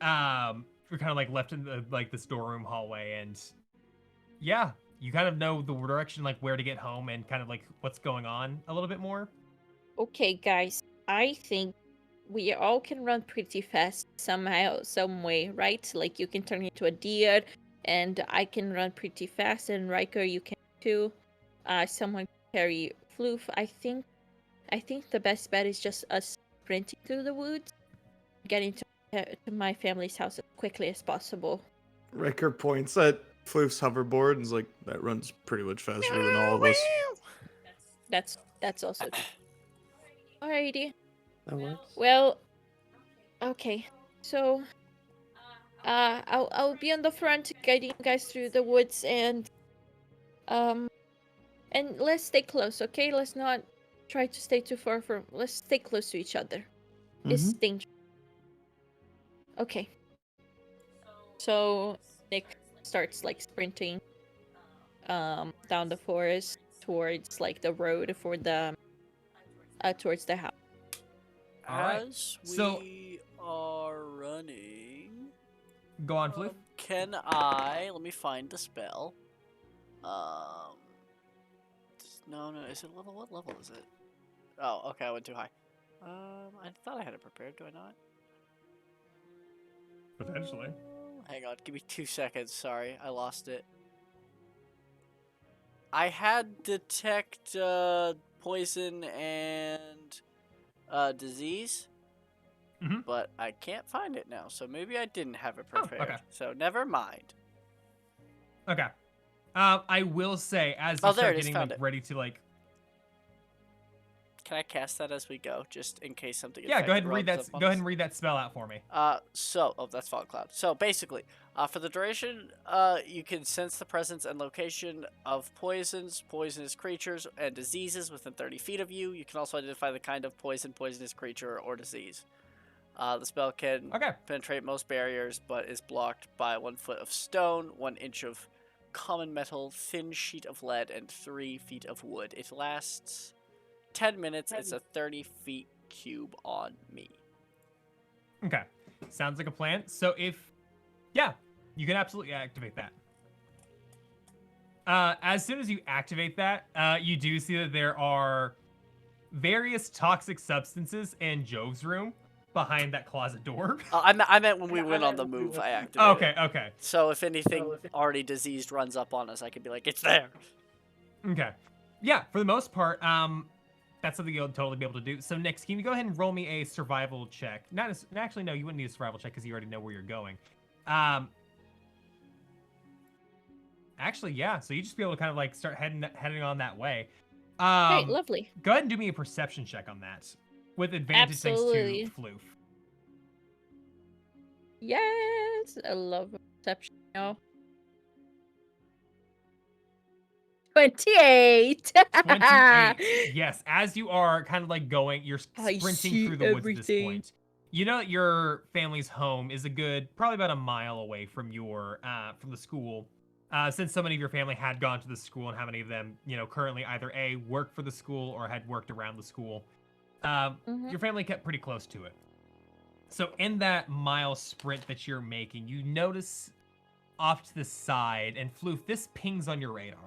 we're kind of like left in the like the storeroom hallway, and yeah, you kind of know the direction, like where to get home, and kind of like what's going on a little bit more. Okay, guys, I think we all can run pretty fast somehow, some way, right? Like you can turn into a deer, and I can run pretty fast, and Riker, you can too. Someone carry Floof. I think the best bet is just us sprinting through the woods, getting to my family's house as quickly as possible. Riker points at Floof's hoverboard and is like, that runs pretty much faster than all of us. That's also true. Alrighty. That works. Well, okay. So, I'll be on the front, guiding you guys through the woods, and let's stay close, okay? Let's not try to stay too far from. Let's stay close to each other. It's dangerous. Okay. So Nick starts like sprinting, down the forest towards like the road for the, towards the house. All right. As So- we are running, Go on, Floof. can I? Let me find the spell. No, is it level? What level is it? Oh, okay, I went too high. I thought I had it prepared. Do I not? Potentially. Hang on, give me 2 seconds. Sorry, I lost it. I had detect poison and disease, Mhm. but I can't find it now. So maybe I didn't have it Oh, prepared. okay. So never mind. Okay. I will say, as you Oh, there start it is, getting found like it. ready to like, Can I cast that as we go, just in case something? yeah, go ahead and read rubs that. up on Go ahead us? and read that spell out for me. Oh, that's Fog Cloud. So basically, for the duration, you can sense the presence and location of poisons, poisonous creatures, and diseases within 30 feet of you. You can also identify the kind of poison, poisonous creature, or disease. The spell can Okay. penetrate most barriers, but is blocked by 1 foot of stone, 1 inch of common metal, thin sheet of lead, and 3 feet of wood. It lasts 10 minutes. It's a 30 feet cube on me. Okay. Sounds like a plan. So yeah, you can absolutely activate that. As soon as you activate that, you do see that there are various toxic substances in Jove's room behind that closet door. I meant when we went on the move, I activated it. Okay. So if anything already diseased runs up on us, I could be like, it's there. Okay. Yeah, for the most part, that's something you'll totally be able to do. So, Nix, can you go ahead and roll me a survival check? Actually, no, you wouldn't need a survival check because you already know where you're going. Actually, yeah. So you just be able to kind of like start heading on that way. Great, lovely. Go ahead and do me a perception check on that, with advantage Absolutely. thanks to Floof. Yes, I love perception now. 28. 28. Yes, as you are kind of like going, you're I sprinting see through the woods at this everything. point. You know that your family's home is probably about a mile away from from the school. Since so many of your family had gone to the school, and how many of them, currently either A, work for the school or had worked around the school, your family kept pretty close to it. So in that mile sprint that you're making, you notice off to the side, and Floof, this pings on your radar.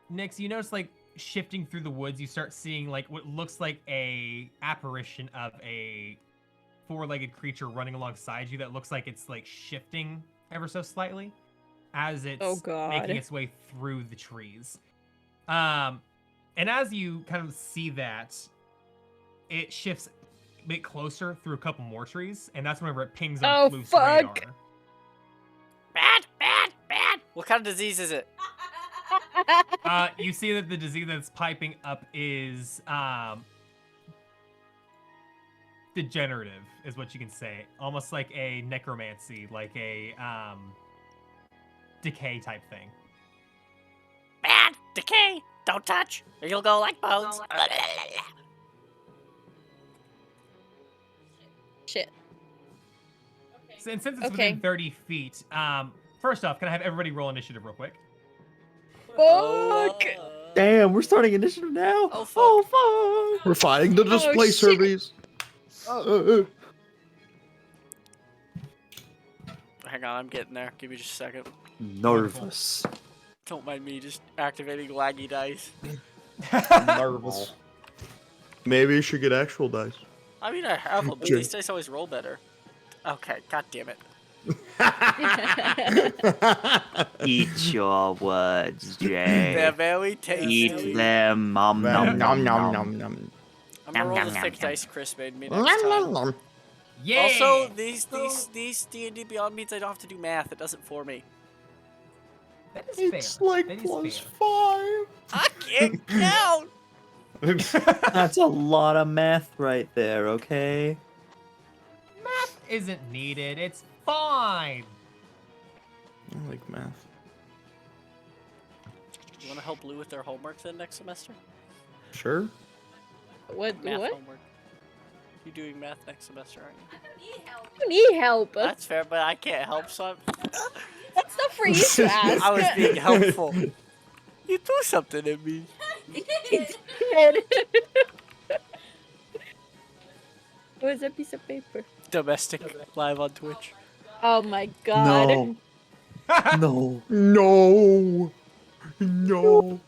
Nix, you notice like shifting through the woods, you start seeing like what looks like a apparition of a 4-legged creature running alongside you that looks like it's like shifting ever so slightly as it's Oh, God. making its way through the trees. And as you kind of see that, it shifts a bit closer through a couple more trees, and that's whenever it pings on Oh, Floof's fuck. radar. Bad. What kind of disease is it? You see that the disease that's piping up is degenerative, is what you can say. Almost like a necromancy, like a decay type thing. Bad. Decay. Don't touch, or you'll go like bones. Shit. And since it's Okay. within 30 feet, first off, can I have everybody roll initiative real quick? Fuck! Damn, we're starting initiative now. Oh, fuck. Oh We're fighting the display shit. surveys. Hang on, I'm getting there. Give me just a second. fuck. Nervous. Don't mind me just activating laggy dice. Nervous. Maybe you should get actual dice. I mean, I have them, but Jay. these dice always roll better. Okay, god damn it. Eat your words, They're Jay. very tasty. Eat them. Nom nom nom nom. nom. I'm gonna roll Nom, the nom, thick nom, dice Chris made me next time. Yeah. Also, these D&D Beyond means I don't have to do math. It does it for me. That is It's fair. like That is plus fair. 5. I can't count. That's a lot of math right there. Okay. Math isn't needed. It's fine. I like math. You want to help Lou with their homework then next semester? Sure. What? Math What? homework. You doing math next semester, aren't you? You need help. That's fair, but I can't help, so I'm... That's not for you to ask. I was being helpful. You do something to me. Where's a piece of paper? Domestic live on Twitch. Oh my god. No. No. No. No.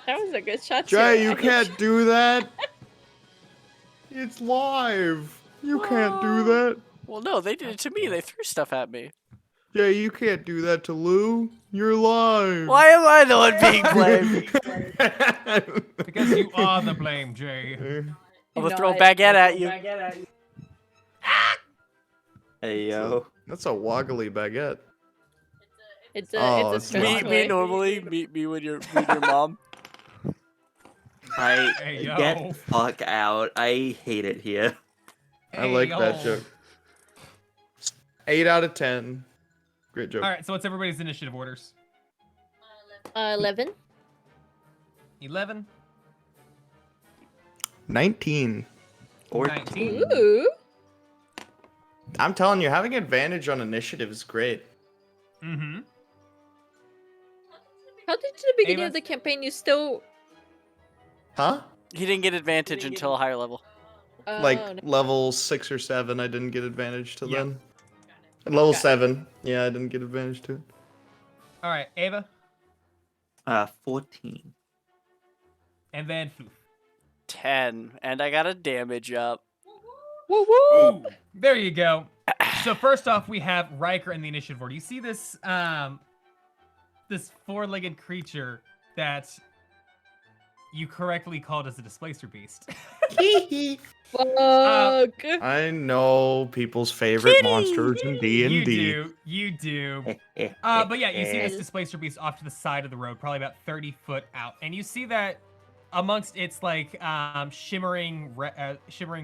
That was a good shot. Jay, too. you can't do that. It's live. You can't do that. Well, no, they did it to me. They threw stuff at me. Jay, you can't do that to Lou. You're live. Why am I the one being blamed? Because you are the blame, Jay. I'm gonna No, throw a I- baguette at you. Hey yo. That's a woggly baguette. It's a Oh, it's a it's stress Me, not. toy. me normally meet me when you're your mom. Hey, yo. Get the fuck out. I hate it here. I like that yo. joke. 8 out of 10. Great joke. All right, so what's everybody's initiative orders? 11. 11, 19. 19. Ooh. I'm telling you, having advantage on initiative is great. Mm-hmm. How did the beginning Ava? of the campaign you still Huh? He didn't get advantage until a higher level. Like no. level 6 or 7, I didn't get advantage to Yeah. then. At level Got it. 7, yeah, I didn't get advantage to it. All right, Ava, 14. and then Floof. 10, and I got a damage up. Woo woo. Ooh, there you go. So first off, we have Riker in the initiative order. You see this this four-legged creature that you correctly called as a displacer beast. Fuck. I know people's favorite monsters in D&D. You do. But yeah, you see this displacer beast off to the side of the road, probably about 30 foot out, and you see that amongst its like shimmering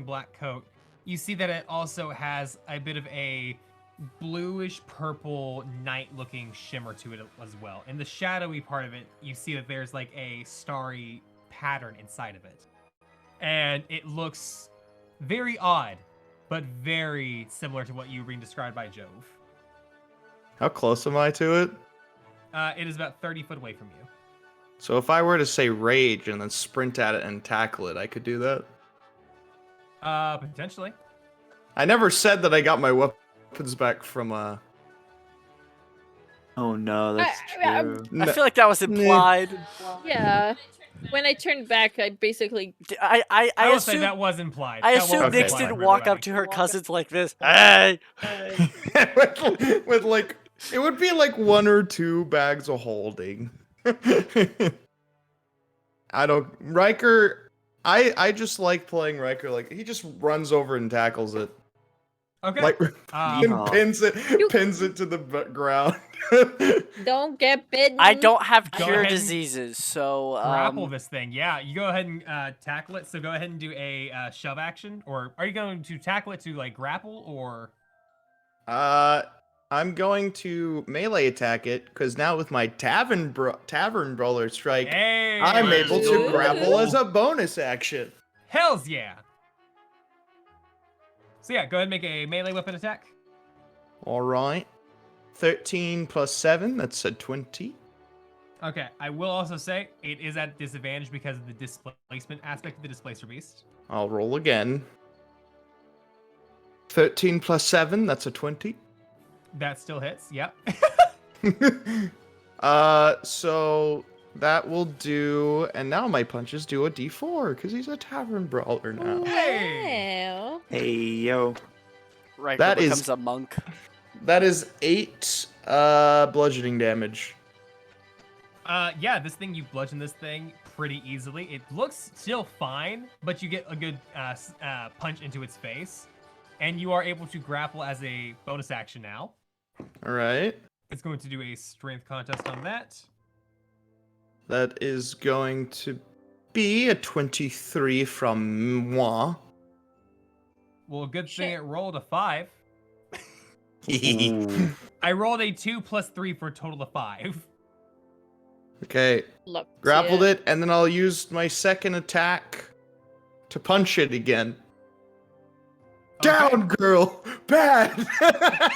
black coat, you see that it also has a bit of a bluish purple night-looking shimmer to it as well. In the shadowy part of it, you see that there's like a starry pattern inside of it, and it looks very odd, but very similar to what you were being described by Jove. How close am I to it? It is about 30 foot away from you. So if I were to say rage and then sprint at it and tackle it, I could do that? Potentially. I never said that I got my weapons back from Oh no, that's I- true. I feel like that was implied. Yeah. When I turned back, I basically I I will say assume that was implied. I That was assume Okay. Nix implied, didn't by the walk way. up to her cousins like this. Hey, with like it would be like 1 or 2 bags of holding. I don't Riker I just like playing Riker, like he just runs over and tackles it. Okay. Like Um, and pins it to the ground. don't get bitten. I don't have Go cure ahead and diseases, so grapple this thing. Yeah, you go ahead and tackle it. So go ahead and do a shove action, or are you going to tackle it to like grapple, or? I'm going to melee attack it because now with my tavern brawler strike, Hey, I'm able to Ooh. grapple as a bonus action. Hells yeah! So yeah, go ahead and make a melee weapon attack. All right, 13 plus 7, that's a 20. Okay, I will also say it is at disadvantage because of the displacement aspect of the Displacer Beast. I'll roll again. 13 plus 7, that's a 20. That still hits, yep. So that will do, and now my punches do a d4 because he's a tavern brawler now. Wow. Hey, yo. Riker That is- becomes a monk. That is 8 bludgeoning damage. Yeah, this thing, you bludgeon this thing pretty easily. It looks still fine, but you get a good punch into its face. And you are able to grapple as a bonus action now. All right. It's going to do a strength contest on that. That is going to be a 23 from moi. Well, good thing Shit. it rolled a 5. Ooh. I rolled a 2 plus 3 for a total of 5. Okay, Love to grappled see it, and then I'll use my second attack to punch it again. Okay. Down, girl! Bad!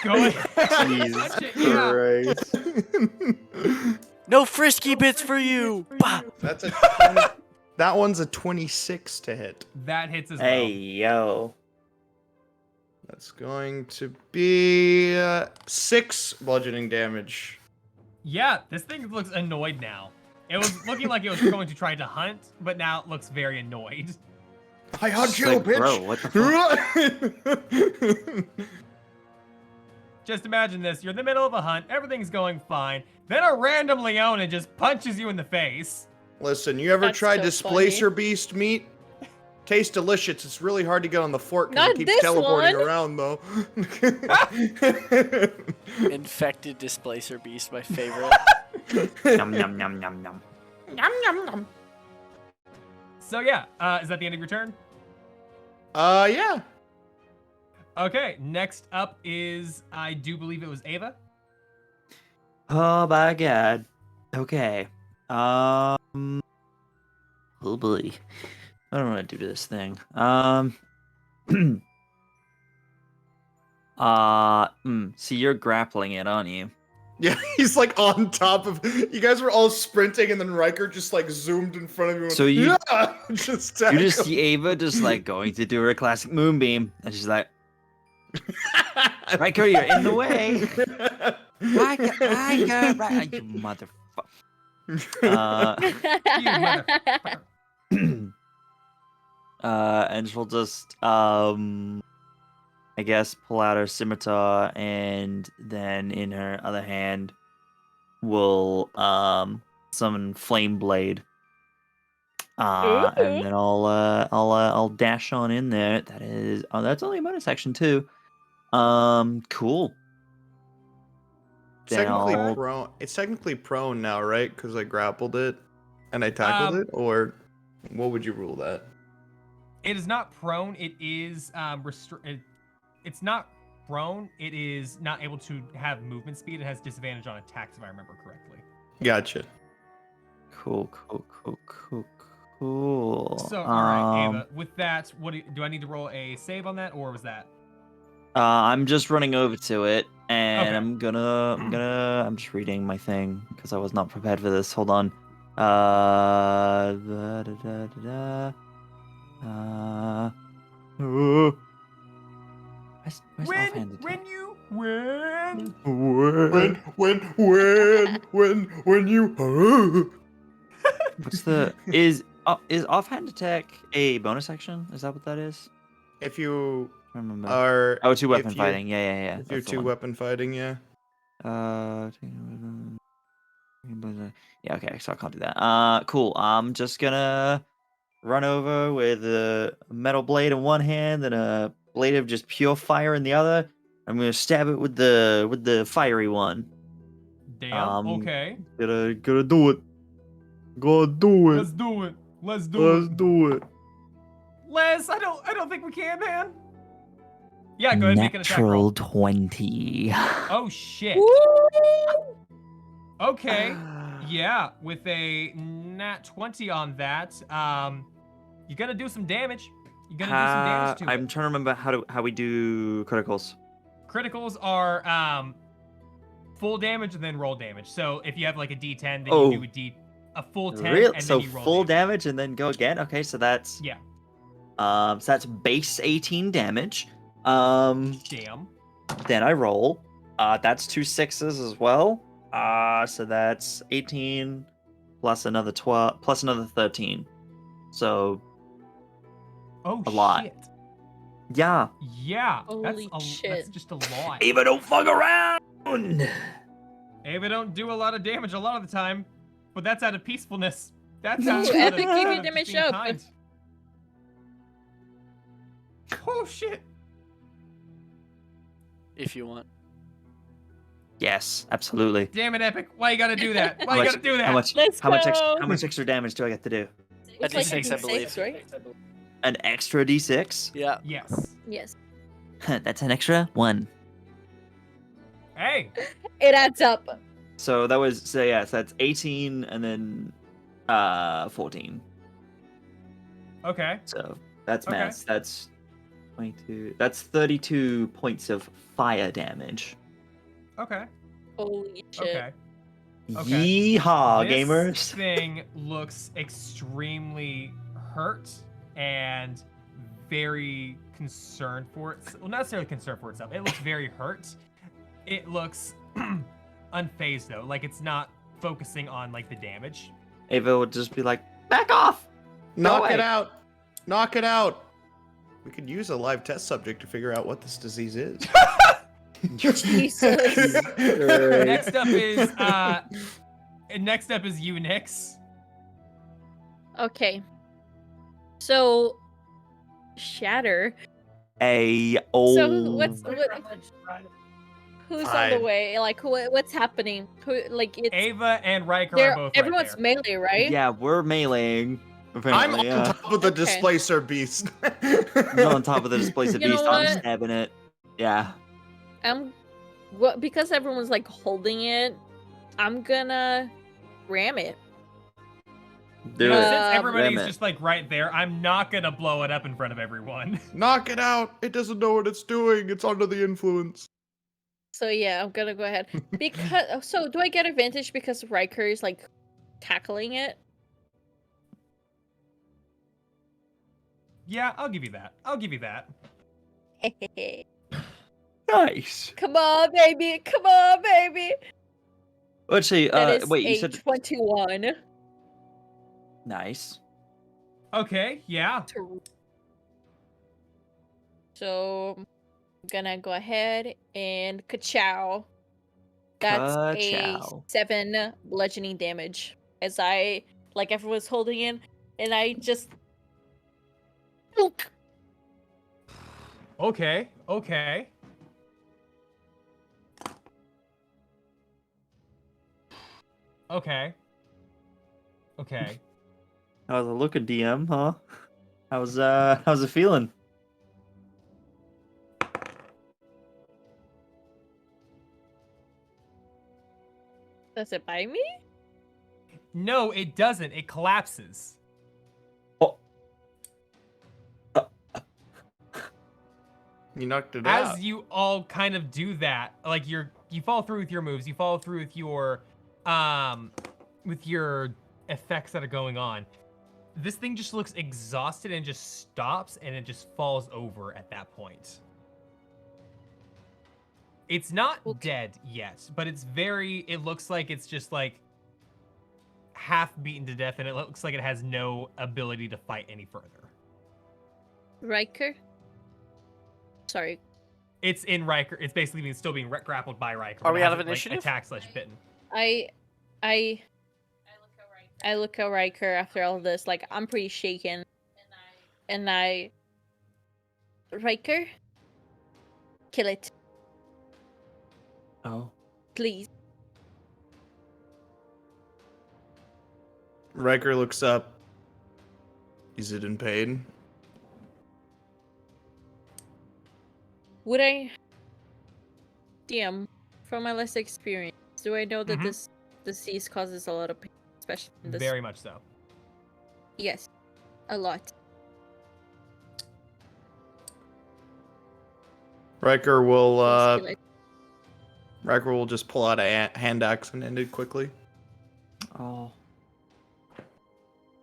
Go Jesus Punch it, yeah. Christ. No frisky bits for you. Bah. That's a 20, that one's a 26 to hit. That hits as Hey, well. yo. That's going to be 6 bludgeoning damage. Yeah, this thing looks annoyed now. It was looking like it was going to try to hunt, but now it looks very annoyed. I hunt It's you, like, bitch! bro, what the fuck? Just imagine this. You're in the middle of a hunt. Everything's going fine. Then a random Leona just punches you in the face. Listen, you ever That's tried so Displacer Beast meat? Tastes delicious. It's really hard to get on the fork because Not it keeps this teleporting one. around, though. Infected Displacer Beast, my favorite. Yum, yum, yum, yum, yum. Yum, yum, yum. So yeah, is that the end of your turn? Yeah. Okay, next up is, I do believe it was Ava. Oh my god. Okay. Oh boy. I don't want to do this thing. See, you're grappling it, aren't you? Yeah, he's like on top of. You guys were all sprinting, and then Riker just like zoomed in front of you. And So you- yeah! just You just tackled. see Ava just like going to do her classic moonbeam, and she's like, Riker, you're in the way. Riker, right, you motherfucker. You motherfucker. And she'll just I guess pull out her scimitar, and then in her other hand will summon Flame Blade. And then I'll dash on in there. That is that's only a bonus action too. Cool. Then Technically I'll- prone. It's technically prone now, right? Because I grappled it and I tackled Um, it, or what would you rule that? It is not prone. It is it's not prone. It is not able to have movement speed. It has disadvantage on attacks, if I remember correctly. Gotcha. Cool. So, all right, Ava. With that, what do I need to roll a save on that, or was that? I'm just running over to it, and Okay. I'm just reading my thing because I was not prepared for this. Hold on. Where's offhand attack? When you win. When you. What's the is offhand attack a bonus action? Is that what that is? If you I don't remember. are. Oh, two weapon if you- fighting. Yeah. If you're that's the two one. weapon fighting, yeah. Yeah, okay, so I can't do that. Cool. I'm just gonna run over with a metal blade in one hand and a blade of just pure fire in the other. I'm gonna stab it with the fiery one. Damn. Okay. Gotta do it. Gotta do Let's do it. Let's do it. do it. Les, I don't think we can, man. Yeah, go ahead and make an attack roll. Natural 20. Oh shit. Woo! Okay. Yeah, with a nat 20 on that, you're gonna do some damage. You're gonna do some damage to I'm it. trying to remember how we do criticals. Criticals are full damage and then roll damage. So if you have like a D10, then Oh. you do a full 10 Real? and So then you roll full damage. damage and then go again? Okay, so that's Yeah. so that's base 18 damage. Damn. Then I roll. That's 2 6s as well. So that's 18 plus another 12 plus another 13. So Oh A lot. shit. yeah. Yeah. Holy That's shit. just a lot. Ava, don't fuck around. Ava don't do a lot of damage a lot of the time, but that's out of peacefulness. That's Ooh, out of, Epic, out give your of damage being up. kind. Oh shit. If you want. Yes, absolutely. Damn it, Epic. Why you gotta do that? Why How you much- gotta do that? How much? Let's how much? go. How much extra damage do I get to do? A It's like D6, I believe. D6, right? An extra d6. Yeah. Yes. Yes. That's an extra 1. Hey. It adds up. So that was so that's 18 and then 14. Okay. So that's Okay. maths. That's 22. That's 32 points of fire damage. Okay. Holy shit. Okay. Okay. Yeehaw, This gamers! thing looks extremely hurt and very concerned for it. Well, not necessarily concerned for itself. It looks very hurt. It looks unfazed though. Like it's not focusing on like the damage. Ava would just be like, "Back off!" Knock away. it out. Knock it out. We could use a live test subject to figure out what this disease is. Jesus. Next up is you, Nyx. Okay. So, Shatter. So So Oh. who's on the Fine. way? Like, what's happening? Who, like, it's Ava and Riker they're- are both everyone's right there. melee, right? Yeah, we're meleeing. I'm Apparently, on top of the Okay. displacer beast. I'm on top of the displacer You know beast. I'm what? stabbing it. Yeah. Because everyone's like holding it. I'm gonna ram it. Do Uh, it. Since everybody's Ram it. just like right there, I'm not gonna blow it up in front of everyone. Knock it out. It doesn't know what it's doing. It's under the influence. So yeah, I'm gonna go ahead. Because so do I get advantage because Riker is like tackling it? Yeah, I'll give you that. I'll give you that. Nice. Come on, baby! Come on, baby! Let's see. That is Wait, you a said 21. nice. Okay, yeah. So I'm gonna go ahead and ka-chow. That's Ka-chow. a 7 bludgeoning damage. As I like everyone's holding in, and I just Book. Okay, okay. Okay. Okay. How's it looking, DM? Huh? How's it feeling? Does it bite me? No, it doesn't. It collapses. Oh. You knocked it out. As you all kind of do that, like you follow through with your moves, you follow through with your effects that are going on. This thing just looks exhausted and just stops and it just falls over at that point. It's not dead yet, but it looks like it's just like half beaten to death and it looks like it has no ability to fight any further. Riker? Sorry. It's in Riker. It's basically still being grappled by Riker. Are but we it out of hasn't, initiative? Attack / bitten. I look at Riker after all this, like I'm pretty shaken. And I Riker? Kill it, Oh. please. Riker looks up. Is it in pain? Would I DM, from my less experience, do I know that Mhm. this disease causes a lot of pain, especially in this? Very much so. Yes, a lot. Riker will Please kill it. Riker will just pull out a hand axe and end it quickly. Oh.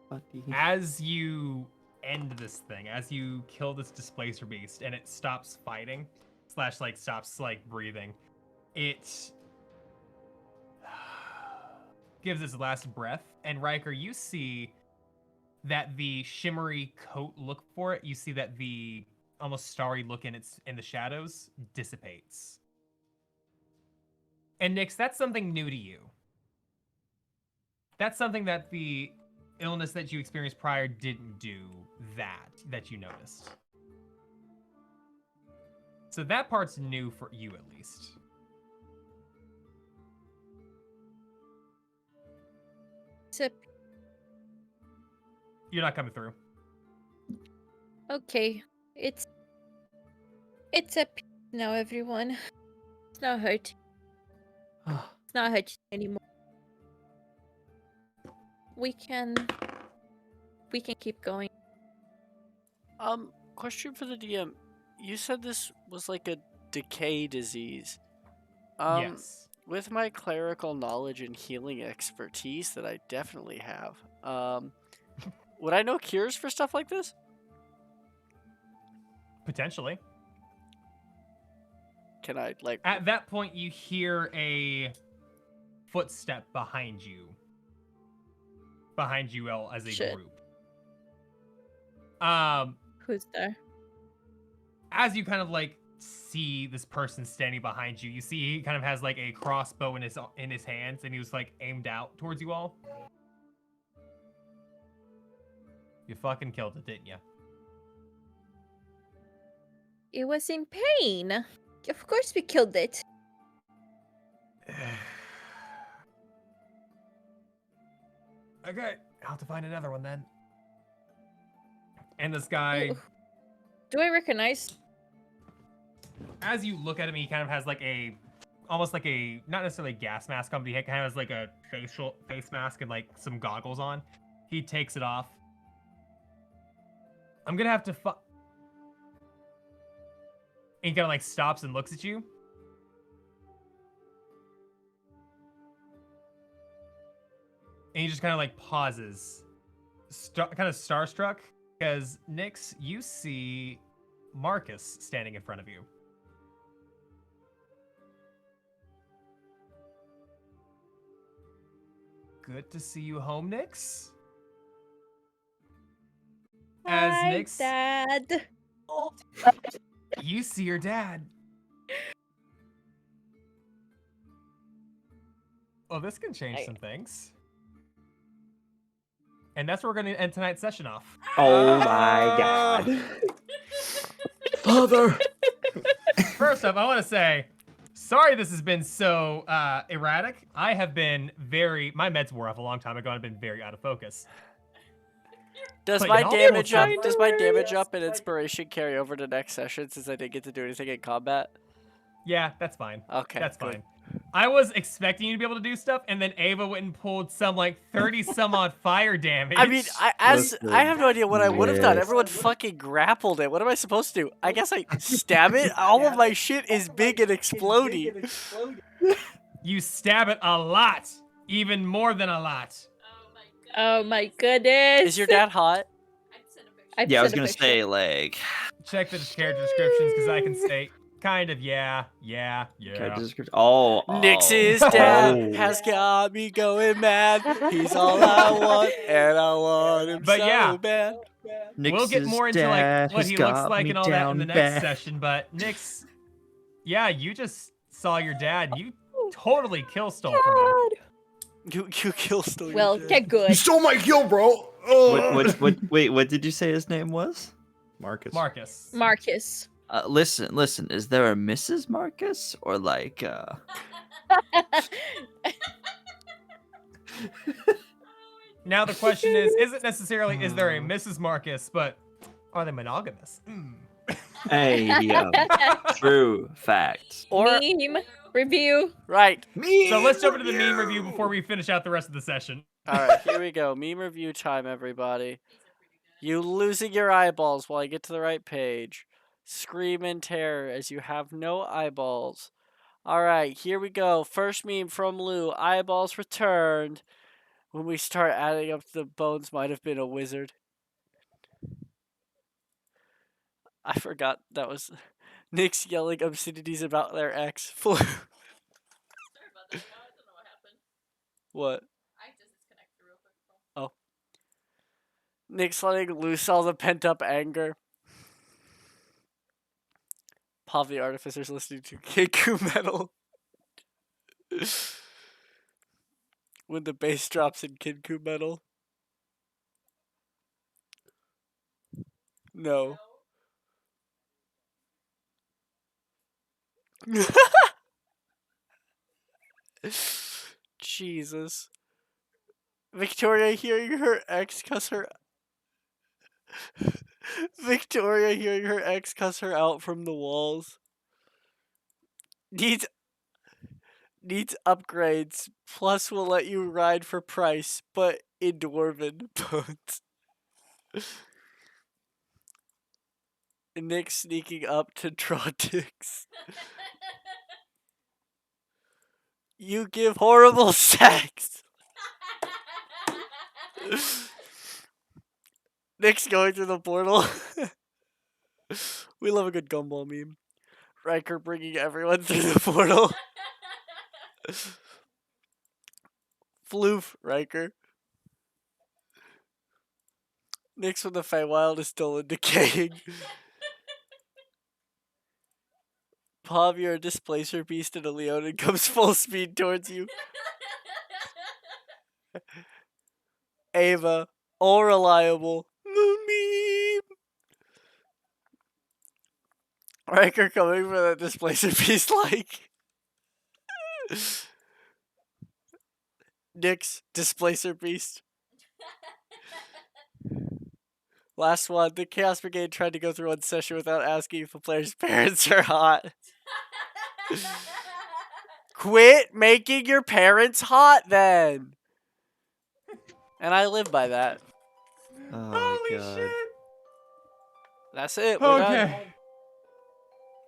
Buddy. As you end this thing, as you kill this displacer beast, and it stops fighting, / like stops like breathing, it gives its last breath. And Riker, you see that the shimmery coat look for it. You see that the almost starry look in the shadows dissipates. And Nyx, that's something new to you. That's something that the illness that you experienced prior didn't do that you noticed. So that part's new for you, at least. You're not coming through. Okay, it's a now, everyone. It's not hurt. It's not hurt anymore. We can keep going. Question for the DM. You said this was like a decay disease. Yes. With my clerical knowledge and healing expertise that I definitely have, would I know cures for stuff like this? Potentially. Can I, like... At that point, you hear a footstep behind you. Behind you all as a Shit. group. Who's there? As you kind of like see this person standing behind you, you see he kind of has like a crossbow in his hands, and he was like aimed out towards you all. You fucking killed it, didn't you? It was in pain. Of course we killed it. Okay, I'll have to find another one then. And this guy, Ooh. Do I recognize? as you look at him, he kind of has like almost like a, not necessarily a gas mask on, but he kind of has like a face mask and like some goggles on. He takes it off. I'm gonna have to he kind of like stops and looks at you. And he just kind of like pauses, kind of starstruck, because Nyx, you see Marcus standing in front of you. Good to see you home, Nyx. As Hi, Nyx, Dad. you see your dad. Well, this can change some things. And that's where we're going to end tonight's session off. Oh my god. Father! First off, I want to say, sorry this has been so erratic. I have been my meds wore off a long time ago, and I've been very out of focus. Does But my y'all damage will up? find Does my damage up and inspiration carry over to next session since I didn't get to do anything in combat? Yeah, that's fine. Okay, That's good. fine. I was expecting you to be able to do stuff, and then Ava went and pulled some like 30 some odd fire damage. I mean, I have no idea what I would have done. Listen. Everyone fucking grappled it. What am I supposed to do? I guess I stab it. All of my shit is big and exploding. You stab it a lot, even more than a lot. Oh my goodness. Is your dad hot? I've Yeah, I was sent a gonna picture. say, like... Check the character descriptions, because I can say kind of yeah. character description. Oh, Nix's oh. dad has got me going mad. He's all I want, and I want him But so yeah. bad. We'll get more into like what he looks like and all that in the next session. But Nyx, yeah, you just saw your dad. You totally kill stole from him. God. You kill still. Well, get You good. stole my kill, bro! Ugh. Wait, what did you say his name was? Marcus. Marcus. Marcus. Listen, is there a Mrs. Marcus? Or like, Now the question isn't necessarily is there a Mrs. Marcus, but are they monogamous? Hey, true fact. Or Meme review. right. Me! So let's jump into the meme review before we finish out the rest of the session. All right, here we go. Meme review time, everybody. You losing your eyeballs while I get to the right page. Scream in terror as you have no eyeballs. All right, here we go. First meme from Lou. Eyeballs returned. When we start adding up the bones, might have been a wizard. I forgot that was Nick's yelling obscenities about their ex. Sorry about that. I don't know what happened. What? I just disconnected real quick. Oh. Nick's letting loose all the pent up anger. Pav the Artificer's listening to Kiku Metal. When the bass drops in Kinku Metal. No. Jesus. Victoria hearing her ex cuss her. Victoria hearing her ex cuss her out from the walls. Needs upgrades. Plus, will let you ride for price, but in Dwarven bones. Nick sneaking up to draw dicks. You give horrible sex. Nick's going through the portal. We love a good gumball meme. Riker bringing everyone through the portal. Floof, Riker. Nick's from the Feywild is still in decaying. Pav, you're a displacer beast and a Leonin comes full speed towards you. Ava, all reliable. Moonbeam. Riker coming for that displacer beast like. Nick's displacer beast. Last one. The Chaos Brigade tried to go through one session without asking if a player's parents are hot. Quit making your parents hot then. And I live by that. Oh Holy my god. shit! That's it. We're done. Okay.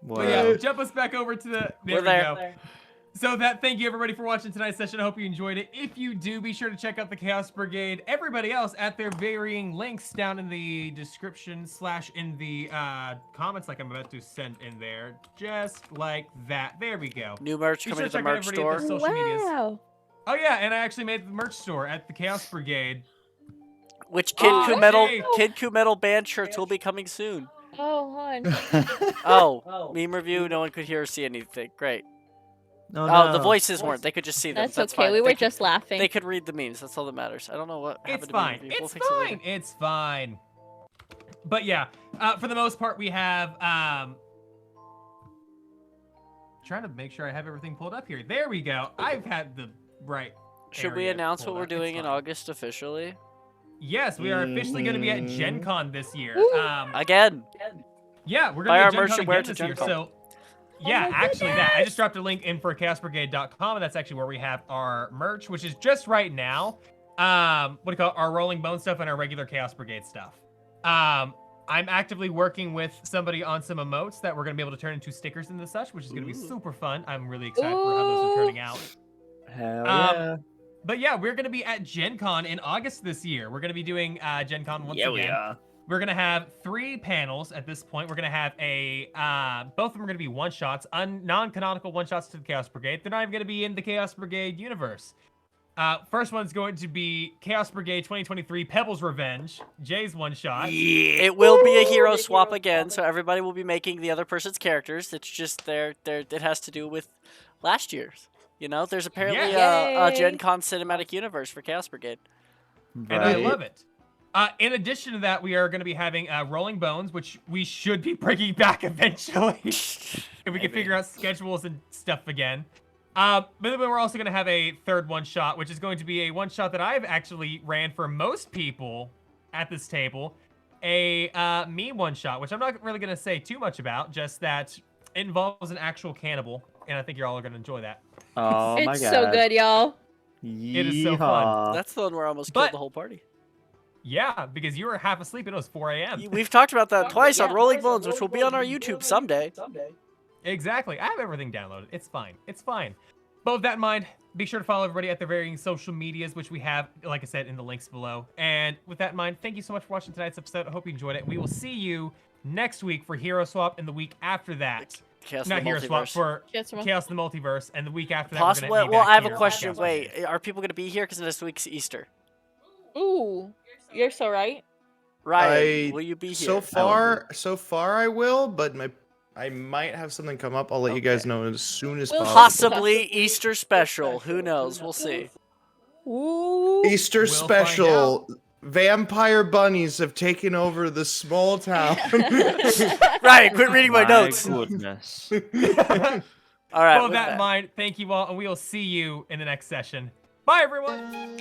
Wow. But yeah, jump us back over to the. There We're we there. go. So thank you everybody for watching tonight's session. I hope you enjoyed it. If you do, be sure to check out the Chaos Brigade. Everybody else at their varying links down in the description / in the comments, like I'm about to send in there, just like that. There we go. New merch Be coming sure to the check out merch everybody at store. their social medias. Wow. Oh yeah, and I actually made the merch store at the Chaos Brigade. Which Oh, Kid Ku Metal band shirts will be coming soon. Oh, hon. Oh, meme review. No one could hear or see anything. Great. Oh, Oh, the no. voices weren't. They could just see them. That's okay. fine. We were They could- just laughing. They could read the memes. That's all that matters. I don't know what happened It's to meme fine. review. We'll It's fix it later. fine. It's fine. But yeah, for the most part, we have trying to make sure I have everything pulled up here. There we go. I've had the right. Should we area announce what pulled we're up. It's doing in fine. August officially? Yes, we are officially going to be at Gen Mhm. Con this year. Again. Yeah, we're Buy going our to be at merch Gen and Con wear again it to this year. Gen Con. So, yeah, my actually that. I goodness. just dropped a link in for chaosbrigade.com, and that's actually where we have our merch, which is just right now. What do you call it? Our Rolling Bone stuff and our regular Chaos Brigade stuff. I'm actively working with somebody on some emotes that we're going to be able to turn into stickers and such, which is going to be Ooh. super fun. I'm really excited for how those are turning out. Hell Um, yeah. But yeah, we're going to be at Gen Con in August this year. We're going to be doing Gen Con once again. we are. We're going to have 3 panels at this point. We're going to have a, both of them are going to be one-shots, non-canonical one-shots to the Chaos Brigade. They're not even going to be in the Chaos Brigade universe. First one's going to be Chaos Brigade 2023 Pebble's Revenge, Jay's one-shot. It will be a hero swap again, so everybody will be making the other person's characters. It's just it has to do with last year's. You know, there's apparently Yeah. a Yay. Gen Con cinematic universe for Chaos Brigade. And I love it. In addition to that, we are going to be having Rolling Bones, which we should be bringing back eventually. If we can figure out schedules and stuff again. But then we're also going to have a third one-shot, which is going to be a one-shot that I've actually ran for most people at this table. A me one-shot, which I'm not really going to say too much about, just that it involves an actual cannibal, and I think you're all going to enjoy that. Oh my It's god. so good, y'all. It is so fun. Yeehaw. That's the one where I almost But- killed the whole party. Yeah, because you were half asleep and it was 4 a.m. We've talked about that twice on Yeah. Rolling Bones, which will be on our YouTube someday. Exactly. I have everything downloaded. It's fine. It's fine. But with that in mind, be sure to follow everybody at their varying social medias, which we have, like I said, in the links below. And with that in mind, thank you so much for watching tonight's episode. I hope you enjoyed it. We will see you next week for Hero Swap and the week after that. Chaos Not in the Hero Swap, Multiverse. for Chaos in the Chaos in the Multiverse. And the week after that, Possible. we're going to Well, I have a here for question. Chaos Wait, are people gonna be here? Because next week's Easter. Ooh, you're so right. Ryan, will you be here? So far I will, but I might have something come up. I'll let you guys know as soon as Well, possible. Possibly Easter special. Who knows? We'll see. Ooh. Easter We'll find special. Vampire bunnies have taken over the small town. Ryan, quit reading my notes. Goodness. All right. Well, with with that in mind, thank you all, and we will see you in the next session. Bye, everyone.